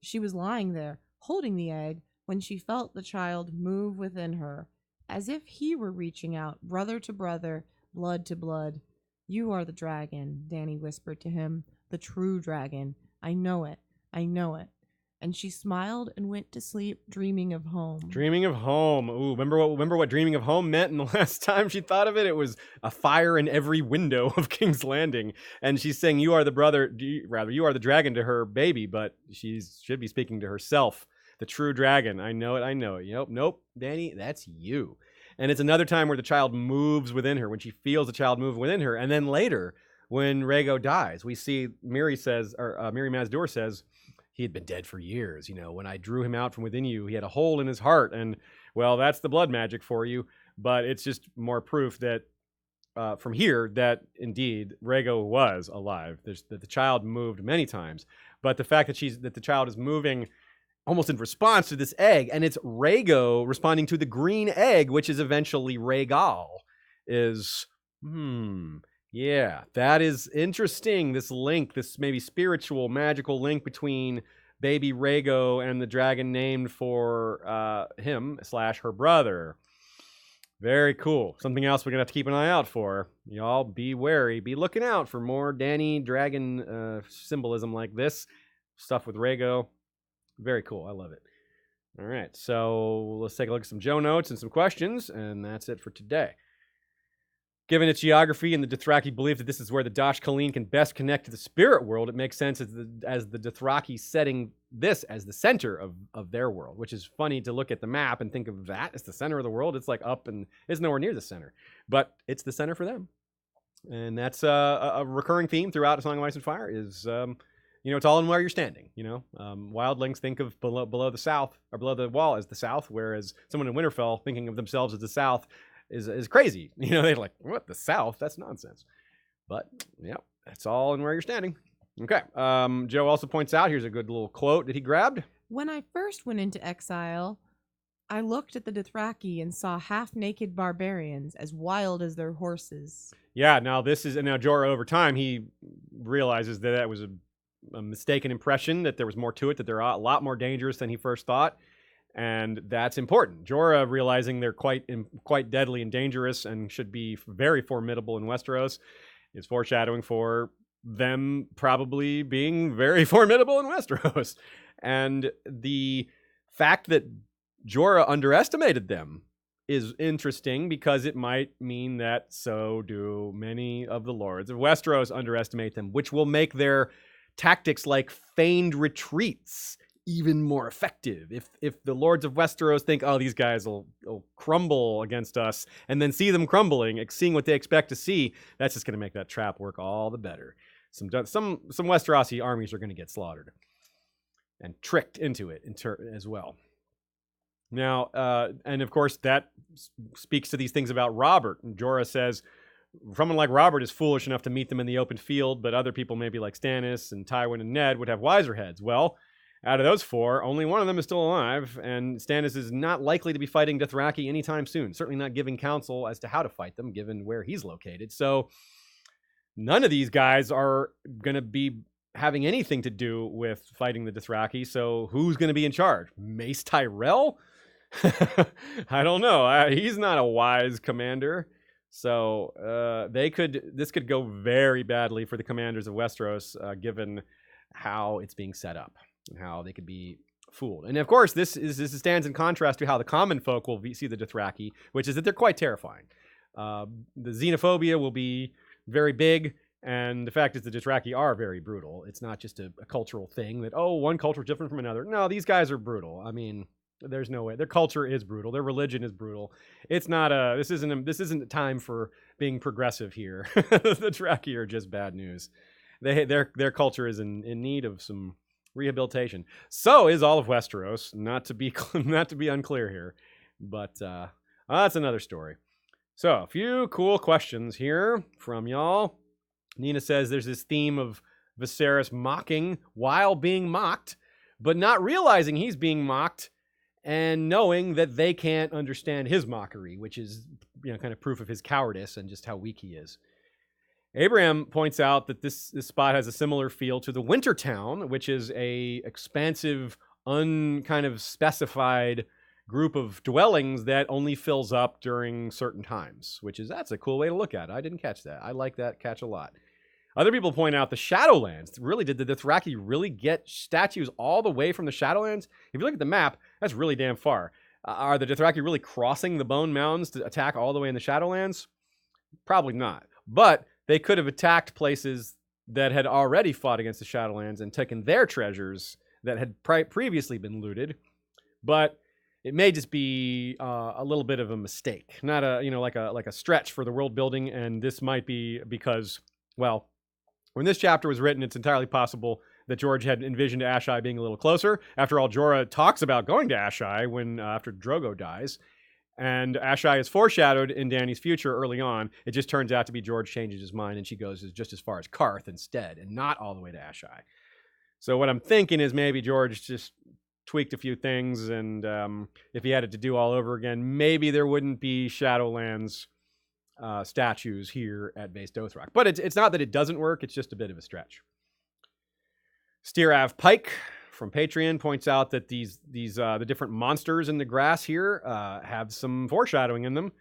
She was lying there, holding the egg, when she felt the child move within her, as if he were reaching out, brother to brother, blood to blood. "You are the dragon," Dany whispered to him, "the true dragon. I know it. I know it." And she smiled and went to sleep, dreaming of home. Dreaming of home. Ooh, remember what dreaming of home meant? And the last time she thought of it, it was a fire in every window of King's Landing. And she's saying, you are the dragon to her baby, but she should be speaking to herself. The true dragon. I know it. I know it. Nope, Dany, that's you. And it's another time where the child moves within her, when she feels the child move within her. And then later, when Rhaego dies, we see Miri Mazdur says, he had been dead for years. When I drew him out from within you, he had a hole in his heart. And, well, that's the blood magic for you. But it's just more proof that from here that, indeed, Rhaego was alive. That the child moved many times. But the fact that the child is moving almost in response to this egg, and it's Rhaego responding to the green egg, which is eventually Rhaegal, is, yeah, that is interesting. This link, this maybe spiritual, magical link between baby Rhaego and the dragon named for him/her brother. Very cool. Something else we're going to have to keep an eye out for. Y'all be wary. Be looking out for more Dany dragon symbolism like this. Stuff with Rhaego. Very cool. I love it. All right. So let's take a look at some Joe notes and some questions, and that's it for today. Given its geography and the Dothraki belief that this is where the Dosh Khaleen can best connect to the spirit world, it makes sense as the Dothraki setting this as the center of their world, which is funny to look at the map and think of that as the center of the world. It's like up and it's nowhere near the center, but it's the center for them. And that's a recurring theme throughout A Song of Ice and Fire is, it's all in where you're standing. Wildlings think of below the south or below the wall as the south, whereas someone in Winterfell thinking of themselves as the south is crazy. They're like, what, the South? That's nonsense. But yeah, that's all in where you're standing. Okay. Joe also points out, here's a good little quote that he grabbed. When I first went into exile, I looked at the Dothraki and saw half-naked barbarians as wild as their horses. Yeah, now Jorah, over time, he realizes that was a mistaken impression, that there was more to it, that they're a lot more dangerous than he first thought. And that's important. Jorah, realizing they're quite deadly and dangerous and should be very formidable in Westeros, is foreshadowing for them probably being very formidable in Westeros. And the fact that Jorah underestimated them is interesting, because it might mean that so do many of the lords of Westeros underestimate them, which will make their tactics like feigned retreats even more effective. If the lords of Westeros think, oh, these guys will crumble against us, and then see them crumbling, seeing what they expect to see, that's just going to make that trap work all the better. Some Westerosi armies are going to get slaughtered and tricked into it as well. Now, and of course, that speaks to these things about Robert. And Jorah says, someone like Robert is foolish enough to meet them in the open field, but other people, maybe like Stannis and Tywin and Ned, would have wiser heads. Well, out of those four, only one of them is still alive, and Stannis is not likely to be fighting Dothraki anytime soon. Certainly not giving counsel as to how to fight them, given where he's located. So none of these guys are going to be having anything to do with fighting the Dothraki. So who's going to be in charge? Mace Tyrell? I don't know. He's not a wise commander. So this could go very badly for the commanders of Westeros, given how it's being set up and how they could be fooled. And of course, this stands in contrast to how the common folk will see the Dothraki, which is that they're quite terrifying. The xenophobia will be very big, and the fact is the Dothraki are very brutal. It's not just a cultural thing that, one culture is different from another. No, these guys are brutal. I mean, there's no way. Their culture is brutal. Their religion is brutal. It's not this isn't a time for being progressive here. The Dothraki are just bad news. Their culture is in need of some rehabilitation. So is all of Westeros. Not to be unclear here, but that's another story. So a few cool questions here from y'all. Nina says there's this theme of Viserys mocking while being mocked, but not realizing he's being mocked, and knowing that they can't understand his mockery, which is kind of proof of his cowardice and just how weak he is. Abraham points out that this spot has a similar feel to the Wintertown, which is a expansive, kind of specified group of dwellings that only fills up during certain times, that's a cool way to look at it. I didn't catch that. I like that catch a lot. Other people point out the Shadowlands. Really, did the Dothraki really get statues all the way from the Shadowlands? If you look at the map, that's really damn far. Are the Dothraki really crossing the Bone Mountains to attack all the way in the Shadowlands? Probably not. But they could have attacked places that had already fought against the Shadowlands and taken their treasures that had previously been looted. But it may just be a little bit of a mistake, not like a stretch for the world building. And this might be because, well, when this chapter was written, it's entirely possible that George had envisioned Asshai being a little closer. After all, Jorah talks about going to Asshai after Drogo dies. And Asshai is foreshadowed in Dany's future early on. It just turns out to be George changes his mind and she goes just as far as Karth instead, and not all the way to Asshai. So what I'm thinking is maybe George just tweaked a few things, and if he had it to do all over again, maybe there wouldn't be Shadowlands statues here at Vaes Dothrak. But it's not that it doesn't work, it's just a bit of a stretch. Steerav Pike from Patreon points out that the different monsters in the grass here have some foreshadowing in them.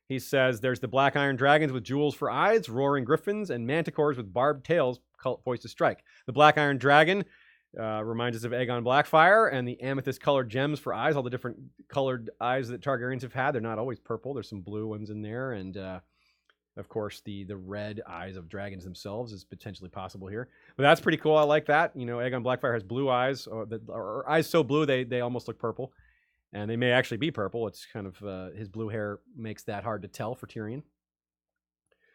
He says there's the black iron dragons with jewels for eyes, roaring griffins, and manticores with barbed tails poised to strike. The black iron dragon reminds us of Aegon Blackfire, and the amethyst-colored gems for eyes, all the different colored eyes that Targaryens have had. They're not always purple. There's some blue ones in there, and of course, the red eyes of dragons themselves is potentially possible here. But that's pretty cool. I like that. Aegon Blackfire has blue eyes, or eyes so blue they almost look purple. And they may actually be purple. It's kind of his blue hair makes that hard to tell for Tyrion.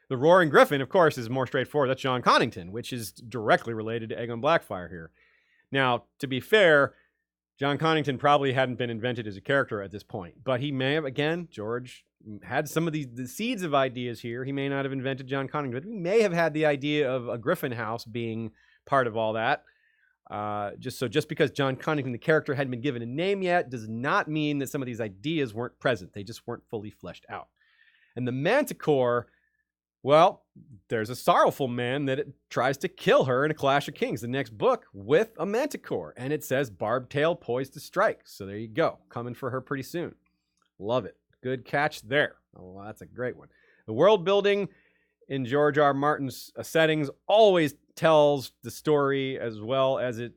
The Roaring Griffin, of course, is more straightforward. That's Jon Connington, which is directly related to Aegon Blackfire here. Now, to be fair, Jon Connington probably hadn't been invented as a character at this point. But he may have, again, George had some of the seeds of ideas here. He may not have invented John Connington, but he may have had the idea of a Griffin house being part of all that. Just because John Connington, the character, hadn't been given a name yet, does not mean that some of these ideas weren't present. They just weren't fully fleshed out. And the Manticore, well, there's a sorrowful man that tries to kill her in A Clash of Kings, the next book, with a Manticore. And it says, barbed tail poised to strike. So there you go. Coming for her pretty soon. Love it. Good catch there. Oh, well, that's a great one. The world building in George R. Martin's settings always tells the story as well as it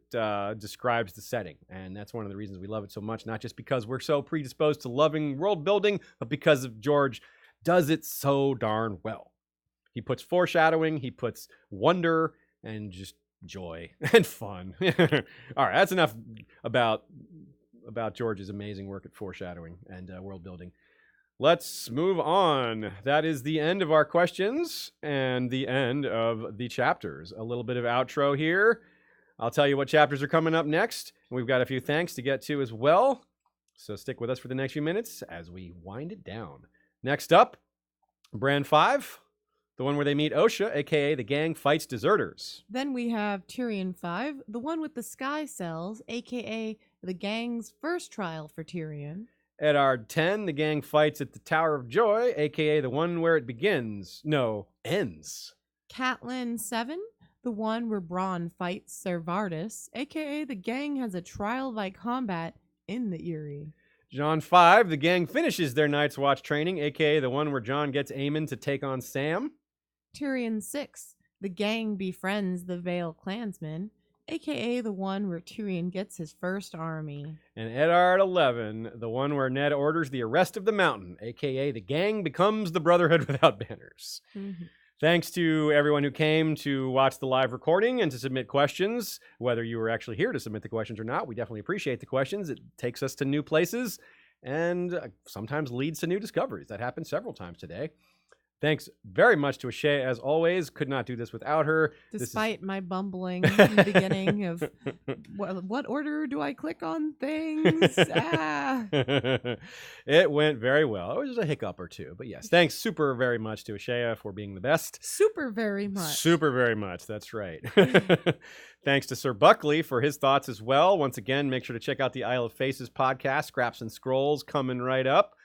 describes the setting. And that's one of the reasons we love it so much, not just because we're so predisposed to loving world building, but because of George does it so darn well. He puts foreshadowing, he puts wonder, and just joy and fun. All right, that's enough about George's amazing work at foreshadowing and world building. Let's move on. That is the end of our questions and the end of the chapters. A little bit of outro here. I'll tell you what chapters are coming up next. We've got a few thanks to get to as well. So stick with us for the next few minutes as we wind it down. Next up, Brand 5, the one where they meet Osha, a.k.a. the gang fights deserters. Then we have Tyrion 5, the one with the sky cells, a.k.a. the gang's first trial for Tyrion. Eddard 10, the gang fights at the Tower of Joy, a.k.a. the one where it ends. Catelyn 7, the one where Bronn fights Ser Vardis, a.k.a. the gang has a trial by combat in the Eyrie. Jon 5, the gang finishes their Night's Watch training, a.k.a. the one where Jon gets Aemon to take on Sam. Tyrion 6, the gang befriends the Vale Clansmen, a.k.a. the one where Tyrion gets his first army. And Eddard 11, the one where Ned orders the arrest of the Mountain, a.k.a. the gang becomes the Brotherhood without banners. Mm-hmm. Thanks to everyone who came to watch the live recording and to submit questions, whether you were actually here to submit the questions or not. We definitely appreciate the questions. It takes us to new places and sometimes leads to new discoveries. That happened several times today. Thanks very much to Ashea, as always. Could not do this without her. Despite my bumbling in the beginning of what order do I click on things? It went very well. It was just a hiccup or two. But yes, thanks super very much to Ashea for being the best. Super very much. Super very much. That's right. Thanks to Sir Buckley for his thoughts as well. Once again, make sure to check out the Isle of Faces podcast, Scraps and Scrolls, coming right up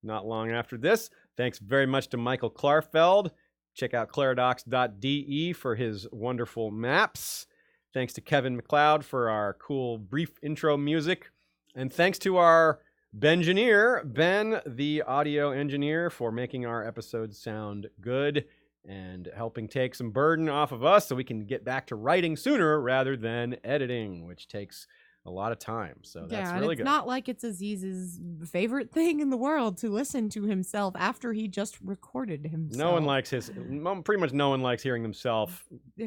not long after this. Thanks very much to Michael Klarfeld. Check out claridox.de for his wonderful maps. Thanks to Kevin McLeod for our cool brief intro music. And thanks to our Bengineer, Ben, the audio engineer, for making our episodes sound good and helping take some burden off of us so we can get back to writing sooner rather than editing, which takes a lot of time. So that's really good. It's not like it's Aziz's favorite thing in the world to listen to himself after he just recorded himself. No one likes pretty much no one likes hearing themselves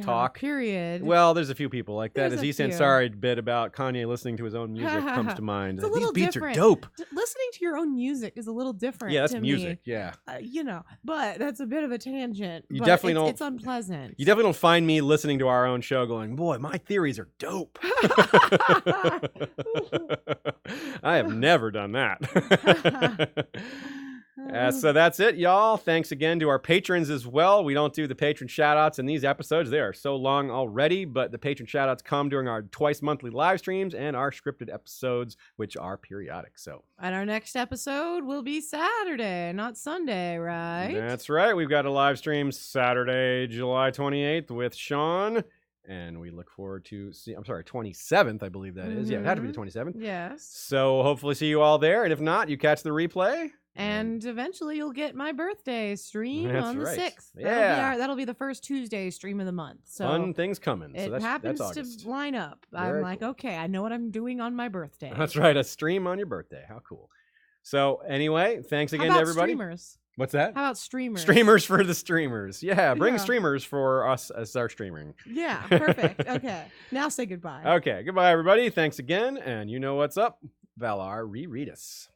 talk. Period. Well, there's a few people like that. There's Aziz Ansari bit about Kanye listening to his own music comes to mind. It's a little These beats different. are dope. Listening to your own music is a little different. Yeah, that's to music. Me. Yeah. But that's a bit of a tangent. You definitely don't. It's unpleasant. You definitely don't find me listening to our own show going, boy, my theories are dope. I have never done that. So that's it, y'all. Thanks again to our patrons as well. We don't do the patron shout-outs in these episodes. They are so long already, but the patron shout-outs come during our twice monthly live streams and our scripted episodes, which are periodic. So, and our next episode will be Saturday, not Sunday, right? That's right. We've got a live stream Saturday, July 28th with Sean. And we look forward to see. I'm sorry, 27th, I believe that is. Yeah, it had to be the 27th. Yes. So hopefully see you all there. And if not, you catch the replay. And eventually you'll get my birthday stream on the 6th. Yeah. That'll be the first Tuesday stream of the month. So fun things coming. It happens to line up. I'm like, okay, I know what I'm doing on my birthday. That's right. A stream on your birthday. How cool. So anyway, thanks again to everybody. Streamers? What's that? How about streamers? Streamers for the streamers. Yeah, bring streamers for us as our streaming. Yeah, perfect. Okay, now say goodbye. Okay, goodbye, everybody. Thanks again, and you know what's up. Valar, Rereadis.